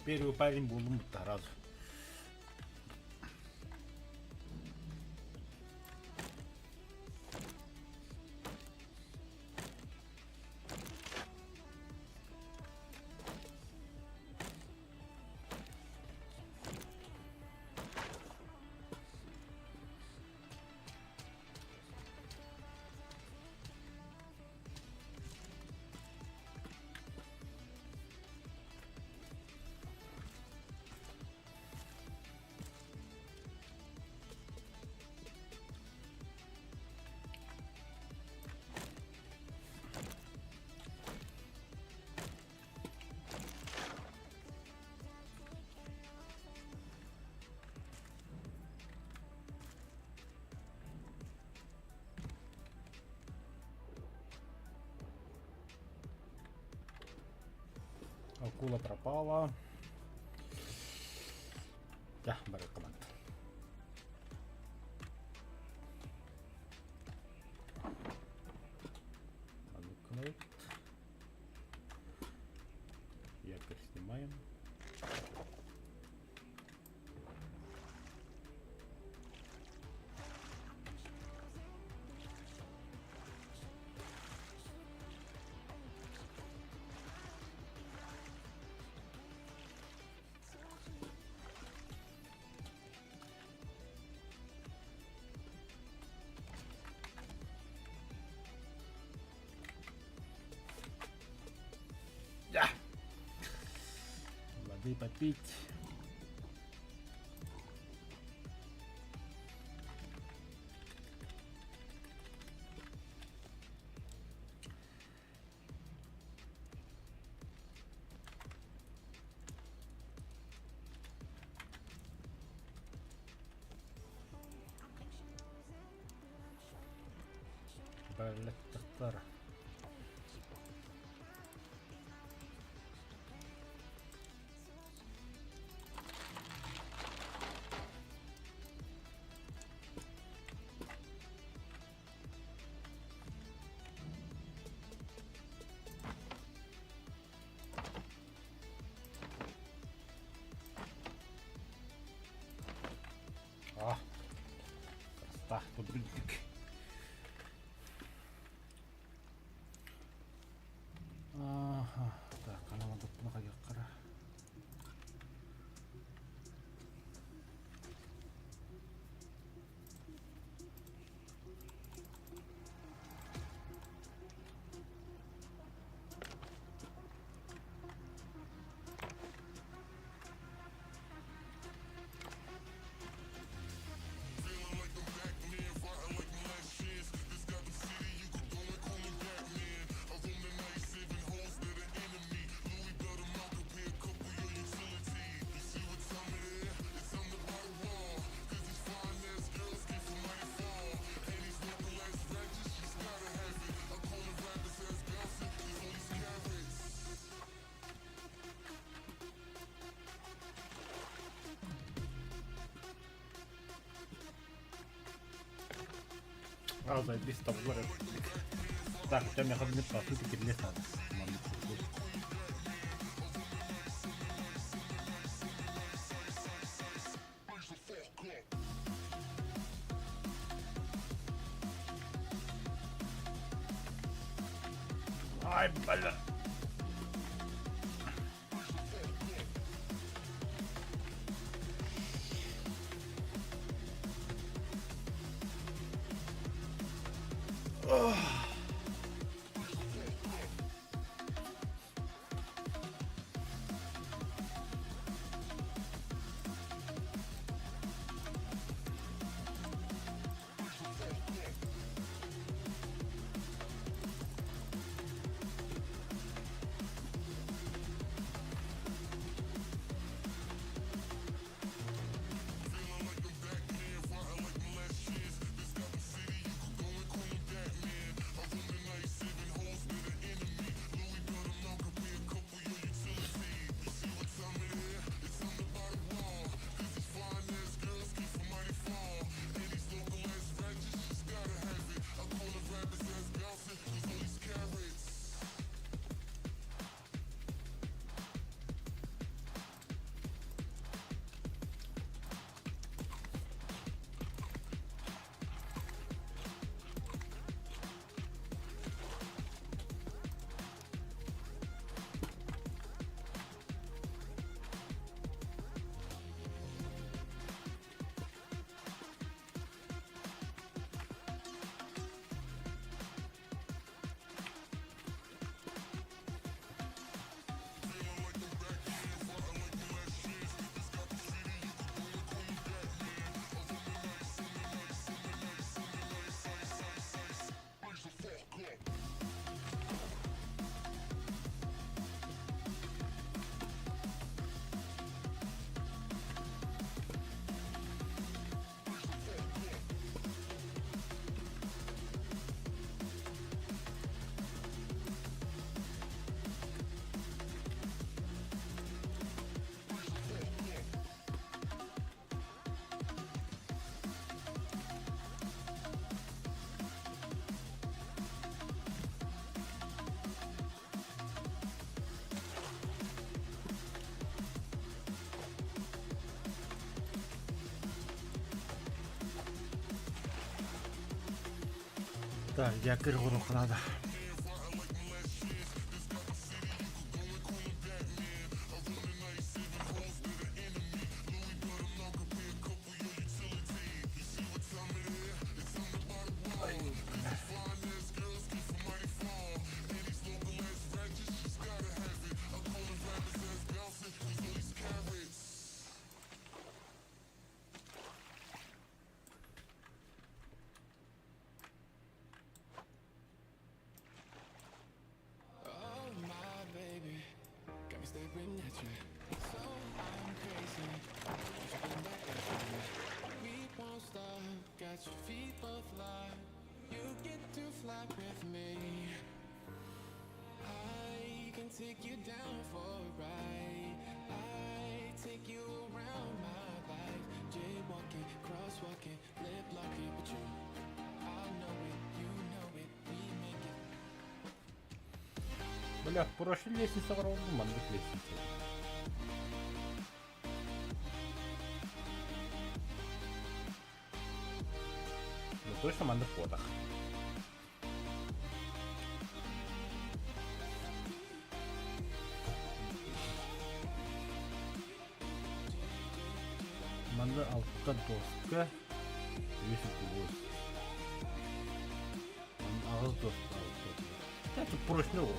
Первый парень был будто разу. Акула пропала. Да, бери команд. Unconnect. Якорь снимаем. Да. Воды попить. Блядь, а, красота, подрудник. Ага, так, она надо помогать. А, заебись, там город. Так, у тебя меня ходит по все-таки лес надо. Ай, бля. Так, якорь горох надо. Бля, прошлой лестница ворот, мандых лестница. Ну точно мандых фотах. Манда алтта доска. Весит гвоздь. Ağız dostu алтта. Это прошлый лоб.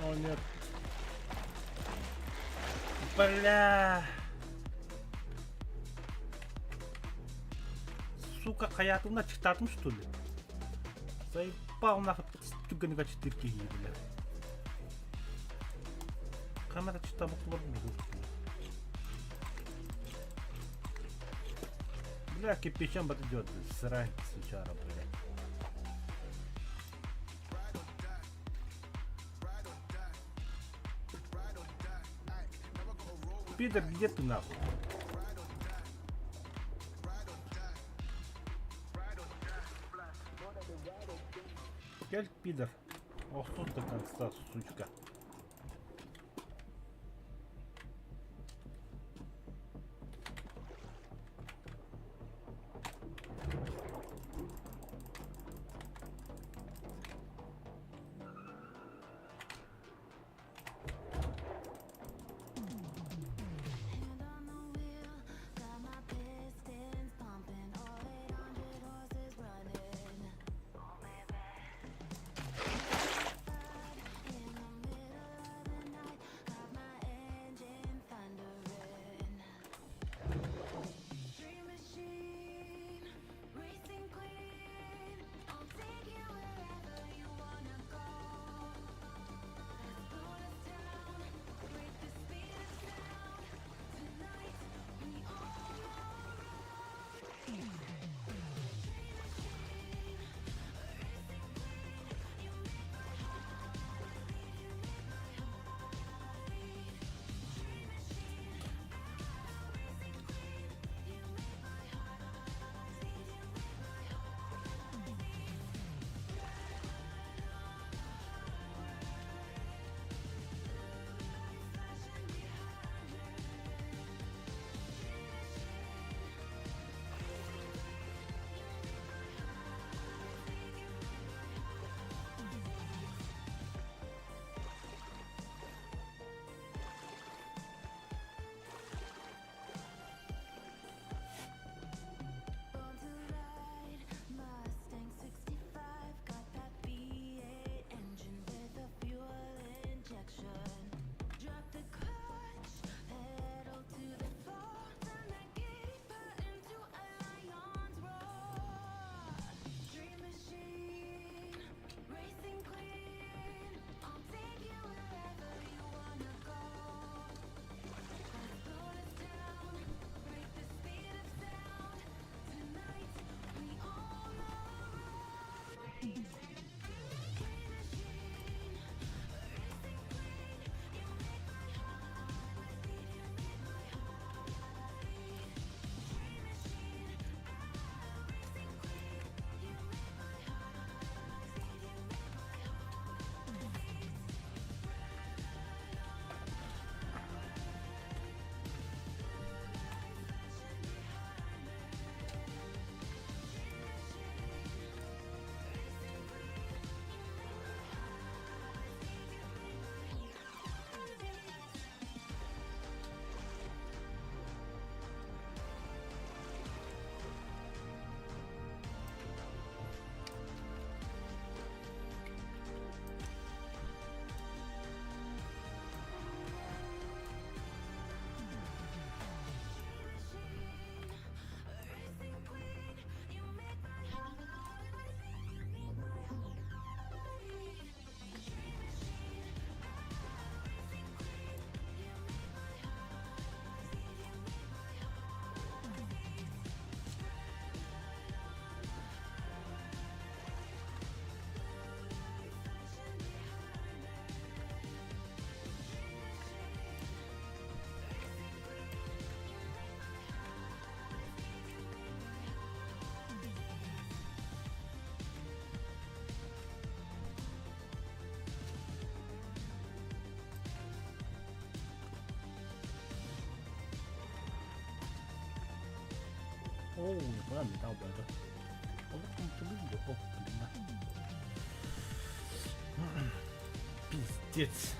О, нет. Бля. Сука, хаятым начитатым, что ли? Заебал нахуй, стюганга 4 гиги, бля. Камера чита буквально не. Бля, кипячом идет, срань, сучара, бля. Пидор, где ты нахуй? Кель, пидор. Ох, тут до конца, сучка. Hand on the wheel, got my pistons pumping, all 800 horses running. In the middle of the night, got my engine thundering. Dream machine, racing queen, I'll take you wherever you wanna go. Let's slow us down, break the speed of sound. Tonight we all Born to ride, Mustang 65, got that V8 engine with a fuel injection. Drop the clutch, pedal to the floor, turn that giddy button to a lion's roar. Dream machine, racing queen, I'll take you wherever you wanna go. Let's slow us down, break the speed of sound. Tonight we all Оу, нихуя металл, блядь. Вот там ты видел? О, блин. Пиздец.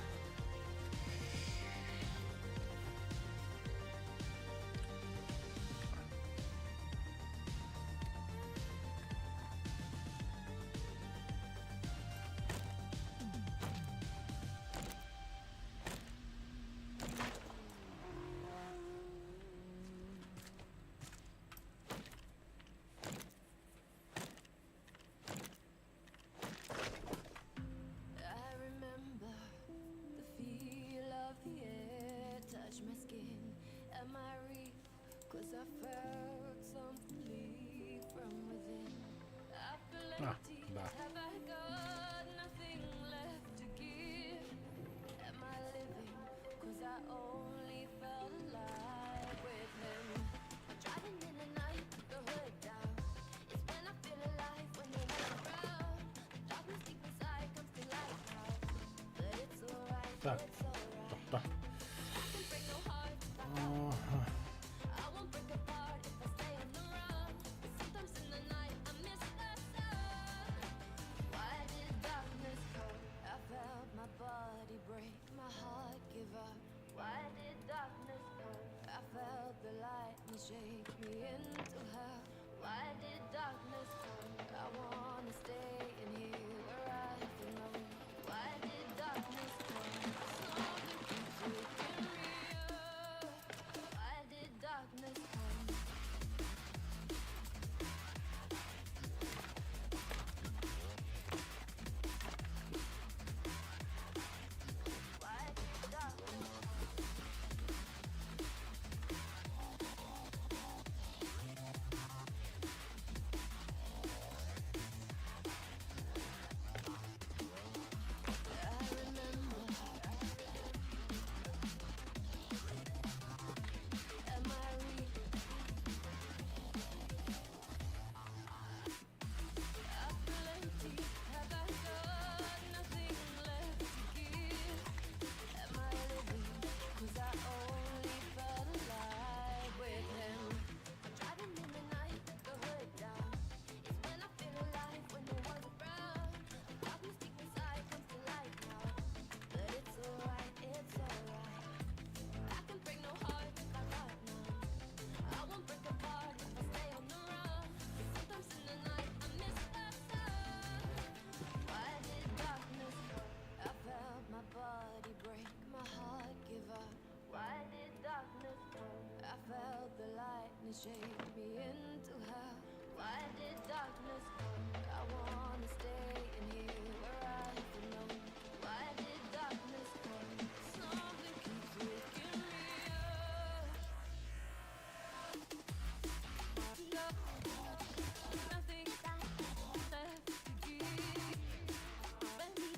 I only felt alive with him. Driving in the night, the hood down. It's when I feel alive, when no one's around. Darkness deep inside comes to light now. But it's alright, Так. it's alright. Тобто. I can break no heart if I Ага. I won't break apart if I stay on the run. But sometimes in the night I miss the sun. Why did darkness come? I felt my body break, my heart give up. Why did darkness come? I felt the lightning shake me into hell. Why did darkness come? I wanna stay in here where I belong. Why did darkness come? Something keeps waking me up. Why did darkness come? Why did darkness come? I remember. Am I real? I feel empty. Have I got nothing left to give? Am I living? 'Cause I only felt alive with him. Driving in the night, the hood down. It's when I feel alive, when no one's around. Darkness deep inside comes to light now. But it's alright, it's alright. I can break no heart if I got none. I won't break apart if I stay on the run. But sometimes in the night I miss the sun. Why did darkness come? I felt my body break, my heart give up. Why did darkness come? I felt the lightning shake me into hell. Why did darkness come? I wanna stay in here where I belong. Why did darkness come? Something keeps waking me up. Nothing left to give. When we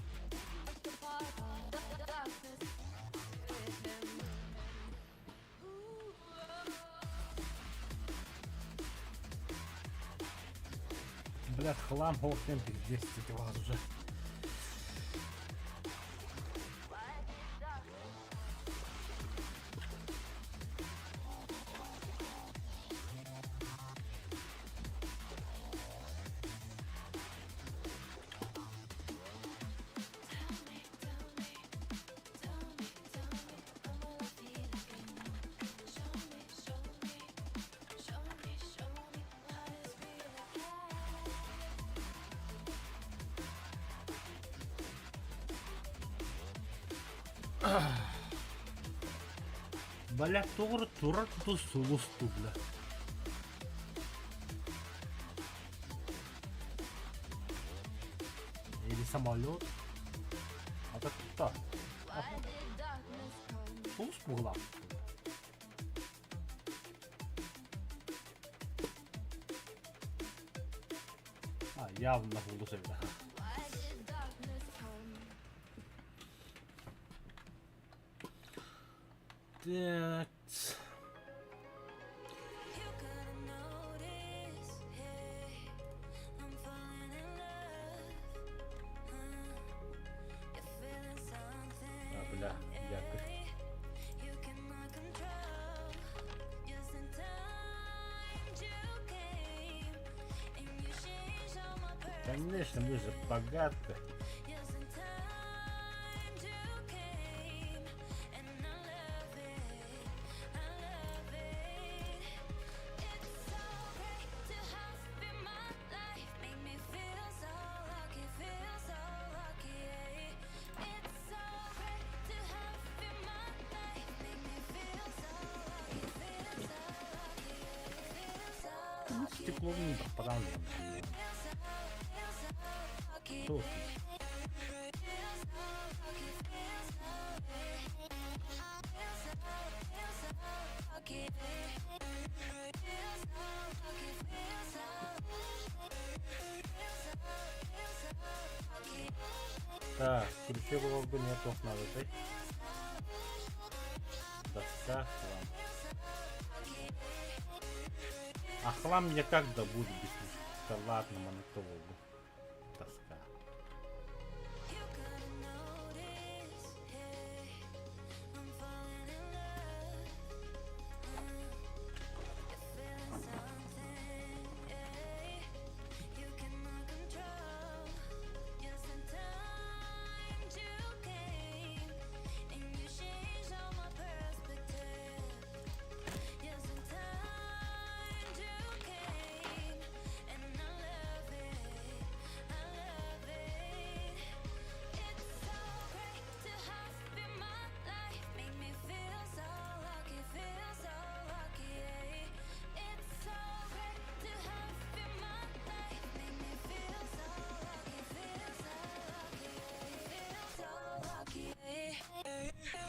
break apart, the darkness with him. Блядь, хлам полкемпик 10 раз уже. Why did darkness Блядь, тура тут сулусту, бля. Или самолет. А так кто? Why did darkness come? Сулус по углам. А, явно глушит, да. Why did darkness come? Так. You gotta notice, hey, I'm falling in love. You're feeling something. А, бля, якорь. You cannot control. Just in time you came, and you changed all my Конечно, мы же богаты. Just in time you came, and I love it, I love it. It's so great to have you in my life, make me feel so lucky, yeah. It's so great to have you in my life, make me feel so lucky, yeah. Ну, стекло не подавлено. Что ты? Так, крючевого бы нету, надо дать. тоска, хлам. А хлам мне как добудь без них? Да ладно, монотолога. Тоска.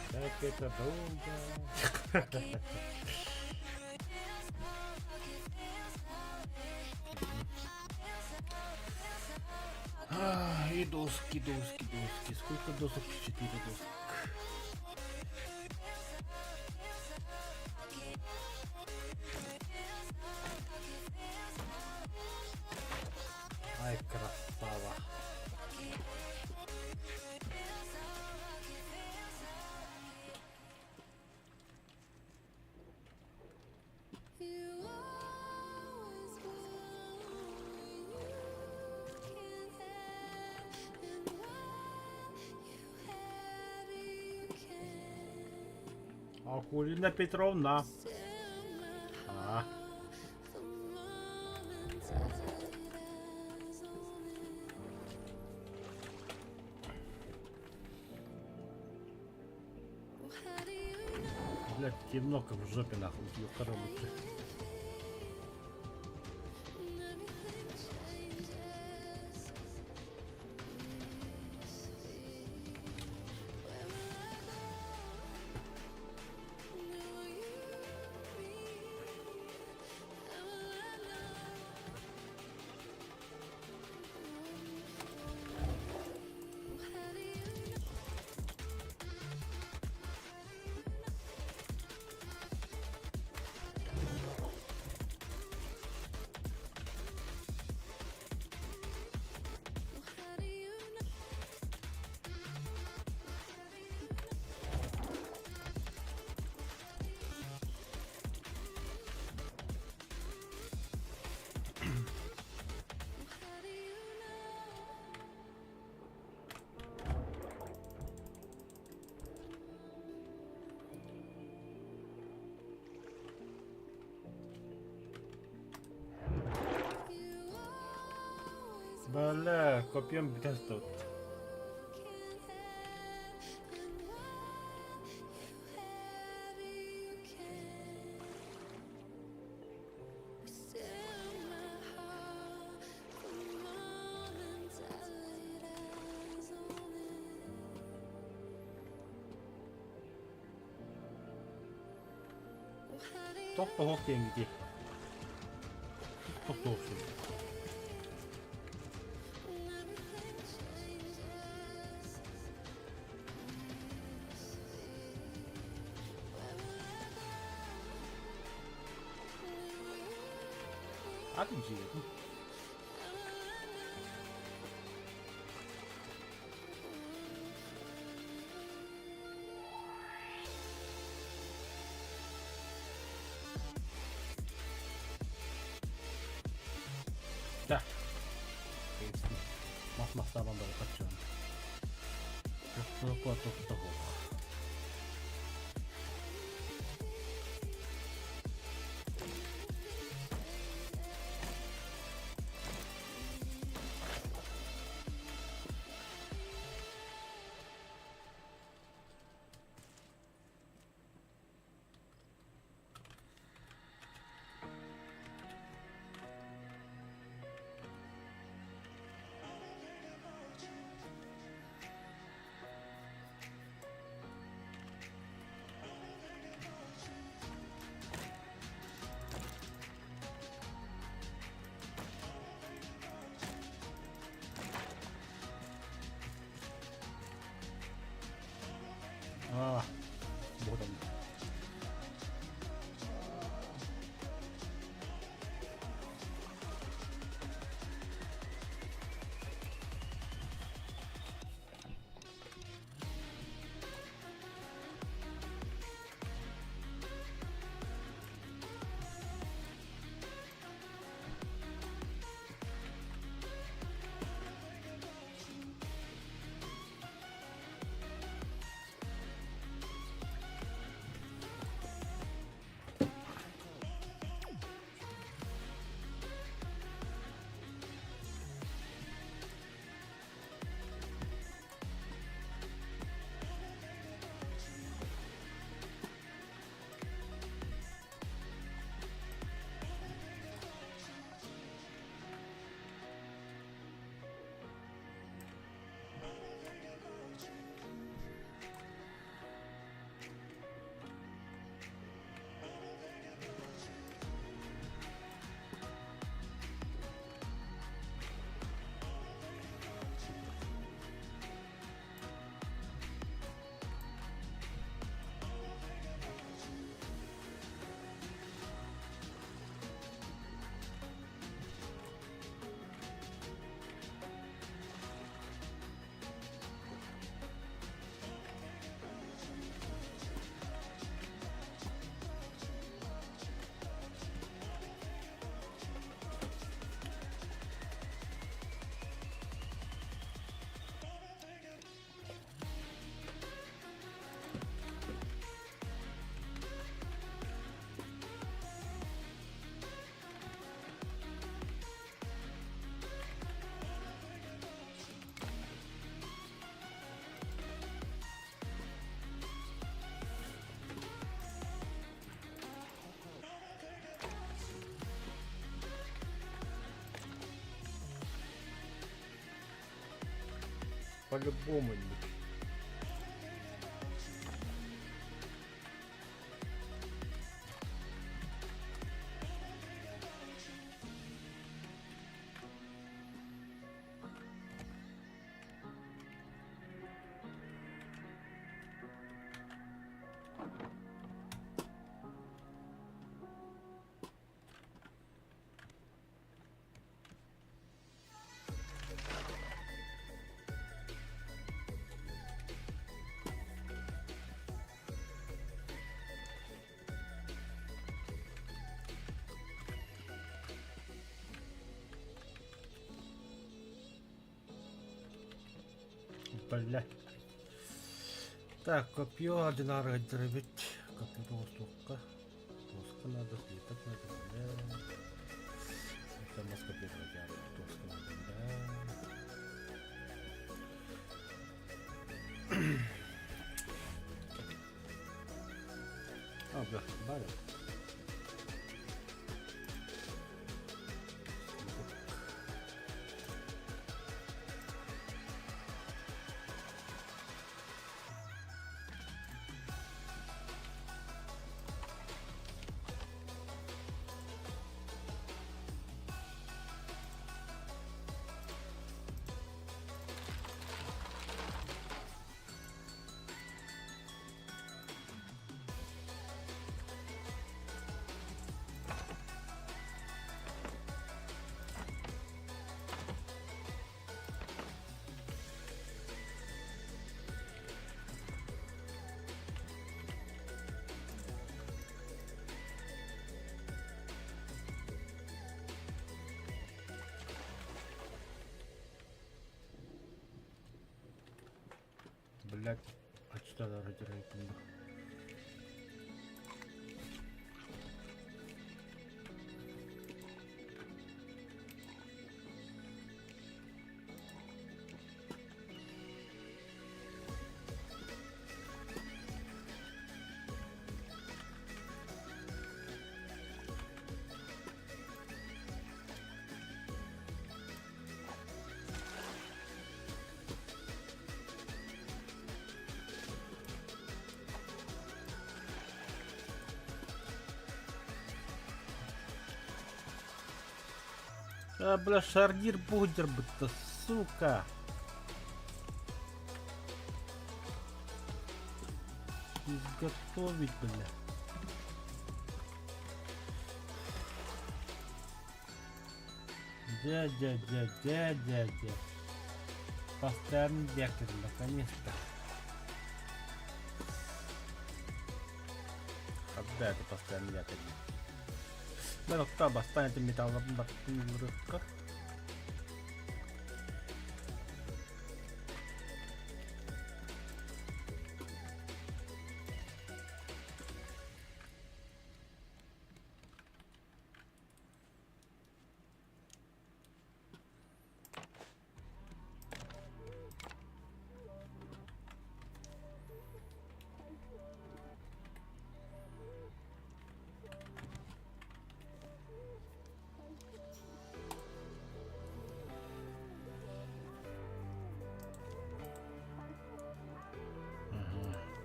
Как это долго. И доски. Сколько досок? 4 досок. Ай, красава. You always will when you can't have, and when you have it, you can't. Акулина Петровна. Still my А, the moment as it has on it. How do you know? блядь, темно, как в жопе нахуй. Ёкарный. Everything changes. Where will I go? Will you be? How will I know? How do you know? How do you know? How do you know? You always Бля, копьем без тут. can't have, and when you have it, you can't. Still my heart, the moment as it has on it. How do you Tohto hokienkin. Tohto hokienkin. everything changes? Where will I go? А ты где? Да. Масса вам было хочу. Тоhto. по-любому. Бля. Так, копье, одинарный дробить. Копье сука. Доска надо, слиток надо, бля. Это маска первая, доска надо, бля. А, бля, барик. Блять, а что надо раздирать? А, бля, шарнир будет, сука. Изготовить, бля. Дядя. Постоянный якорь, наконец-то. Когда это постоянный якорь? Да, кто достанет металлом в руках?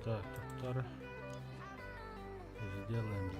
Так, доктор. Сделаем.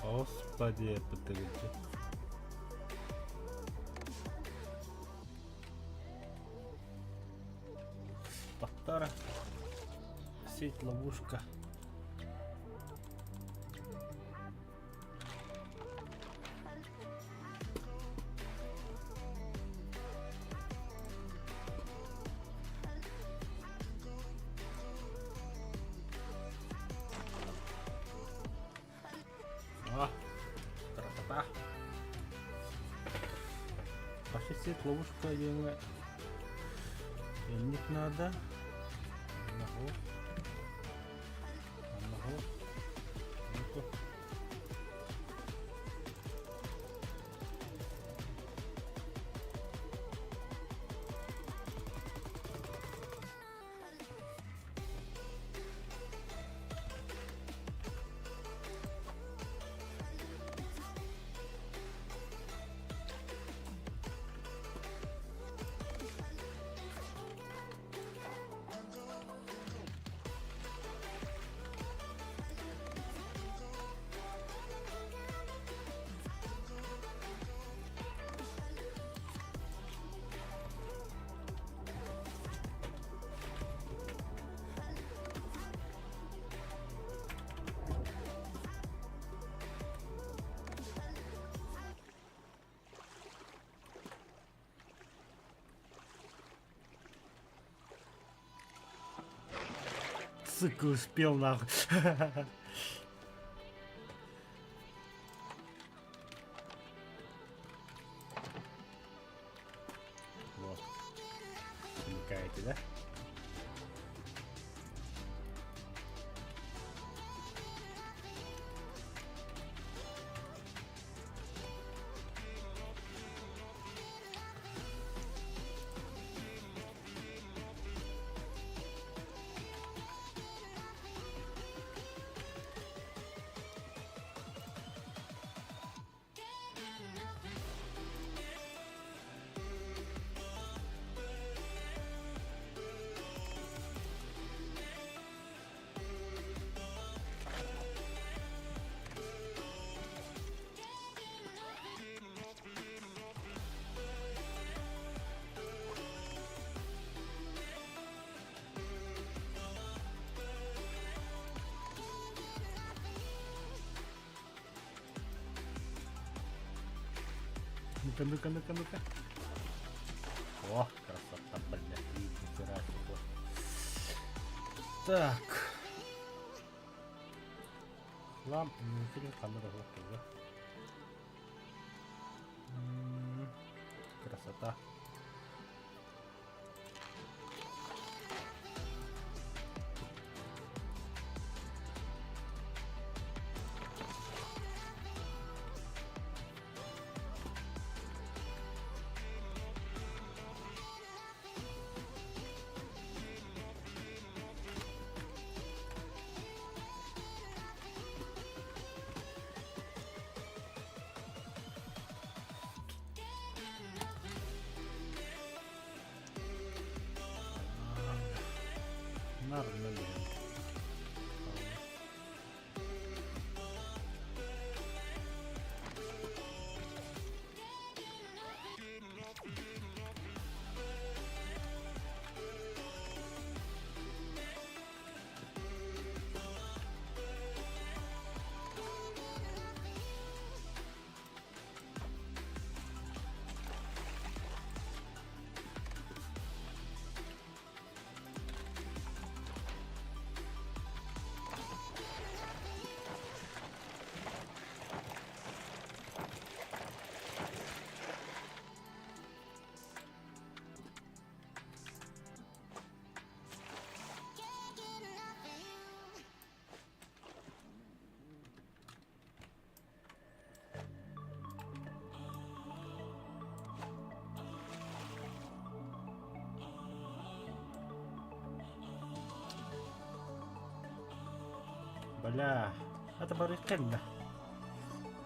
Господи, подожди. Доктора. сеть, ловушка. О, красота. Ваша сеть, ловушка, делает. Ник надо. Одного. Ну-ка. Сука, успел нахуй. Вот. Примыкаете, да? Ну-ка, ну-ка, ну-ка, ну-ка. О, красота, блядь, нихера себе. Так. Лампа, не интересно, камера лопнула, да? Красота. Нормально. Бля, это баррикада.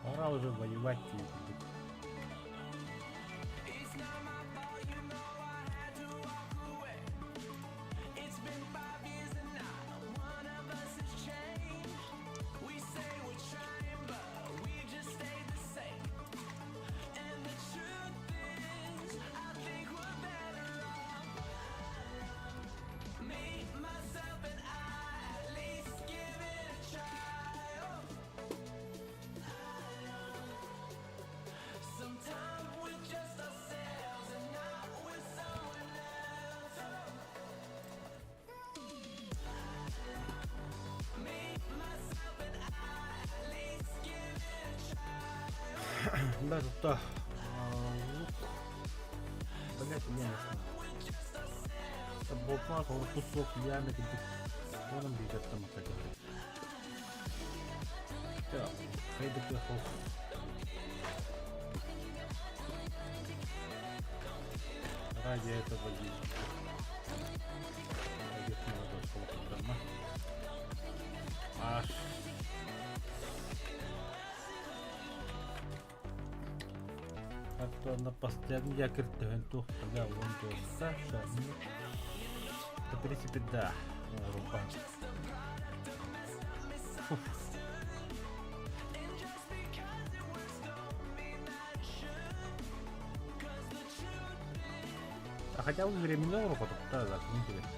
Пора уже воевать. Да, тут лук. Блять, не знаю. Это бумага, вот кусок ямы, где он бежит там опять. Так, хайду пехов. Ради этого здесь. Ради этого сколько аж. Että напоследок я кертен тухтага он до Саша. Это в принципе да. Рука. А хотя бы временного робота, да, да, не интересно.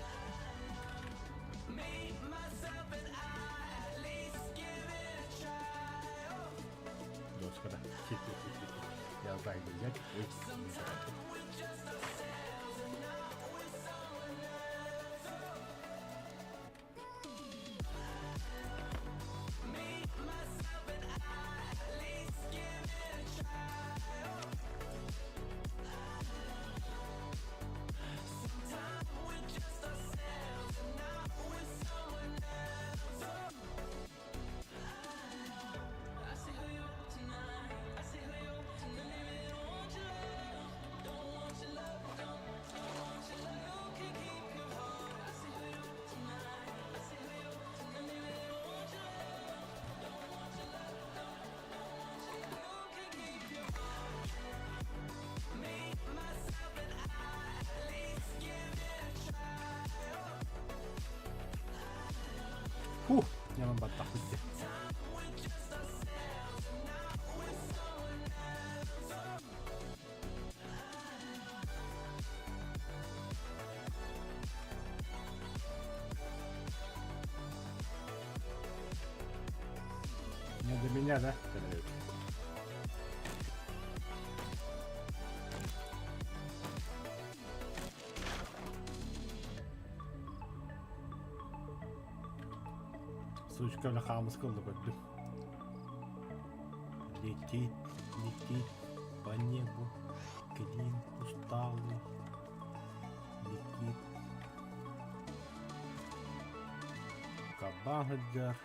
Господа, я знаю, взять. Фух, я вам батахуйте. Не до меня, да? Сучка на хамском такой. Летит, летит по небу, клин усталый, летит. Кабагаджар.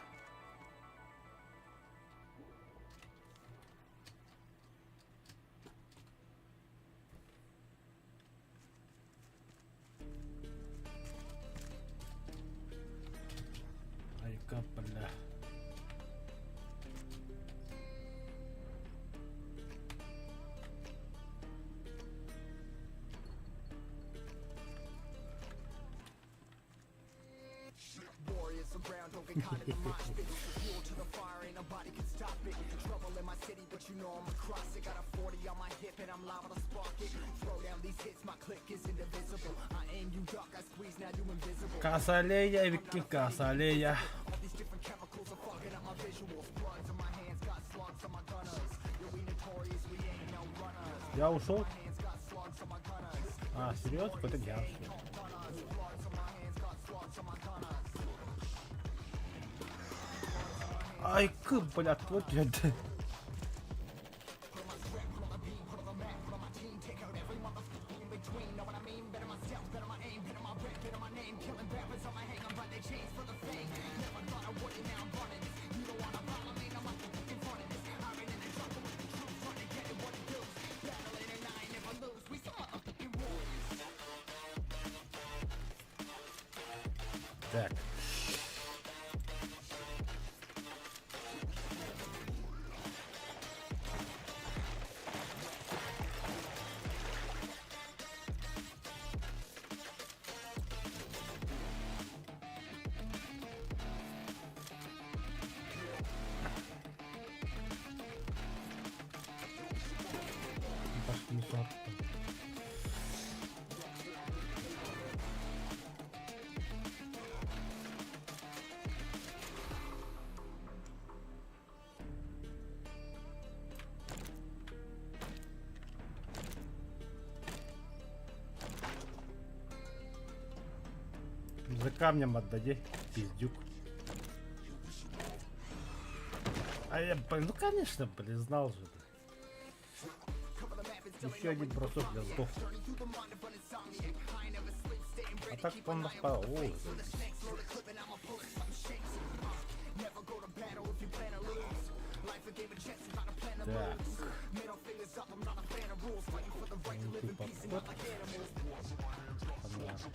Ай, капля. Warriors around, don't get caught in the mosh pit. Fuel to the fire, ain't nobody can stop it. Trouble in my city, but you know I'm across it. Got a 40 on my hip and I'm liable to spark it. Throw down these hits, my click is indivisible. I aim, you duck, I squeeze, now you invisible. Касалея, Вики, Касалея. All these different chemicals are fucking up my visuals. Bloods on my hands, got slugs on my gunners. Yeah, we notorious, we ain't no runners. Я ушел. Hands got slugs on my gunners. А, серьезно? Это я ушел. Bloods on my hands, got slugs on my gunners. Ай, блядь, вот это. Так. Пошли, сорок. За камнем отдади, пиздюк. А я, ну конечно, блин, знал же. Еще один бросок для сдох. А так он нас по... О, заебись. Так. Ты подход. Понятно.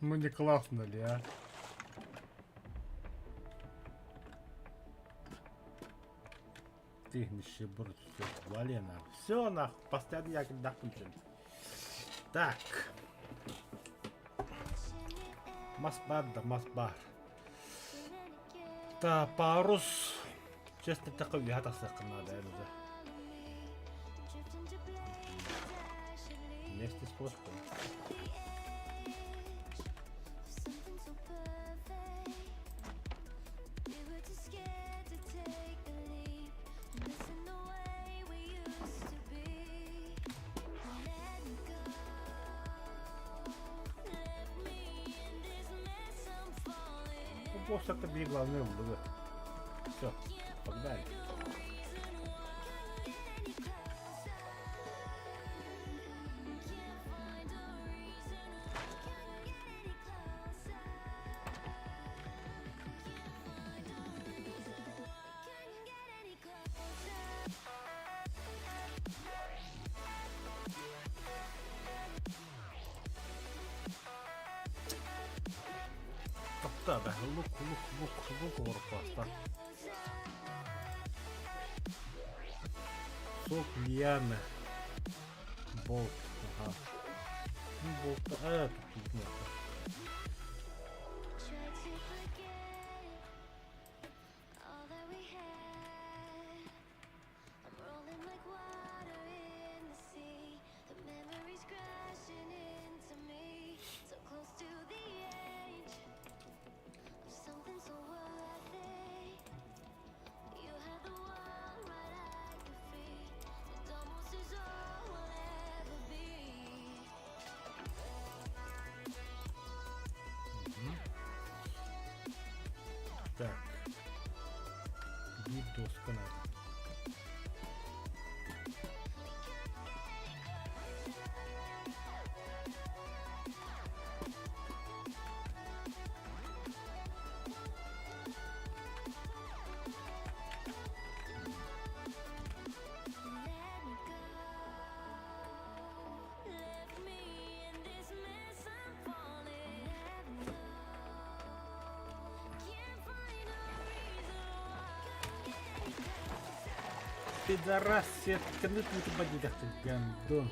Ну не классно ли, а? Ты нищеброд, все, вали на. Все, нахуй, постоянно я нахуй. Так. Масбар да масбар. Та парус. Честно, такой я так надо, это. Вместе с флажком. Босс это бей главное было. Все, погнали. Totta vähän lukuorpaasta. Soklian Bolt. Aha. Bolt ajatukset näitä. Так. Вид доска надо. Пидорас, сетка, ну ты поди так ты гандон.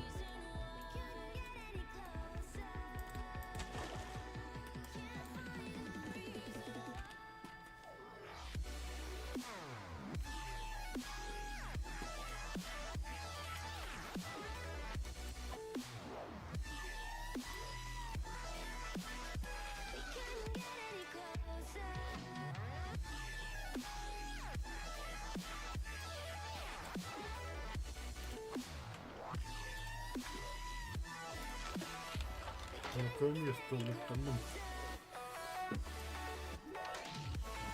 Наконец-то летанул.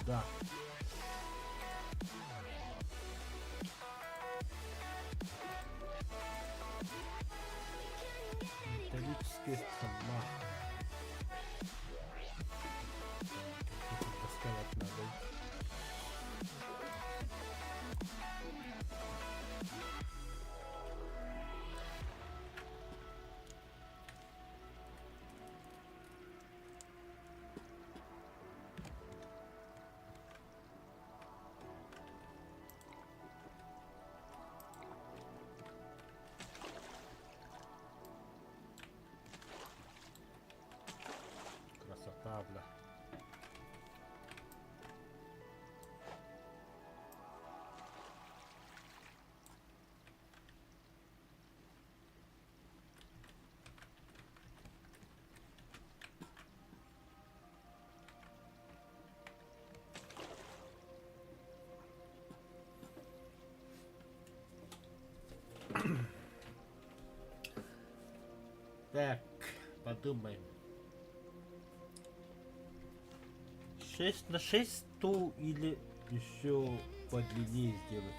Да. есть сама. Таскать надо. Красота, бля. Так, подумаем. 6 на 6 стул или еще подлиннее сделать?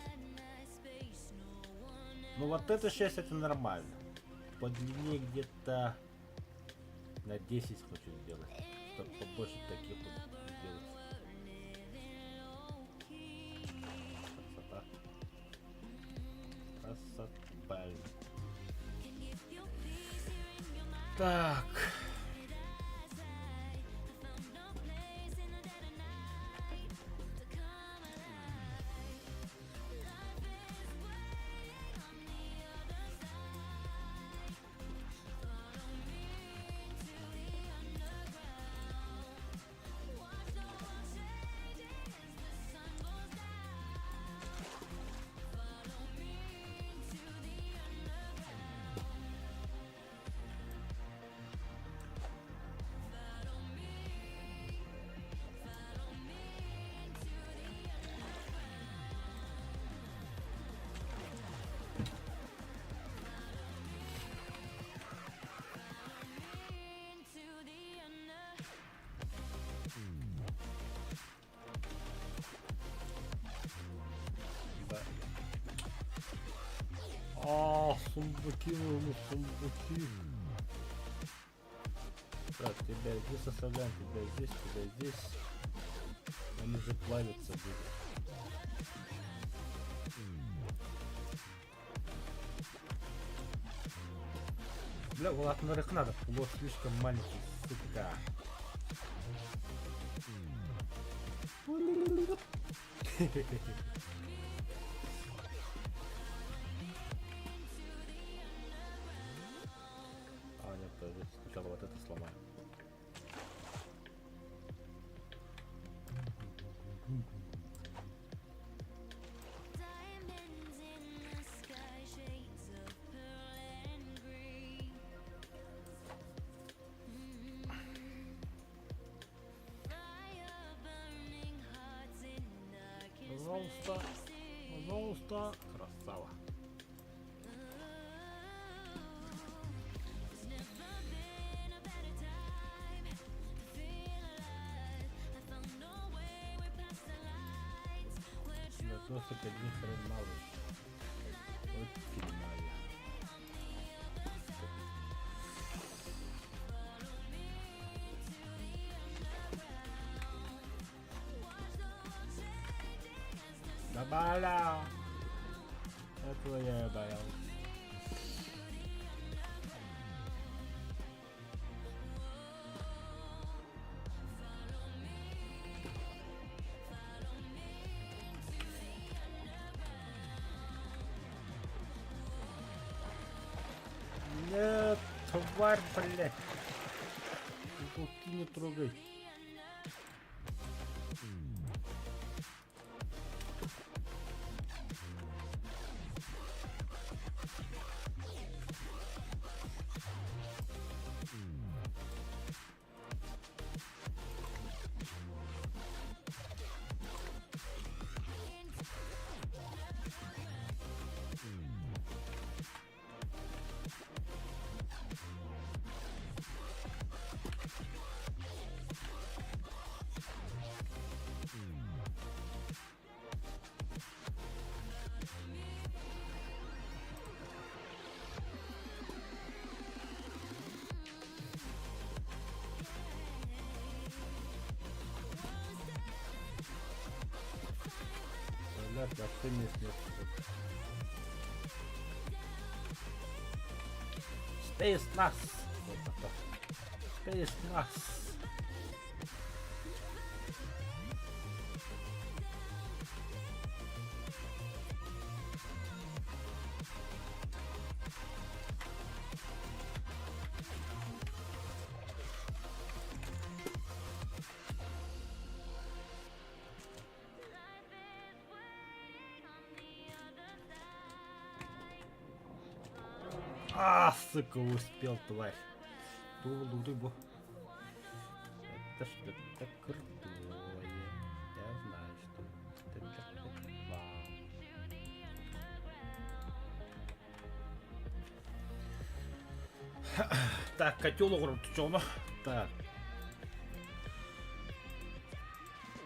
Ну вот это 6 это нормально. Подлиннее где-то на 10 хочу сделать. Чтобы побольше таких вот сделать. Красота. Красота. Так. А, сундуки, ну сундуки. Так, тебя здесь оставляем, тебя здесь. Они же плавятся будут. Бля, Влад, наверх надо, плод слишком маленький, сука. А, нет, подожди, сначала вот это сломаем. Diamonds in the sky, shades of pearl and green. Fire burning hearts in darkest Пожалуйста, places. пожалуйста. Красава. There's never been a better time to feel alive. I found a way, we're past the lines. We're На true. досок один хрен малыш. Вот финально. Да бля! Этого я и боялся. Нет, тварь, блядь. Уголки не трогай. блядь, вообще не снес. Space NAS! Вот это. Space NAS! А, сука, успел, тварь. Тулу рыбу. Это что-то крутое. Я знаю, что это такое. Так, котел угротчено. Так.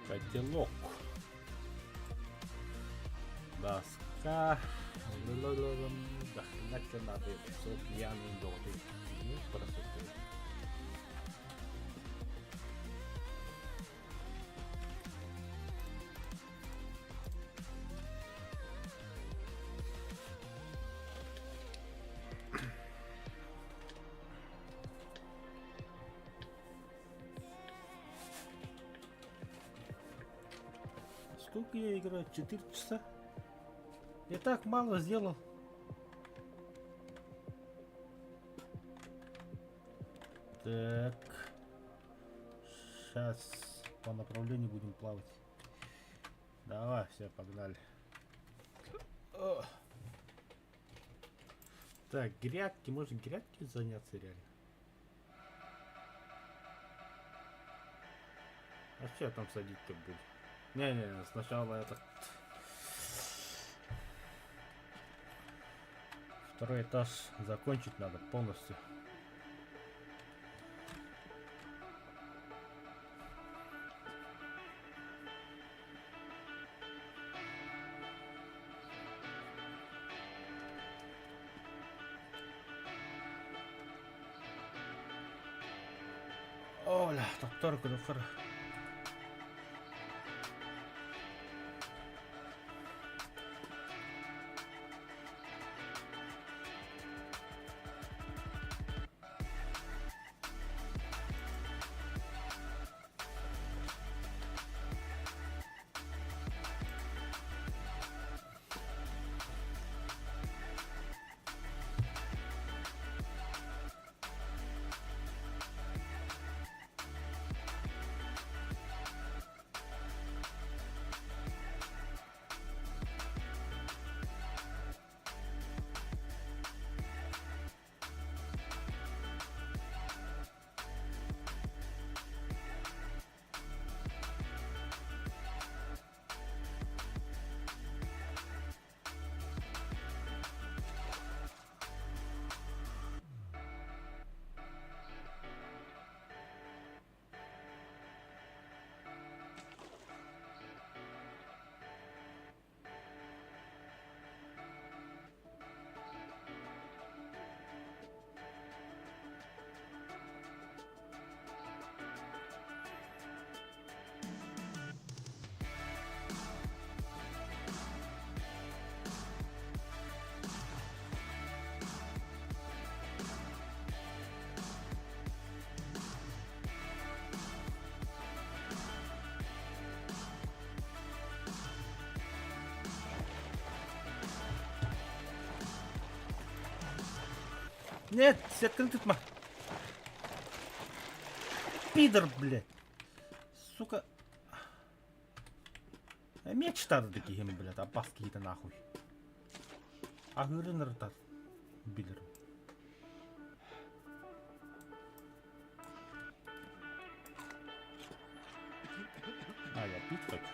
Котелок. Доска. Да, хренак надо это. Все пьяный долгий. Ну, красота. Сколько я играю? 4 часа? Я так мало сделал. Так. Сейчас по направлению будем плавать. Давай, все, погнали. О. Так, грядки. Можно грядки заняться реально? А что я там садить-то буду? Не-не, сначала это... Второй этаж закончить надо полностью. Оля, доктор Крюфер. Нет, сетка тытма. Пидор, блядь. Сука. Меч тады такие, блядь, опас какие-то нахуй. А гырын ртат. Билер. А, я пить хочу.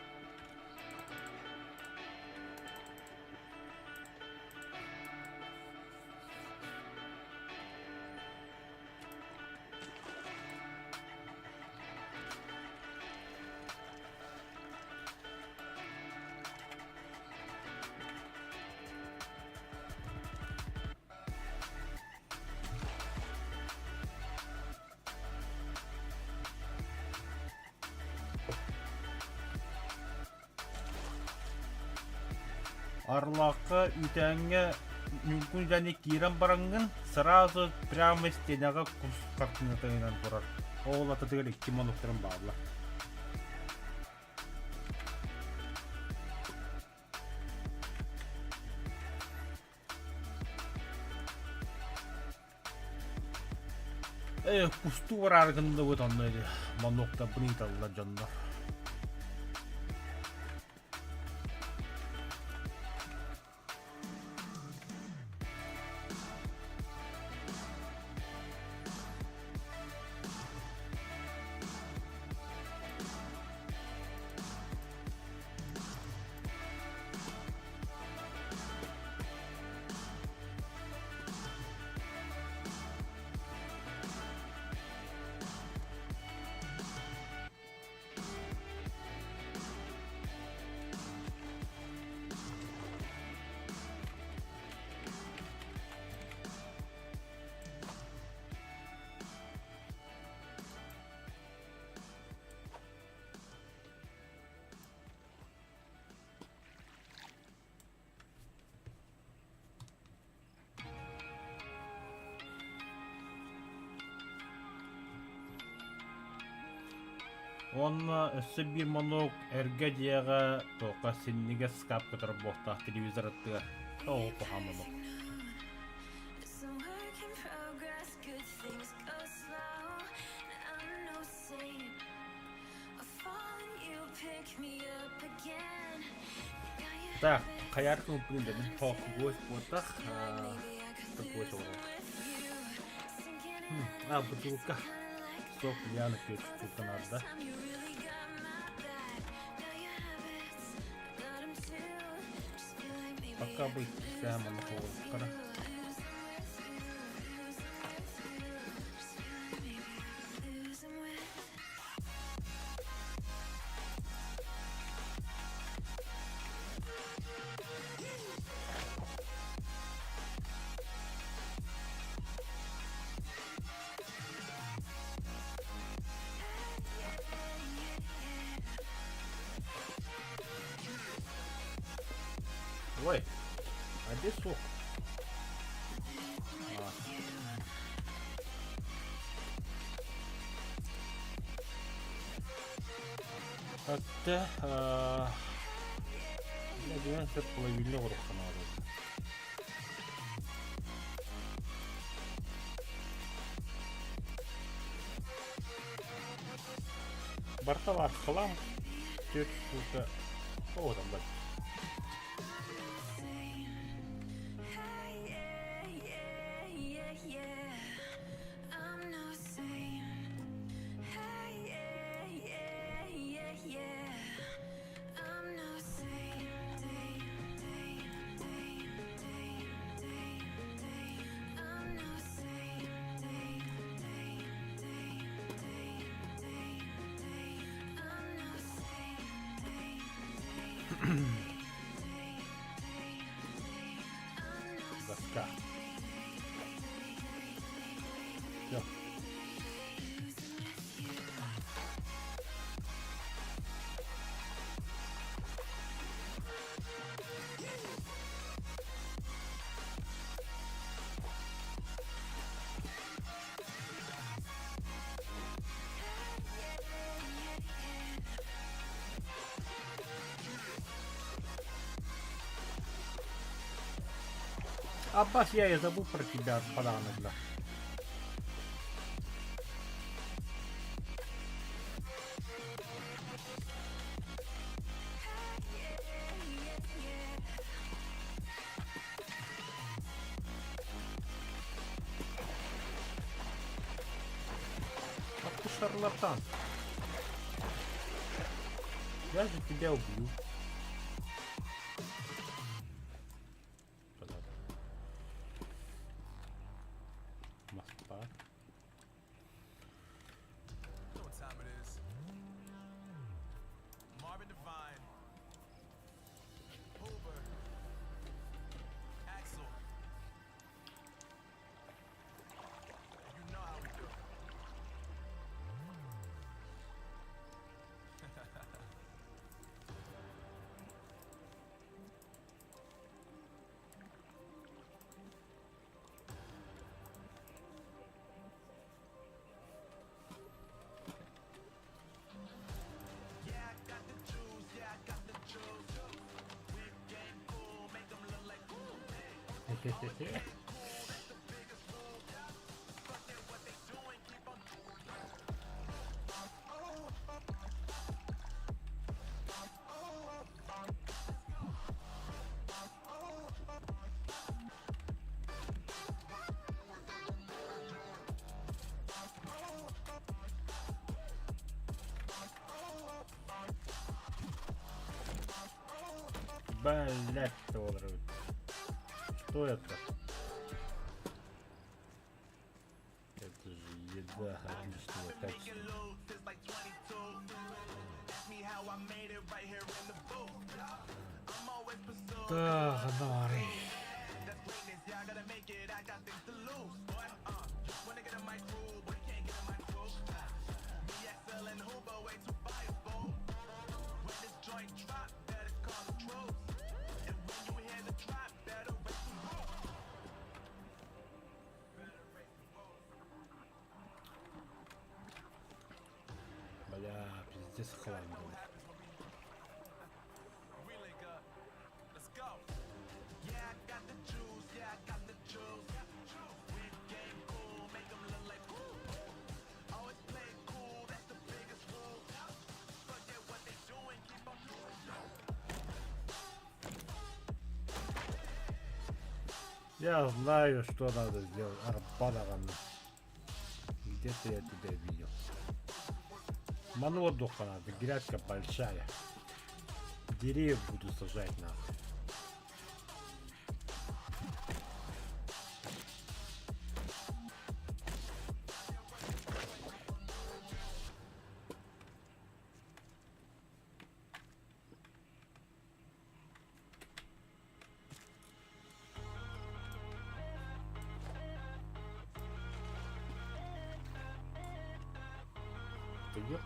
Арлаққа үтәңе мүмкін және кирен бараңын сразу прямо стенаға курс картинатайынан тұрар. Ол аты тегелі кимоноктарын бағыла. Пусту бар арғында өт аннайды. Манокта быниталла жандар. Онна өссө бир монок эрге дияга тока синниге скап көтөр бохта телевизор аттыга. Ол кохамыны. It's a work in progress, good things go slow. I'm no saint. I fall and you pick me up again. Now you Так, каяркын блин мен ток гость ботах. Такой шоу. sinking in Бутылка. Сок яны көч канарда. you really got my back. Now your habits, I got 'em too. Just feel like maybe Пока бы сяма на холкара. losing with. Ой, а где сок? Как-то... Я думаю, что половину урока надо. Бортовар хлам. Тёть, сука. О, там, блядь. I'm no saint. Hey, yeah. I'm no saint. I'm no saint. I'm no saint. Доска. Всё. Аббас, я и забыл про тебя, подавно, бля. Ах ты шарлатан. Я же тебя убью. Москва. know what time it is. Marvin Devine, Hoover, Axel. And you know how we do. Блять, Тодоров. Что это? Это же еда отличного качества. Да, нори. Бля, пиздец хлам был. Я знаю, что надо сделать. Арбанаган. Где-то я тебя видел. Монодуха надо, грядка большая. Деревья буду сажать нахуй. Ты где?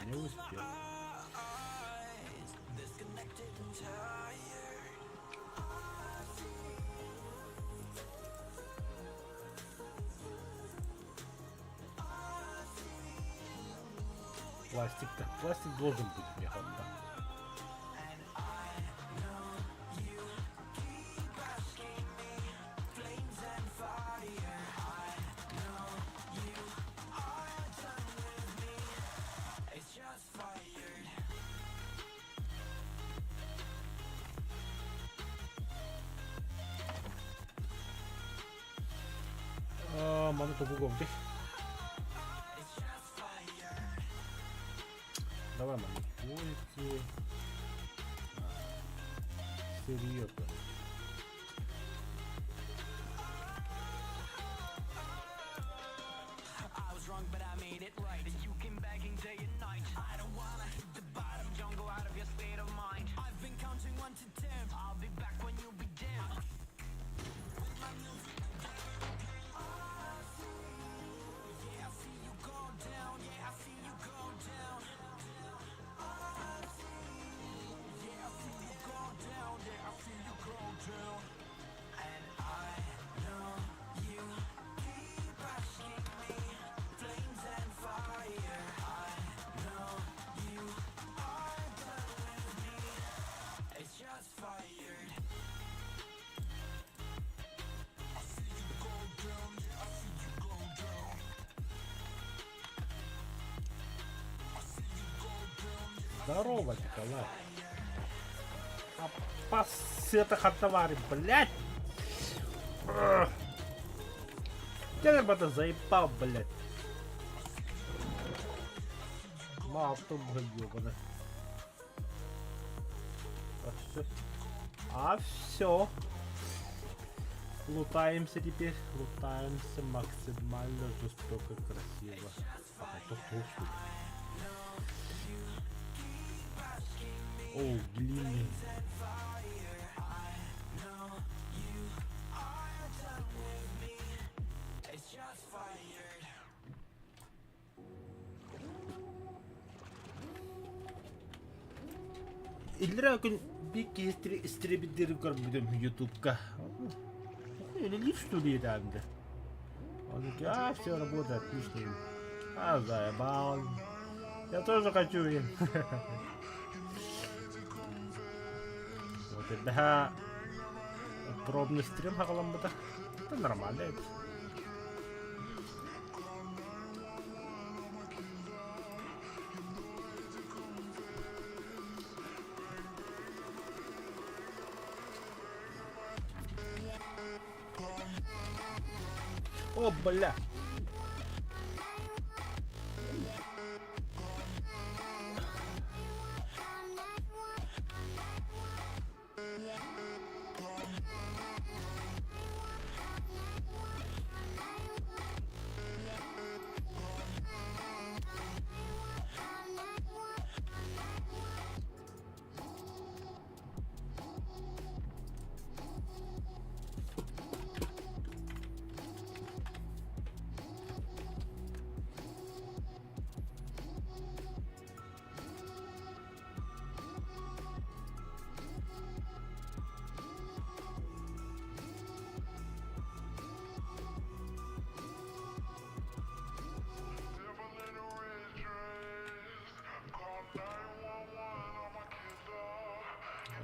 Не успел. Пластик-то. Пластик должен быть мне хватать. Mana побугом-то. Давай, манипулите. Серьезно. Здорово, Николай. Опасетах отоварим, блядь. Я бы это заебал, блядь. Мало кто бы ёбаный. А все. Лутаемся теперь. Лутаемся максимально жестоко, красиво. А то толстый. О, длинный. Иллера күн бик истребидleri görmedim YouTube'ga. Öyle lift studiyo derdi. такие, а, все работает, отлично. А, заебал. Я тоже хочу им. Вот это пробный стрим хагаламбыта. Это нормально это. О, бля.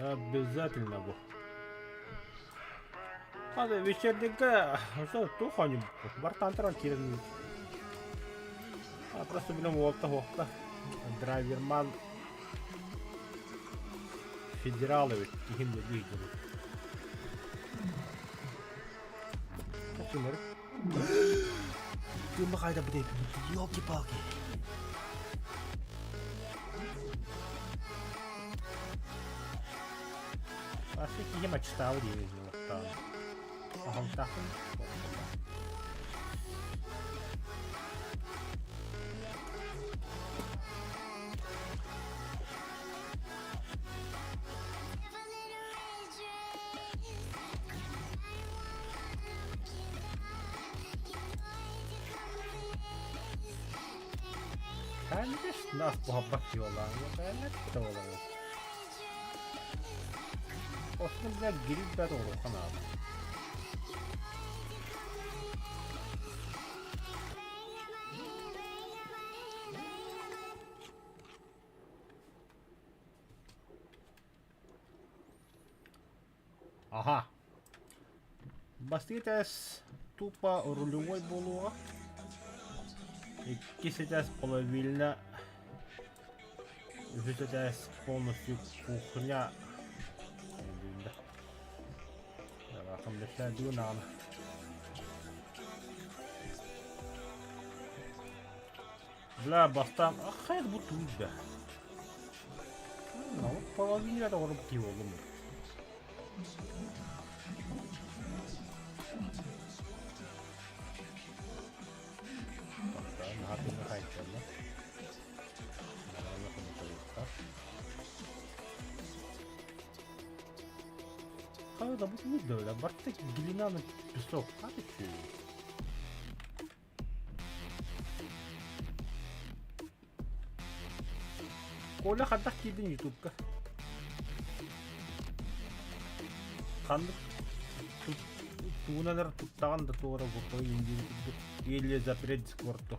Обязательно бы. Hadi вечерника, что туханим, бартантра кирни. А просто блин волта. Драйверман. Федералы тихим не двигали. Почему? Ты махай да блин, ёлки-палки. Pasti kayaknya match tahu di waktu tahun tahun. Конечно, нас похабатило, но это было. Osman biraz geri bir doğru kan abi. Ага. Баститес тупо рулевой болуға. Кисетес половильно. Высетес полностью кухня. Come to share do now. Бля, бастан. Ахай bu туда. Ну, половина это уже птиво. Да будет не да, борты глина на песок, а ты чё? Коля хатак кидin YouTube'ка. Ханды туналар туттаган да тоора бото инди еле запрет Дискордто.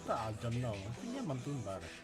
I don't know. Ini mantuin bareng.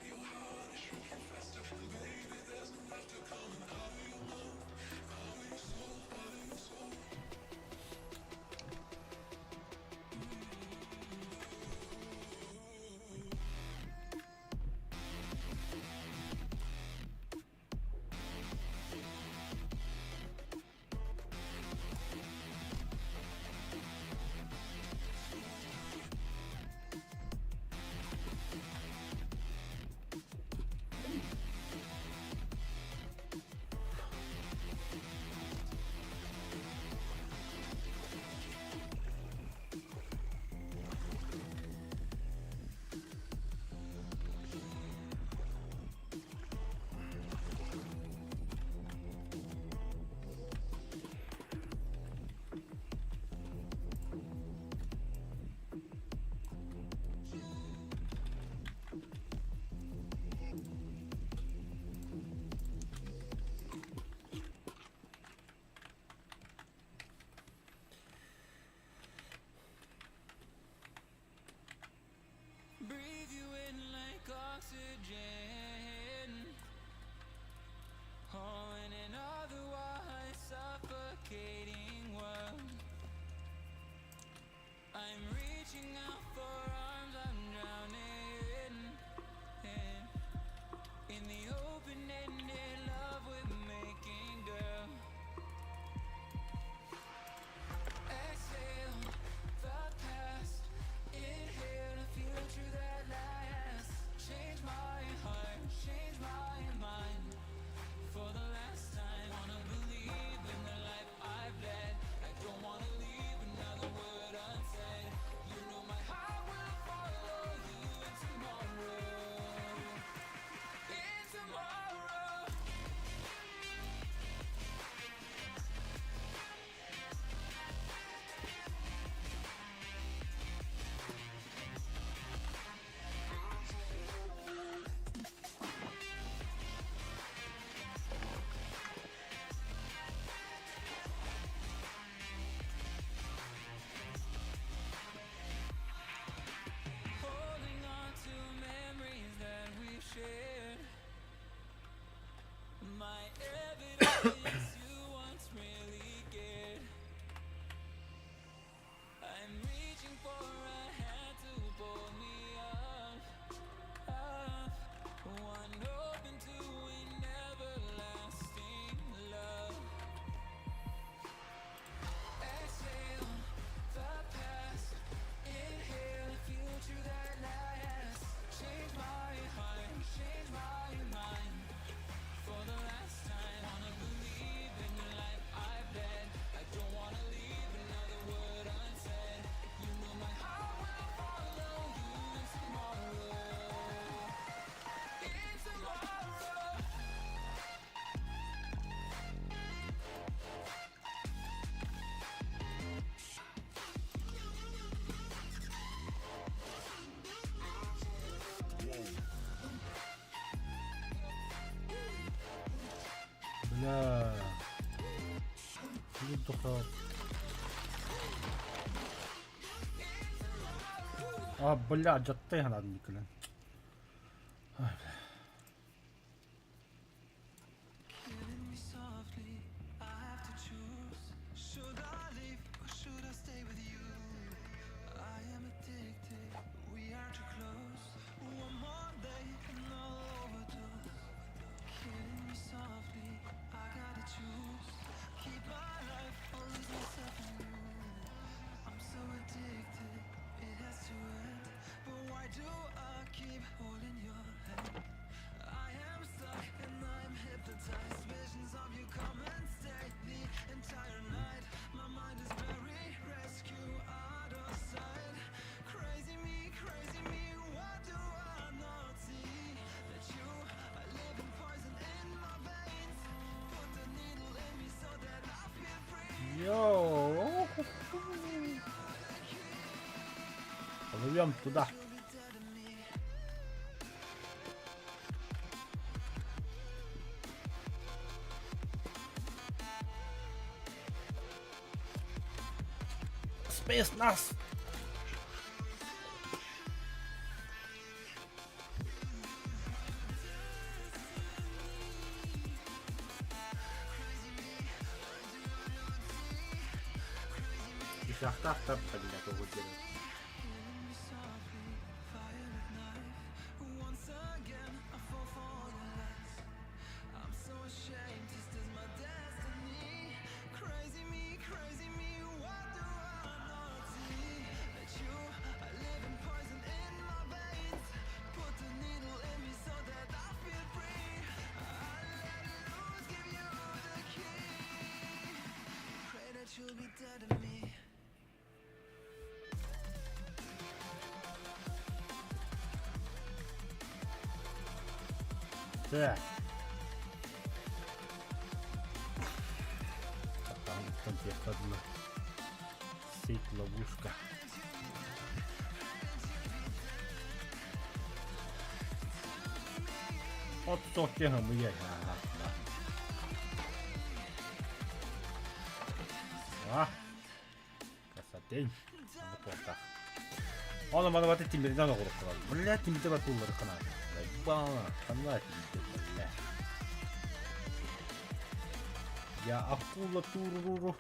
you once really cared. I'm reaching for a hand to pull me up. One open to an everlasting love. Exhale the past, inhale future that lasts. Change my heart, change my mind. For the last time, wanna believe in the life I bet. I don't wanna leave another word unsaid. You know my heart will follow you in tomorrow. In tomorrow. Бля. Духа. А, бля, джатте надо никогда. Killing me softly, I have to choose. Should I leave or should I stay with you? I am addicted, we are too close. One more day and I'll overdose. Killing me softly, I gotta choose. Keep my life or lose myself in you. I'm so addicted, it has to end. But why do I keep holding your hand? I am stuck and I'm hypnotized. Visions of you come and stay the entire night. My mind is buried, rescue out of sight. Crazy me, what do I not see? That you are living poison in my veins. Put the needle in me so that I feel free. Йоу. Плывем туда. You'll be dead to me. Space нас. И шахта там поднять его делать. Killing me softly, violet knife. Once again, I fall for your lies. I'm so ashamed, this is my destiny. Crazy me, what do I not see? That you are living poison in my veins. Put the needle in me so that I feel free. I let loose, give you the key. Pray that you'll be dead to me. Так. Там где-то одна сеть, ловушка. Вот сотня мы я. А, красотень. Плохо. Он мана бат тимирден огурып калат. Бля, тимирде бат булар кана. Бана, кана тимирде, бля. Я акула туруру.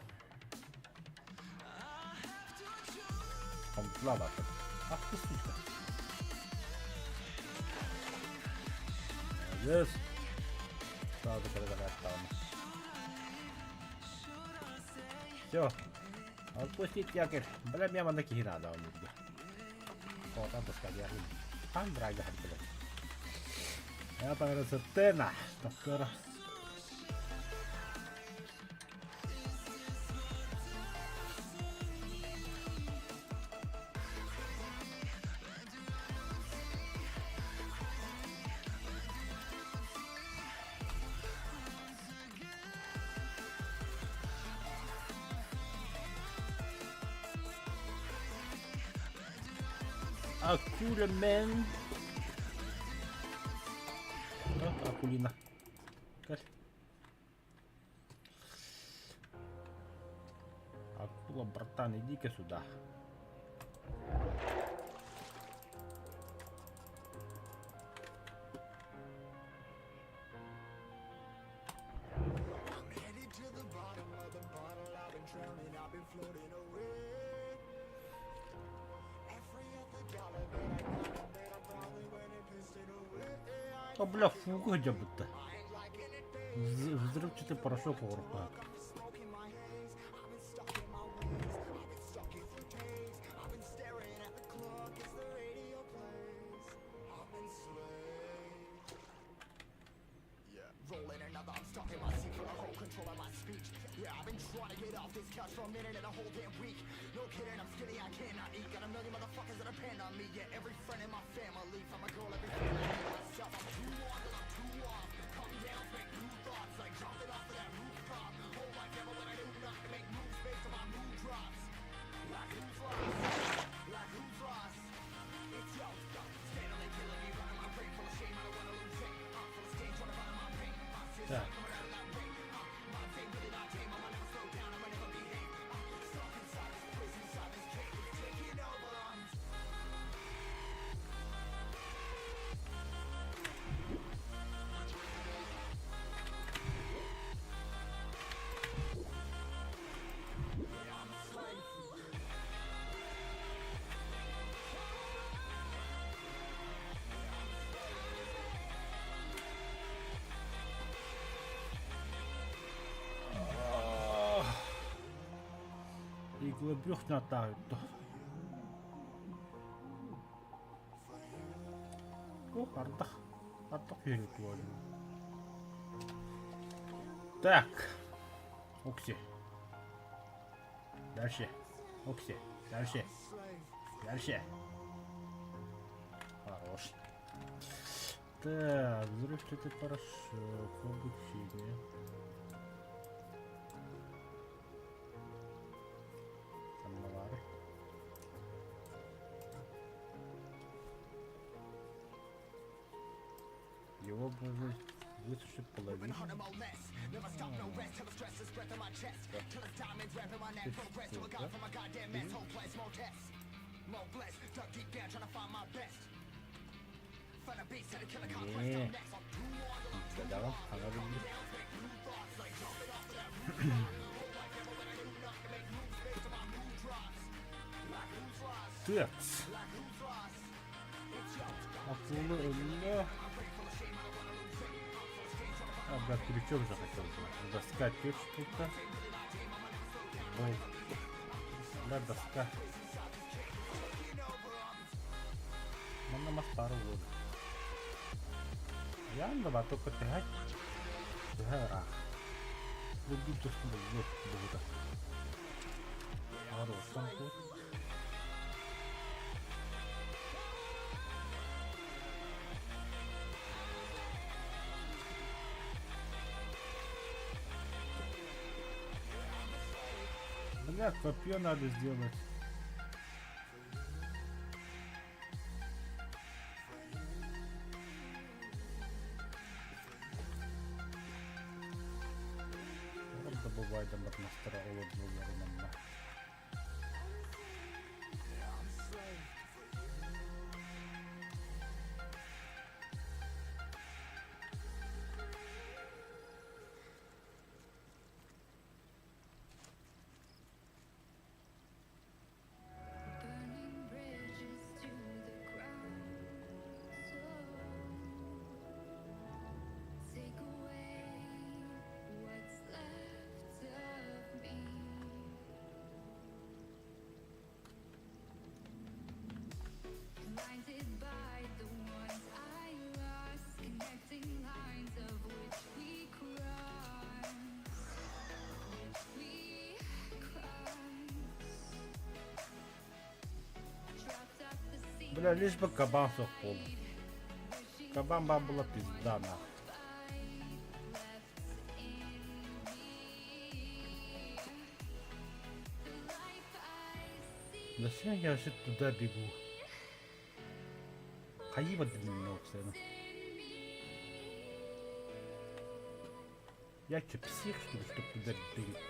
Он плава. Ах ты сучка. Молодец. Сразу когда там. Все. Отпустить якорь. Бля, мне на такие надо у них. Вот там пускай я. Там драга, бля. Это красотена. Такая. Акуля мен. Акулина. Как? Акула, братан, иди-ка сюда. А, бля, фуга где будто. Взрывчатый порошок в руках. Rolling another, I'm stuck in my seat for the whole control of my speech. Yeah, I've been trying to get off this couch for a minute and a whole damn week. No kidding, I'm skinny, I cannot eat. Got a million motherfuckers that depend on me. Yeah, every friend in my family. From a girl, every friend I hate myself. I'm too on till I'm too off. Come down, make new thoughts, like jumping off of that rooftop. Oh, I never when I do nothing, make moves based on my mood drops. Like who's lost? Like who's lost? It's yo, steadily killing me, running my brain full of shame. I don't wanna lose it. Full of stage, trying to run my pain. Так. Иглобрюх натают-то. О, ардах. Ардах верит вроде. Так. Окси. Дальше. Окси. Дальше. Дальше. Хорош. Так, взрывчатый порошок. Обучение. Самовары. Его можно высушить половину. Не, да, она выглядит. Текс. Акула. А, да, крючок захотел. Доска текстука. Да, доска. Mana mas paruh gue. Ya nggak batuk ketehat. Berah. Lebih terus belum begitu. Harus sangkut. Бля, копье надо сделать. Добывай там от мастера улыбнула. Burning bridges to the ground. So take away what's left of me. Blinded by the ones I lost, connecting lines of which we cross. We cross. Dropped off the sea. Бля, лишь бы кабан совпал. Кабан вам была пизда нахуй. Зачем я вообще туда бегу? Хаиба длинная цена. Я че, псих, что ли, чтоб туда бегать?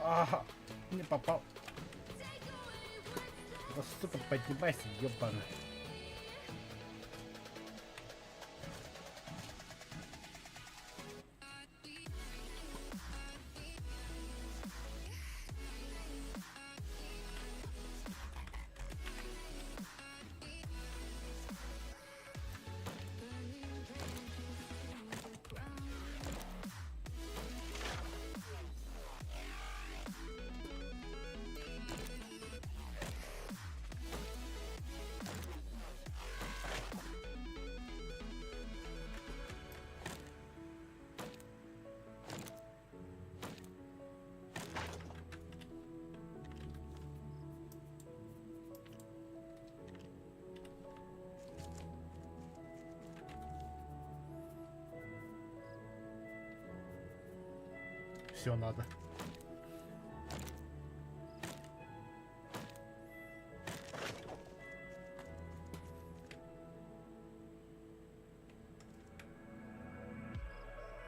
Ага, не попал. Да, сука, поднимайся, ебаный. все надо.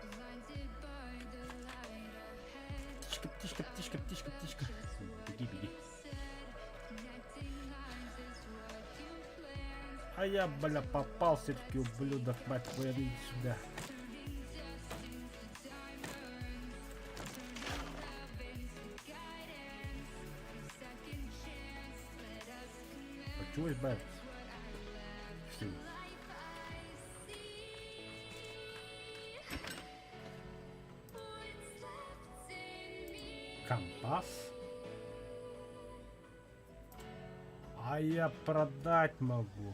Blinded by the light ahead. Птичка, птичка, птичка, птичка, птичка. Беги, беги. Connecting lines is what you planned. А я, бля, попал все-таки, ублюдок, мать твою, иди сюда. Turning dust into diamonds. Turning love into guidance. Second chance, let us connect. От чего избавиться? Все. Life I see. What's left in me? Компас. А я продать могу.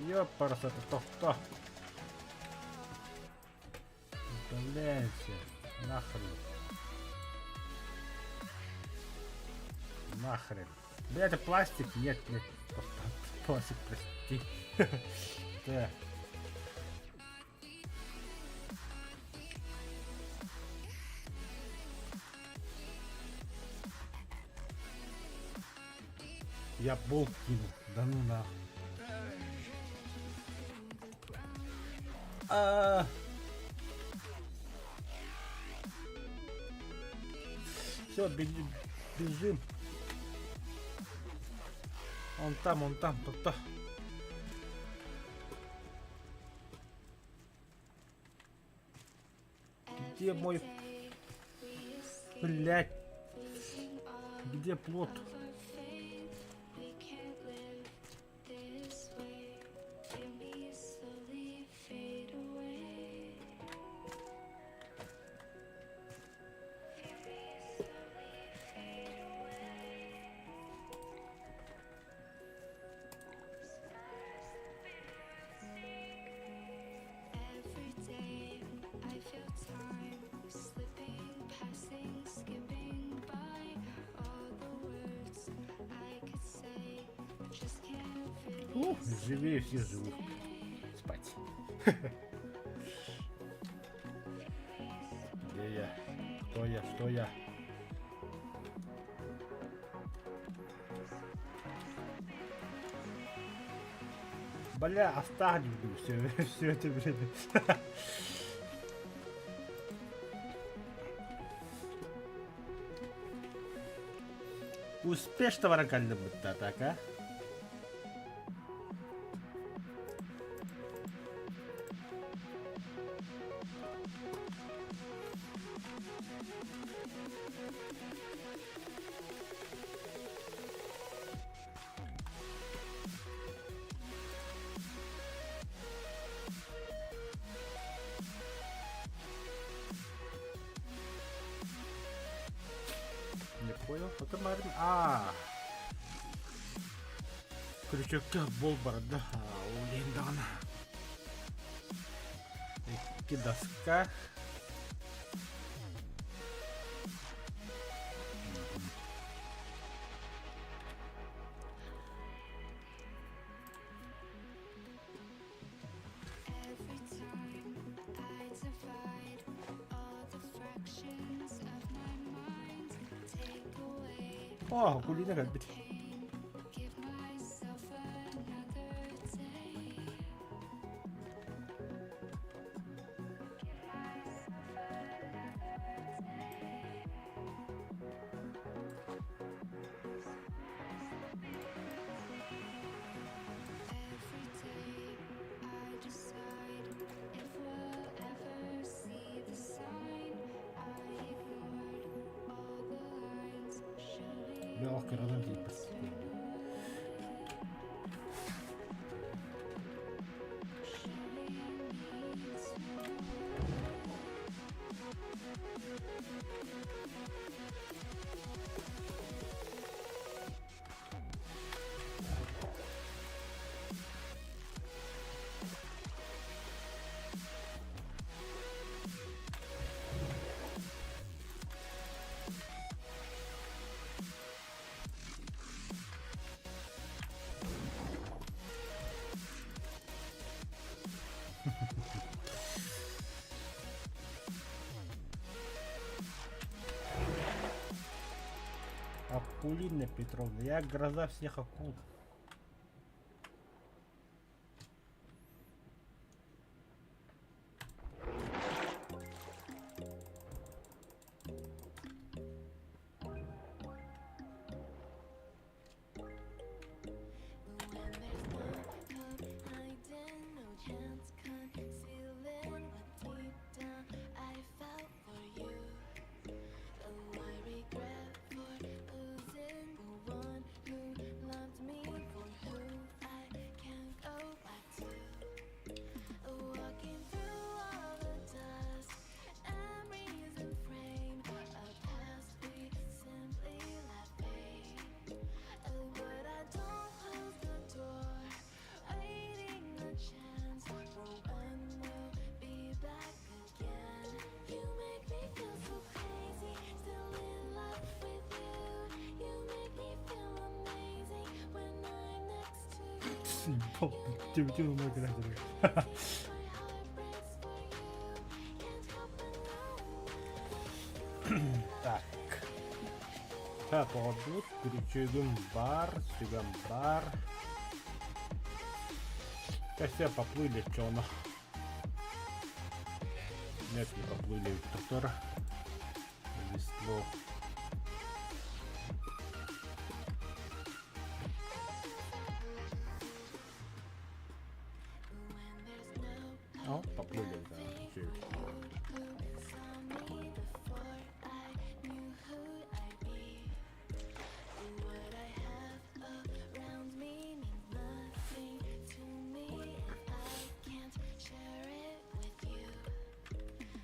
Ёпарас, это кто? Удаляемся. Нахрен. Нахрен. Бля, это пластик? Нет, нет. Пластик, прости. Так. Я болт кинул. Да ну нахуй. Все, бежим. Он там, то. Где мой... Блять. Где плот? We can't live this way. Feel me slowly fade away. Feel me slowly fade away. Every day I feel time slipping, passing, skipping by. All the words I could say just can't really Живее всех живых. Спать. Где я? Кто я? Что я? Бля, оставь все это время. Успешного ракального атака. Не понял, это Марин. Крючок был борода у Линдона. И доска. Every time I divide all the fractions of my mind, take away О, гулина как быть. pain, give myself another day. Give myself another day. Every day I decide if we'll ever see the sign. I ignored all the lines showing Легкий родной Акулина Петровна, я гроза всех акул. When there's no hope hiding, no chance concealing what deep down I felt for you. Oh, I regret for losing the one who loved me, for who I can't go back to. Walking through all the dust, memories and frame, a past we simply let fade. Oh, but I don't close the door, waiting a chance for when we'll be back again. You make me feel so crazy, still in love with you. You make me feel amazing when I'm next to you. Тим играть. My heart breaks for you, can't help but know. Так. Так, вот, перечугаем бар, чугаем бар. Сейчас все поплыли, чё оно? Нет, не поплыли, Тотор. Весло. О, поплыли, да, чуть. Saw me before I knew who I'd be. What I have around me means nothing to me if I can't share it with you.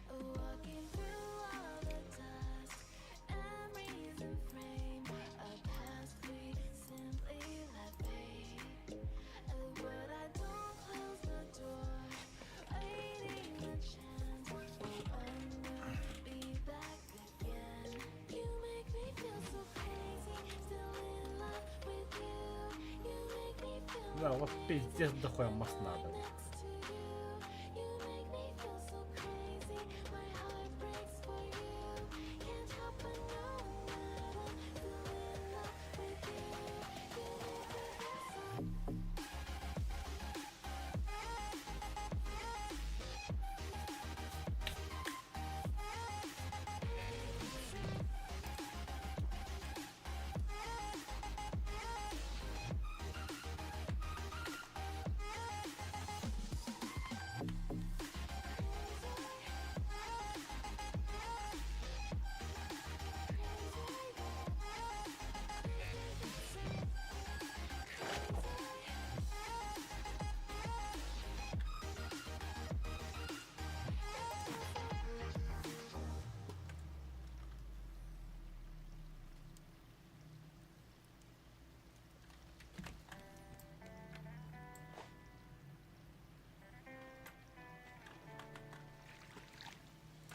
Walking through all the dust, memories and frame, a past we simply let fade. But I don't close the door, waiting a chance for when we'll be back again. You make me feel so crazy, still in love with you. You make me feel Да, вот пиздец дохуя масс надо. next to you. You make me feel so crazy, my heart breaks for you. Can't help but know that I'm still in love with you. You make me feel so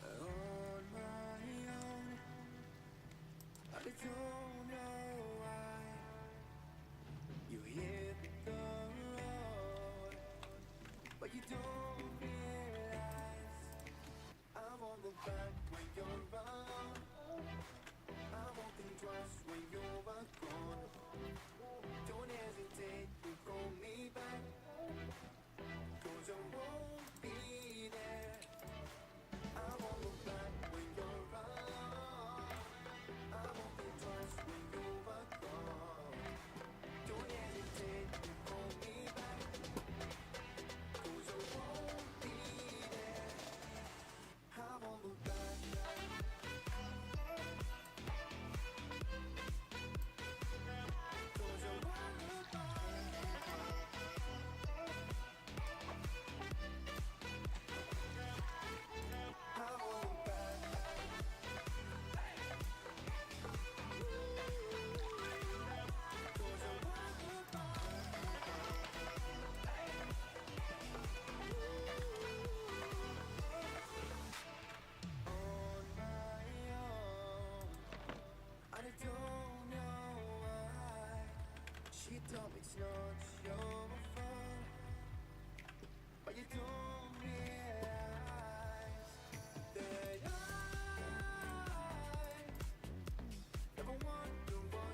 On my own, I don't know why you hit the road, but you don't realize I won't look back when you're around. I won't think twice when you're gone. Don't hesitate to call me back, 'cause I won't be there. I won't look back when you're around. I won't think twice when you're gone. Don't hesitate to call me back, 'cause I won't be there. I won't look back. 'Cause I won't look back. I won't look back. 'Cause I won't look on my own. I don't know why she told me it's not your fault, but you don't realize that I never wonder what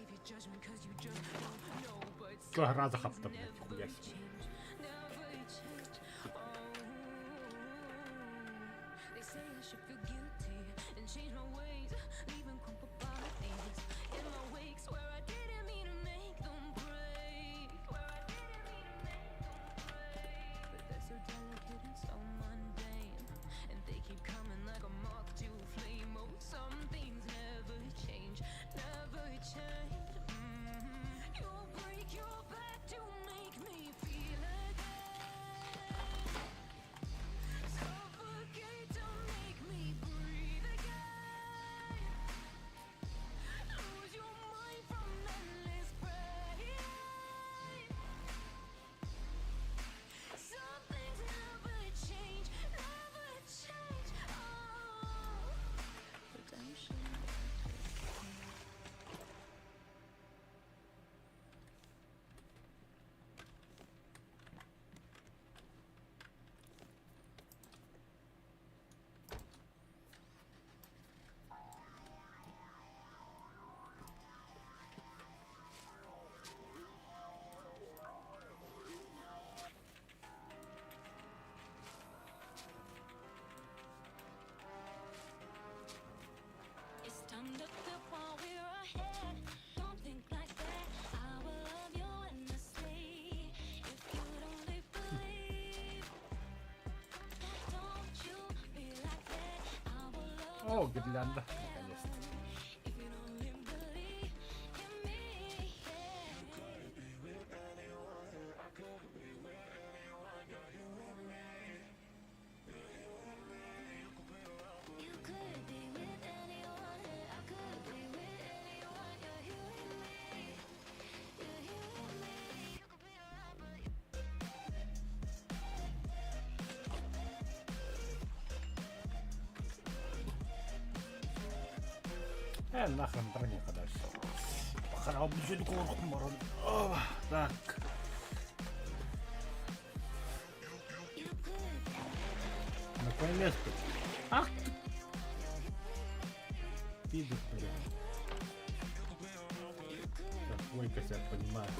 save your judgment 'cause you just don't know. But Чё гра захапта, блядь, хуя себе. never change. Oh, they say I should feel guilty and change my ways, leaving crumpled bodies in my wake. Swear I didn't mean to make them break. Swear I didn't mean to make them break. But they're so delicate and so mundane, and they keep coming like a moth to a flame. Oh, some things never change, never change. You'll break your back to make me feel again. Suffocate to make me breathe again. Lose your mind from endless pain. Some things never change, never change. Oh, redemption. It's time to flip while we're ahead. Don't think like that. I will love you endlessly. If you'd only believe, don't you be like that. I will love О, гирлянда, наконец-то. if you'd only believe in me. You could be with anyone, I could be with anyone. You're here with me, you're here with me. You could be around, but Нахрен броня дальше. Похара обучили корком барон. Так. Наконец-то. Ах ты. Пиздец, блядь. Так, Войка себя понимает.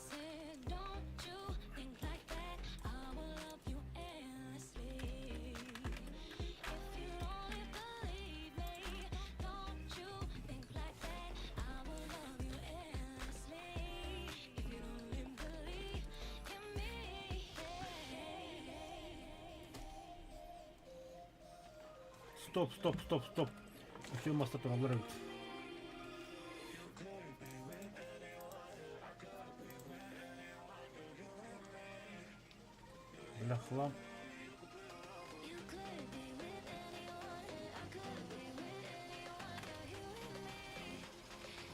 said, don't you think like that. I will love you endlessly. If you only believe me, don't you think like that. I will love you endlessly. If you only believe in me. Стоп, стоп, стоп, стоп. Еще моста продырывает. Бля, хлам. You could be with anyone, I could be with anyone. You're here with me,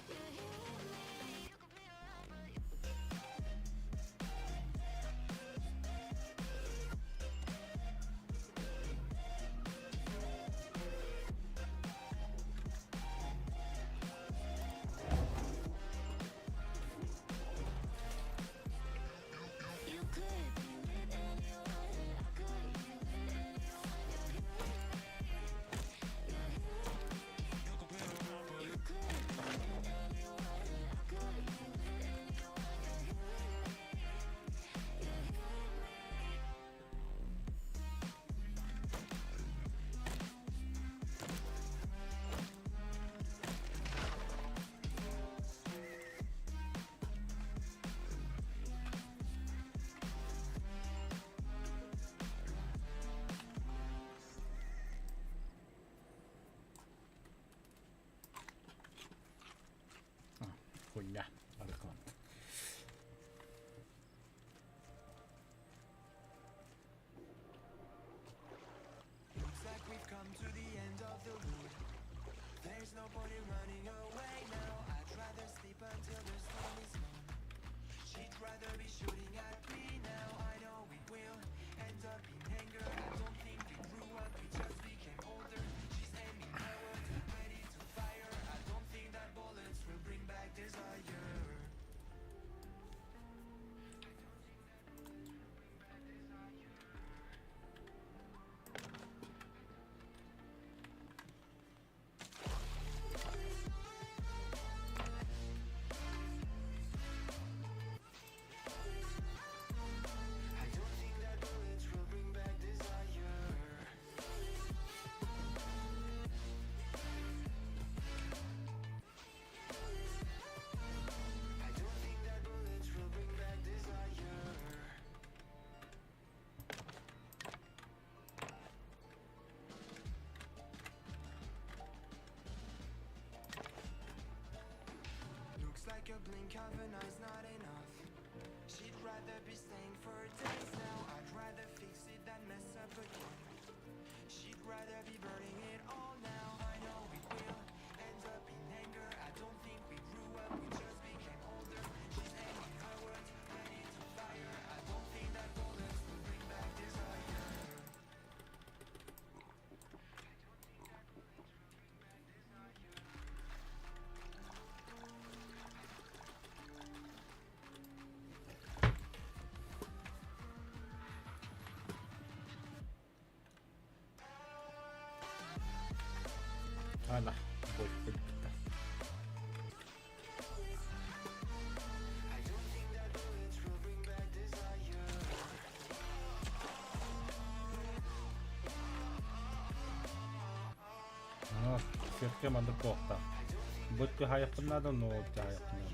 you're here with me. You could be around, but you could be with anyone, I could a blink of an eye's not enough. She'd rather be staying for days now. I'd rather fix it than mess up again. She'd rather be burning it all now. I know we will end up in anger. I don't think we grew up, we just became older. She's hanging her words, ready to fire. I don't think that bullets will bring back desire. Alah, boy, kita. No, sieltä monta kohtaa. Voitko hajappa näitä nuolta hajappa näitä?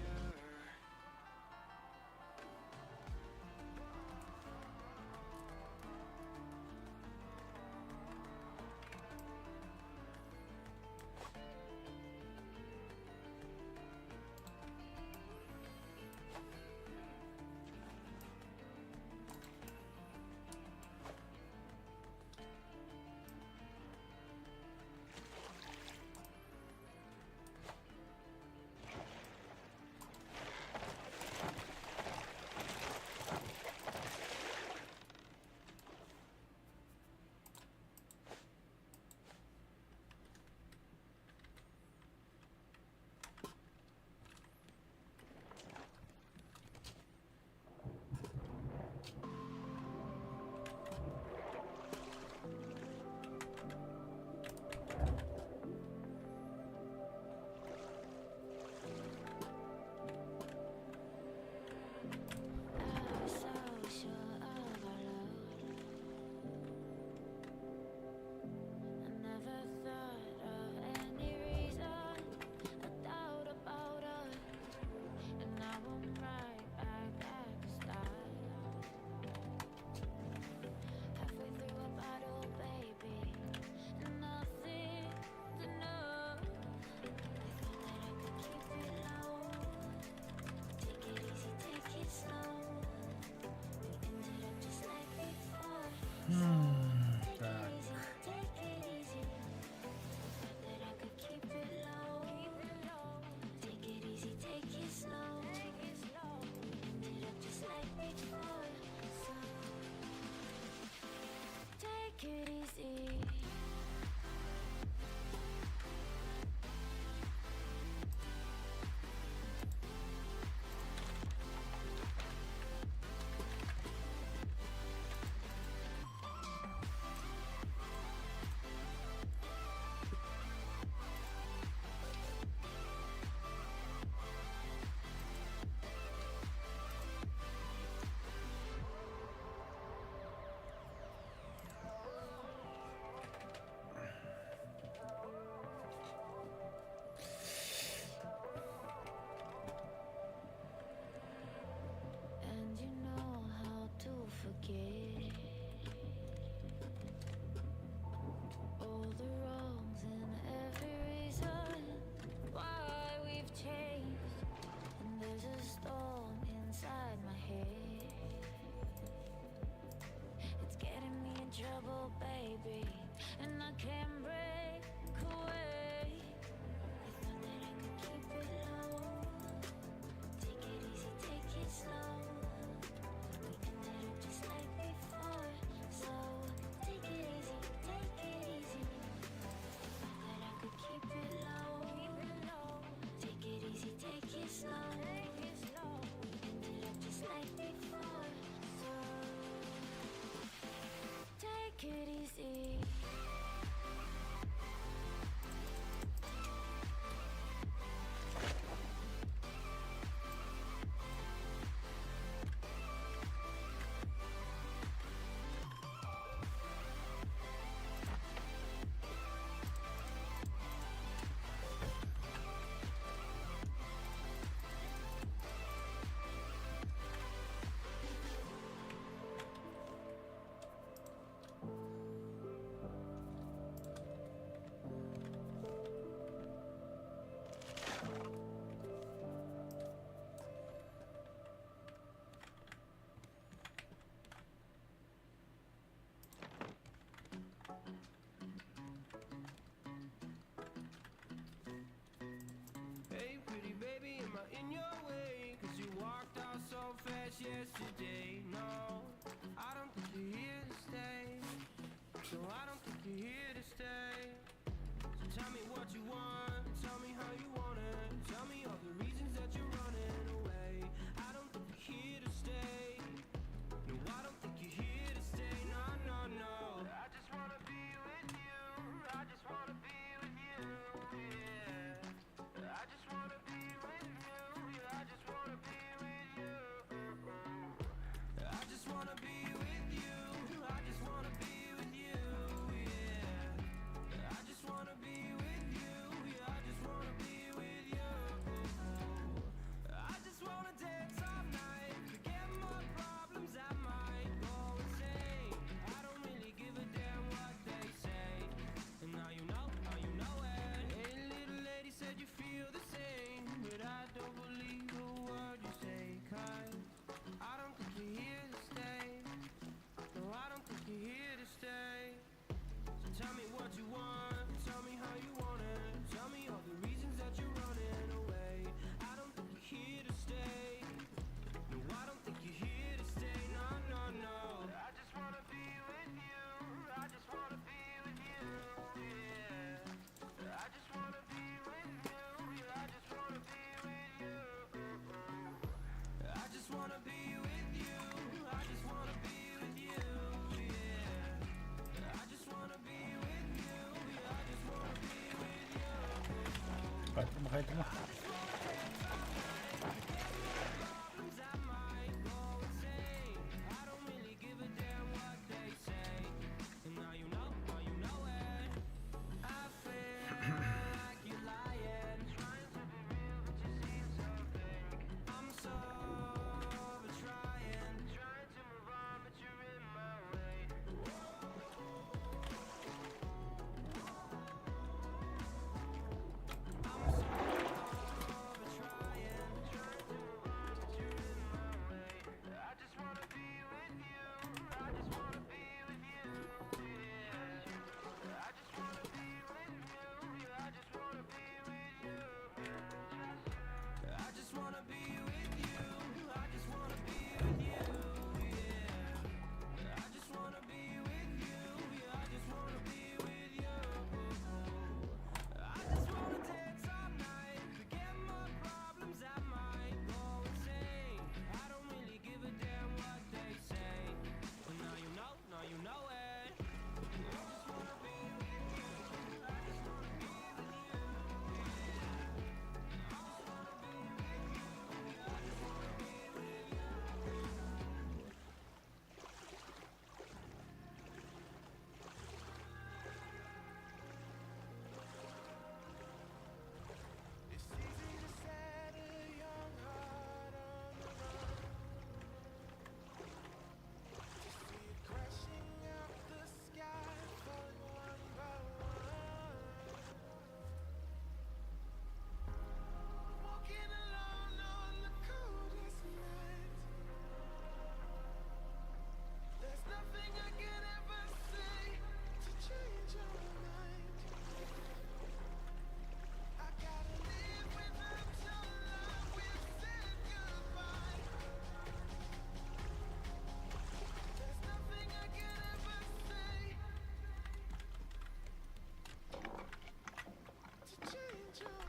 I was so sure of our love. I never thought of any reason, a doubt about us, and now I'm right back at the start. Halfway through a bottle, baby, and nothing to know. I thought that I could keep it low. Take it easy, take it slow. We ended up just like before. Take Tak. it easy, take it easy. Thought that I could keep it low. Take it easy, take it slow. We ended up just like before. So take it easy. yesterday. No, I don't think you're here to stay. No, I don't think you're here to stay. So tell me what you want, tell me how you want it. Tell me all the reasons that you're running away. I don't think you're here to stay. No, I don't think you're here to stay. No, no, no. I just wanna be with you. I just wanna be with you. Yeah. I just wanna be with you. Yeah, I just wanna be with you. I just wanna be with you. I just wanna be with you. Yeah. I just wanna be with you. Yeah, I just wanna be with you. I just wanna dance all night. Forget my problems, I might go insane. I don't really give a damn what they say. And now you know it. Hey, little lady said you feel the same, but I don't believe a word you say. 'Cause I don't think you're here to stay. No, I don't think you're here to stay. So tell me what you want, tell me how you want it. Tell me all the reasons that you're running away. I don't think you're here to stay. No, I don't think you're here to stay. No, no, no. I just wanna be with you. I just wanna be with you. Yeah. I just wanna be with you. Yeah, I just wanna be with you. I just wanna be with you. I just wanna be with you. Yeah. I just wanna be with you. Yeah, I just wanna be with you. Поэтому. Problems, I might go insane. I don't really give a damn what they say. And now you know it. I feel like you're lying, trying to be real, but you seem so fake. I'm sober, trying to move on, but you're in my way. I'm sober, trying to move on, but you're in my way. I just wanna be with you. I just wanna be with you. Yeah. I just wanna be with you. Yeah, I just wanna be with you. I just wanna be with you. I just wanna be with you. Yeah. I just wanna be with you. Yeah, I just wanna be with you. I just wanna dance all night. Forget my problems, I might go insane. I don't really give a damn what they say. But now you know it. I just wanna be with you. I just wanna be with you. I just wanna be with you. I just wanna be with you. It's easy to set a young heart on the run. To see it crashing out the sky, falling one by one. Walking alone on the coldest night. There's nothing I can ever say to change your mind. I gotta live without your love. We've said goodbye. There's nothing I can ever say to change your.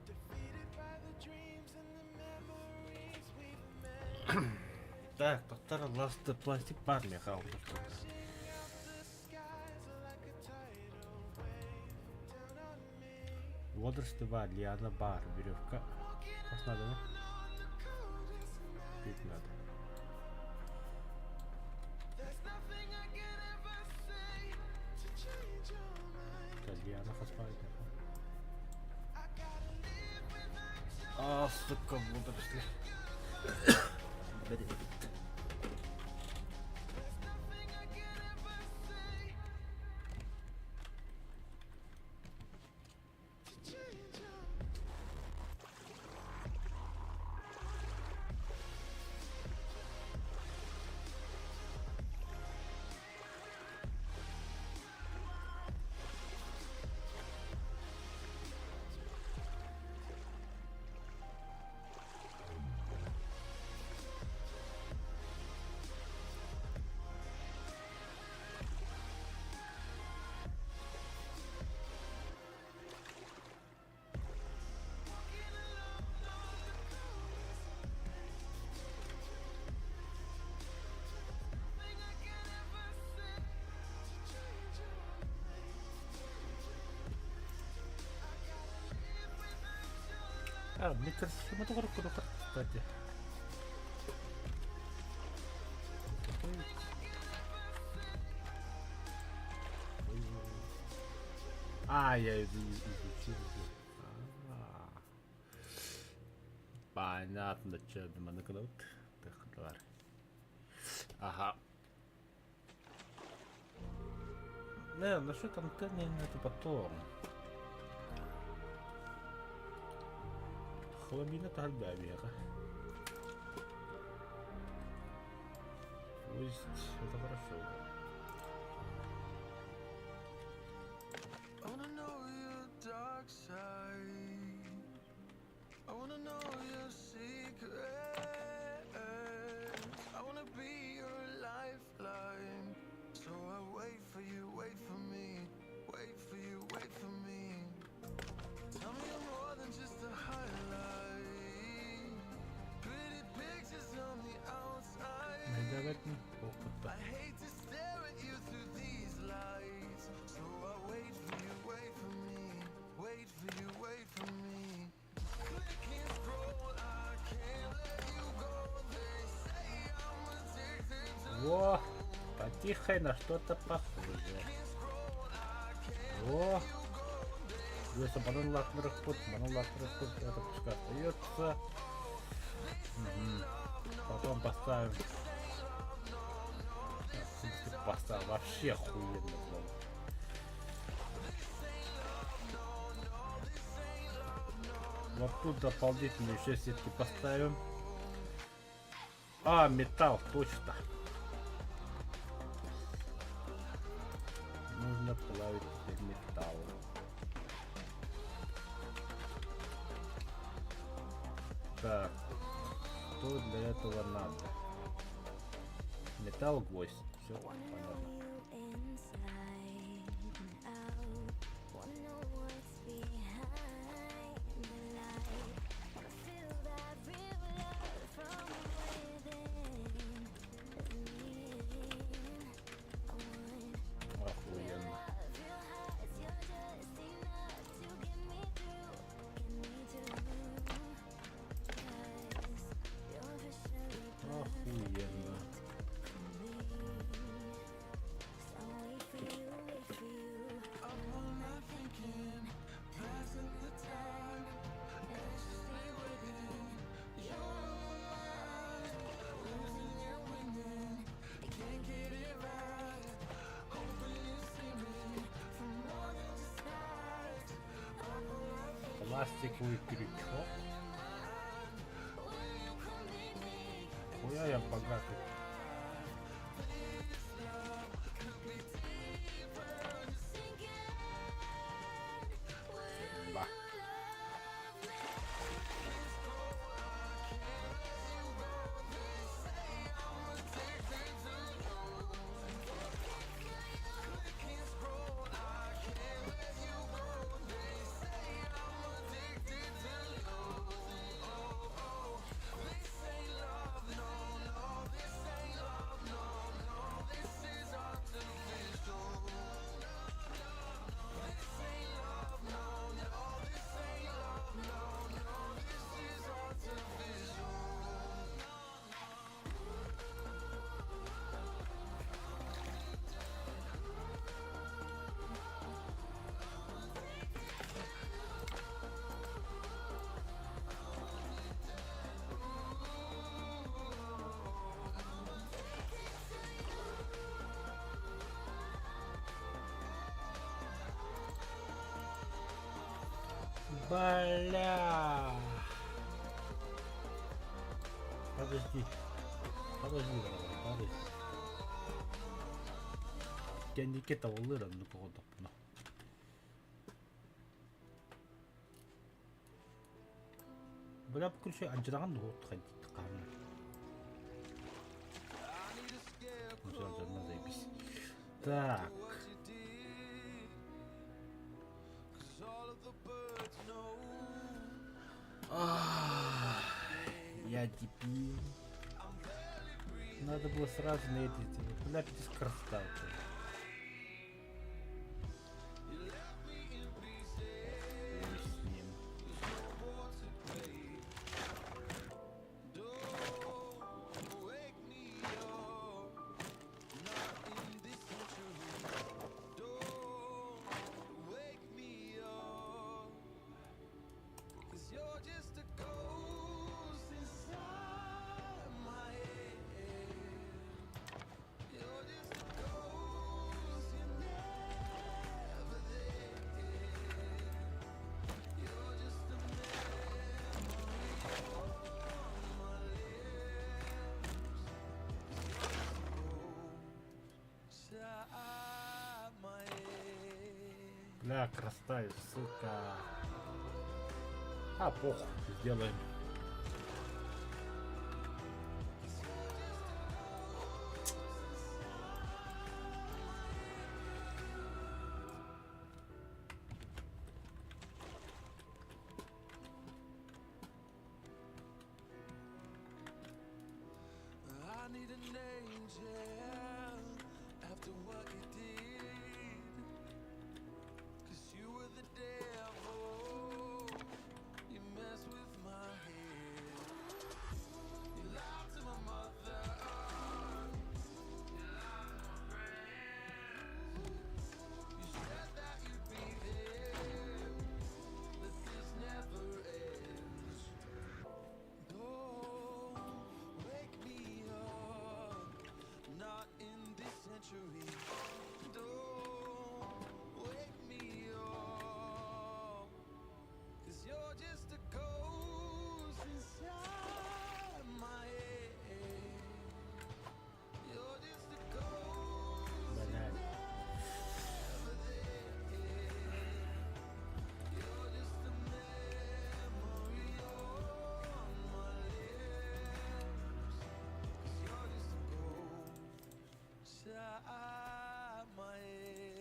Defeated by the dreams and the memories we've made. Так, повтора Last Plastic Party хаос. Crashing out the skies like a tidal wave down on me. Водоросли, Лиана, бар, веревка. Вас надо, да? On the coldest night. Пить надо. There's nothing I can ever say to change your mind. Так, Лиана, фасфайт. А, сука, водоросли. Блин. А, мне кажется, суматохора куда кстати. А, я изучил. Понятно, что монокнут. Так, давай. Ага. Не, насчет антенны это потом. Хламина тогда вера. Пусть это хорошо. I wanna know your dark side. I wanna know your secrets. I wanna be your lifeline. So I wait for you, wait for me. Wait for you, wait for me. Tell me you're more than just a highlight. Pretty pictures on the outside. I hate to stare at you through these lights. So I wait for you, wait for me. Wait for you, wait for me. Click and scroll, I can't let you go. They say I'm addicted to Во, потихо на что-то похоже. Во, если монолак на расход, это пускай остается. Потом поставим. Поставим вообще охуенно было. Вот тут дополнительные еще сетки поставим. А, металл, точно. Нужно плавить теперь металл. Так, что для этого надо? Металл, гвоздь. Все понятно. Охуенно. Охуенно. Пластиковый крючок. Хуя я богатый. Ба. Бля. Подожди. Подожди, дорогой, подожди. Я не кета улыран ну кого-то. Бля, включай, а жираган ну вот ходить камера. Ну все, жирно заебись. Так. Я дебил. Надо было сразу на эти, бля, бескоростал. Бля, красавец, сука. А, похуй, сделаем. I need an angel after what you did. 'Cause you were the devil. You messed with my head. You lied to my mother. You lied to my friends. You said that you'd be there, but this never ends. Don't wake me up, not in this century. Don't wake me up, 'cause you're just a ghost inside my head. You're just a ghost. Блядь. You're just a memory on my lips. 'Cause you're just a ghost inside my head.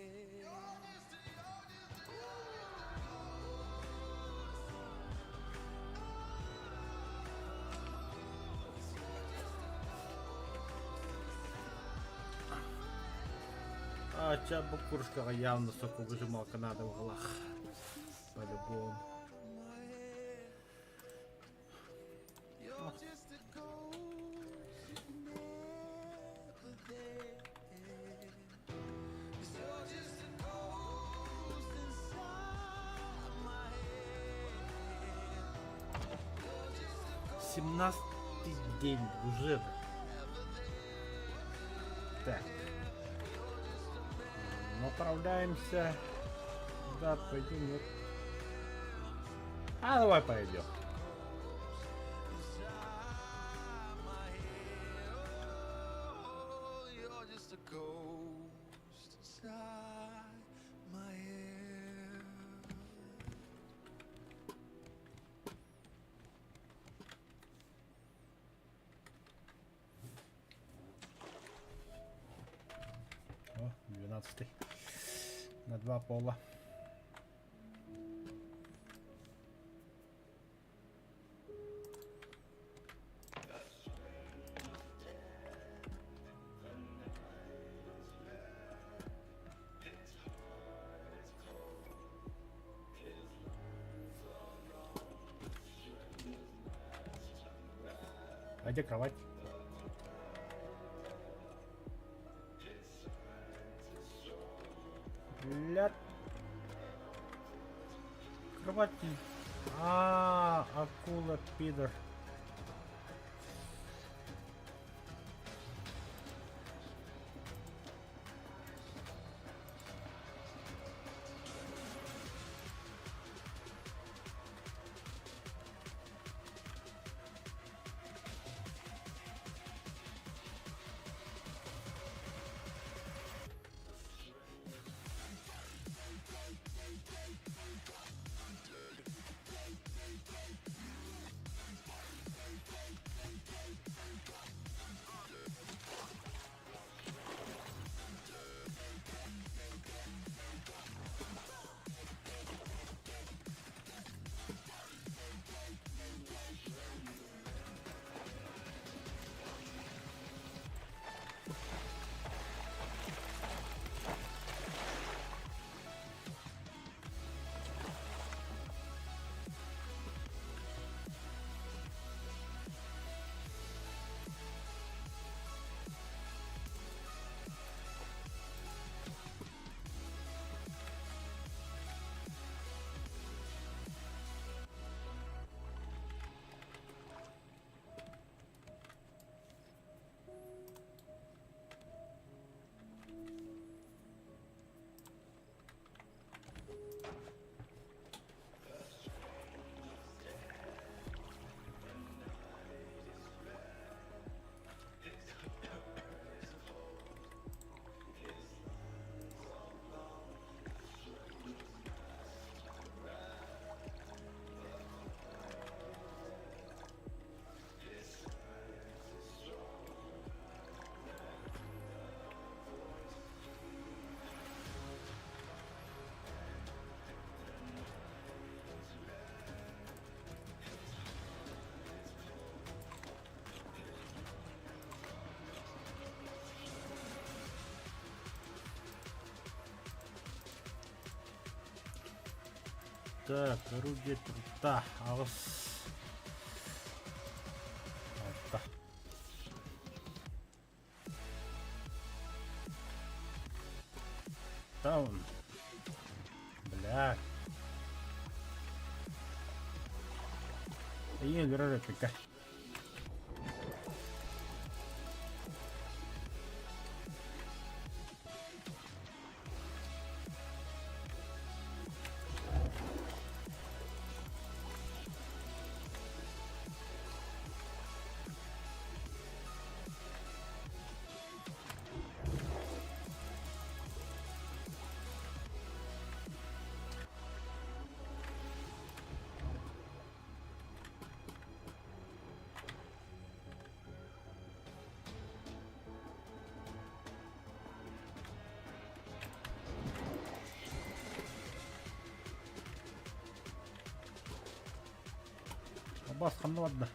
А, Чаба Куршкага явно, сука, выжимал Канада в углах. По-любому. You're just a ghost, never there. 'Cause you're just a ghost inside my head. You're just a ghost. 17-й день уже. Так. Направляемся. Да, пойдем, нет. А, давай пойдем. Oh, you're just a ghost inside my head. О, 12-й. На 2 пола. А где кровать? Бля. Кровати. А, акула, пидор. Так, орудие трута. Алыс. Артта. Таун. Бля. И игра РПК. Басканды ладно.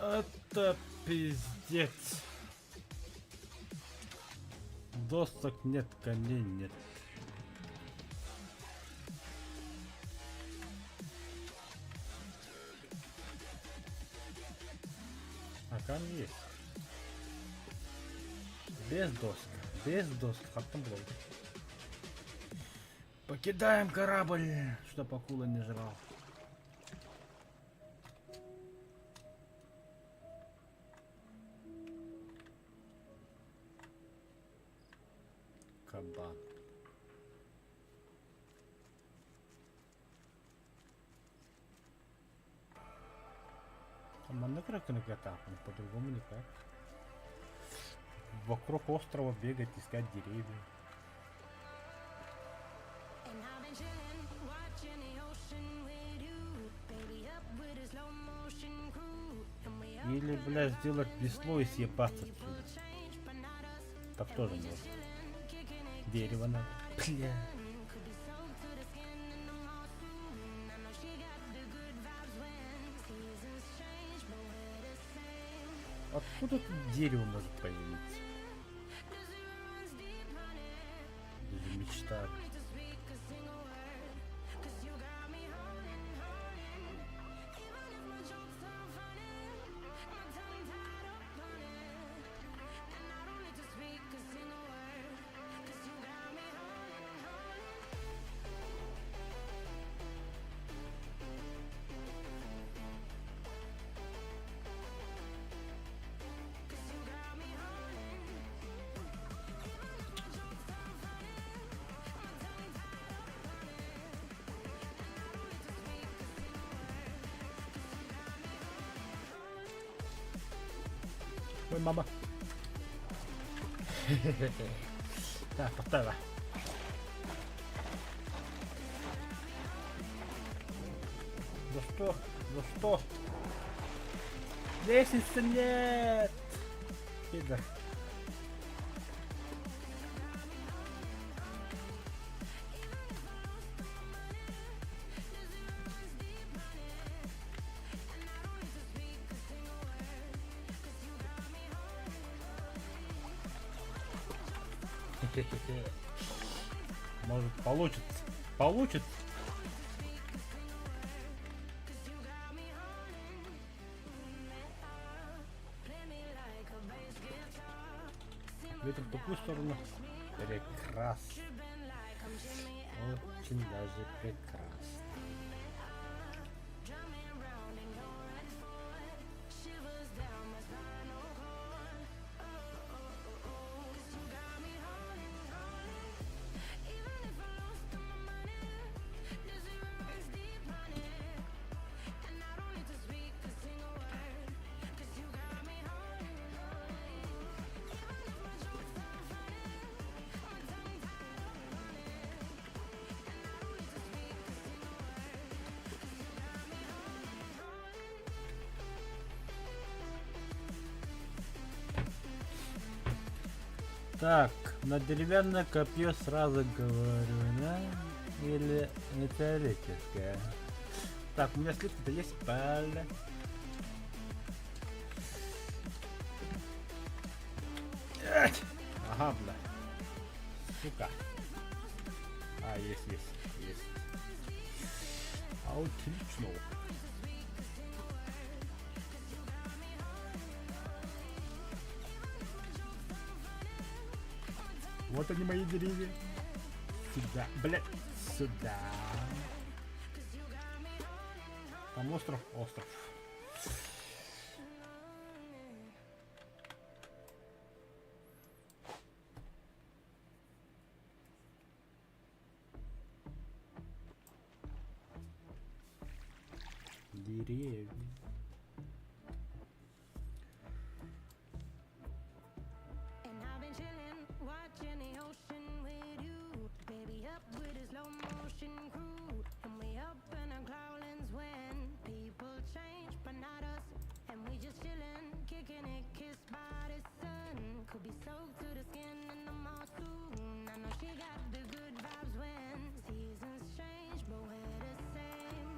Это пиздец. Досок нет, коней нет. А камень есть. Без досок. Без досок. Хаттам блок. Покидаем корабль, чтоб акула не жрал. Кабан. Там накрыто по-другому никак. Вокруг острова бегать, искать деревья. And I've been chillin', watching the ocean with you, baby, up with a slow motion crew. And we all Или, бля, сделать весло и съебаться отсюда. change, but not us. Так тоже можно. Chillin', kicking it, Дерево надо. Бля. could be soaked to the skin in the mall soon. I know she got the good vibes when seasons change, but we're the same. Откуда тут дерево может появиться? Does it runs deep, honey? Даже мечта. Need to speak a single word, 'cause you got me holding, holding. Even if my jokes aren't funny, my tongue tied up on it. And I don't need to speak a single word, 'cause you got me holding, holding. Ой, мама. Так, поставила. За что? За что? Лестницы нет! Пидор. Может получится. Получится. Ветер в такую сторону. Прекрасно. Очень даже прекрасно. Так, на деревянное копье сразу говорю, да? Или металлическое? Так, у меня слитки-то есть, правда? Ать! Ага, бля. Сука. А, есть. Отлично. Вот они мои деревья. Сюда, блядь, сюда. Там остров. Деревья. And I've been chillin', watching the ocean with you. Baby up with a slow motion crew. And we up in our cloudlands when people change, but not us. And we just chillin', kicking it, kissed by the sun. Could be soaked to the skin in the mall soon. I know she got the good vibes when seasons change, but we're the same.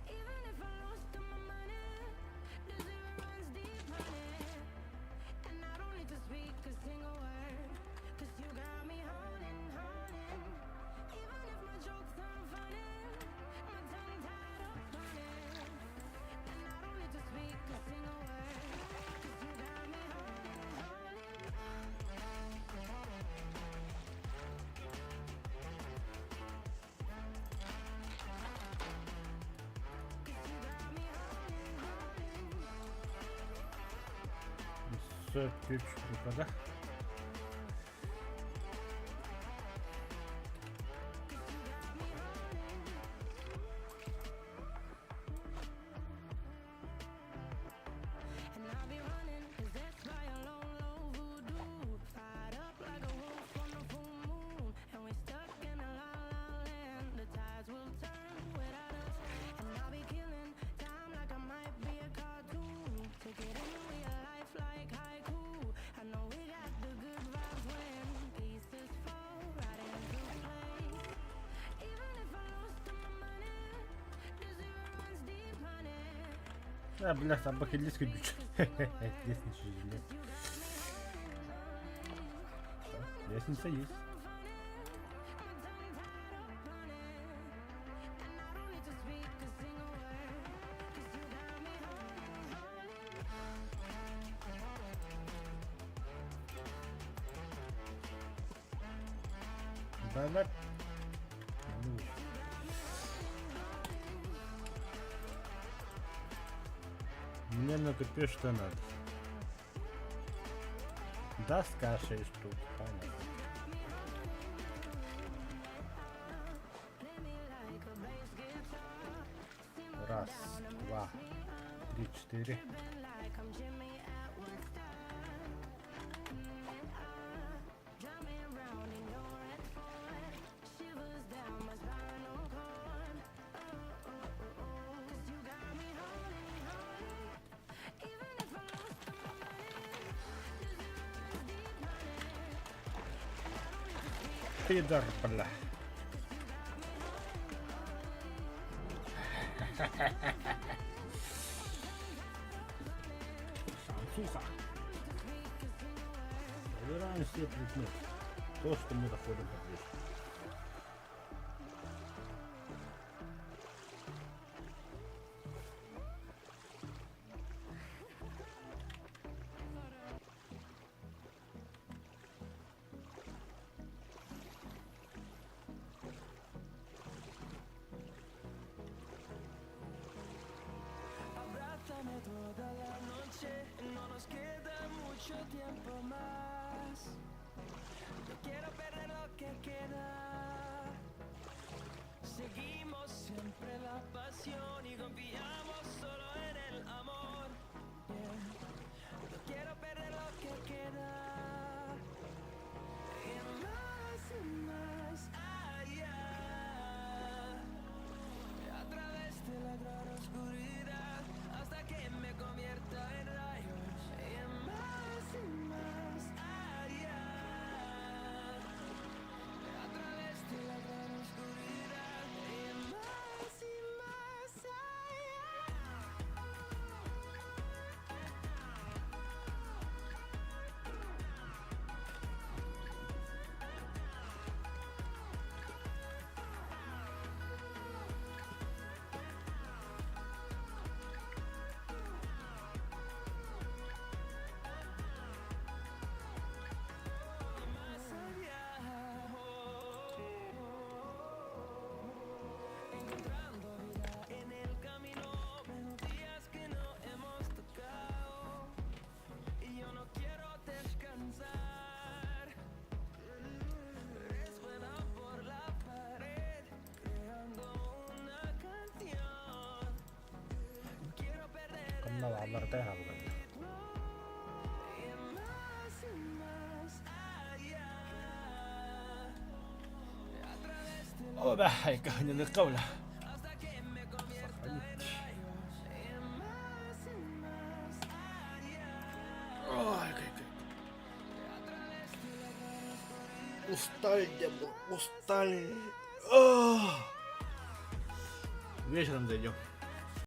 Even if I lost all my money, the zero runs deep, honey. And I don't need to speak a single word, 'cause you got me holding. Even if my jokes aren't funny, my tongue tied up on it. And I don't need to speak a single word, 'cause you got me Все, ключ, да? And I'll be running, possessed by a low, low voodoo. Fired up like a wolf on the full moon. And we're stuck in a la la land. The tides will turn without us. And I'll be killing time like I might be a cartoon. Take it in real life like haiku. I know we got the good vibes when pieces fall right into place. Even if I lost all my money, the zero runs deep, honey. А, бля, собака лиска дючь. Лестница желез. Лестница есть. Да. Ну. Мне на копье что надо. Доска 6 штук. Понятно. Раз, два, три, четыре. Пидор, бля. Шансуха. Забираем все предметы. То, что мы доходим по плечу. Abrázame toda la noche, no nos queda mucho tiempo más. No quiero perder lo que queda. Seguimos siempre la pasión y confiamos solo en el amor. Yeah. No quiero perder lo que queda. Y más allá. A través de la gran oscuridad hasta que me convierta en rayos. Y más allá. carretera, porque... Eikä nyt kaula. Устали. Вечером зайдем.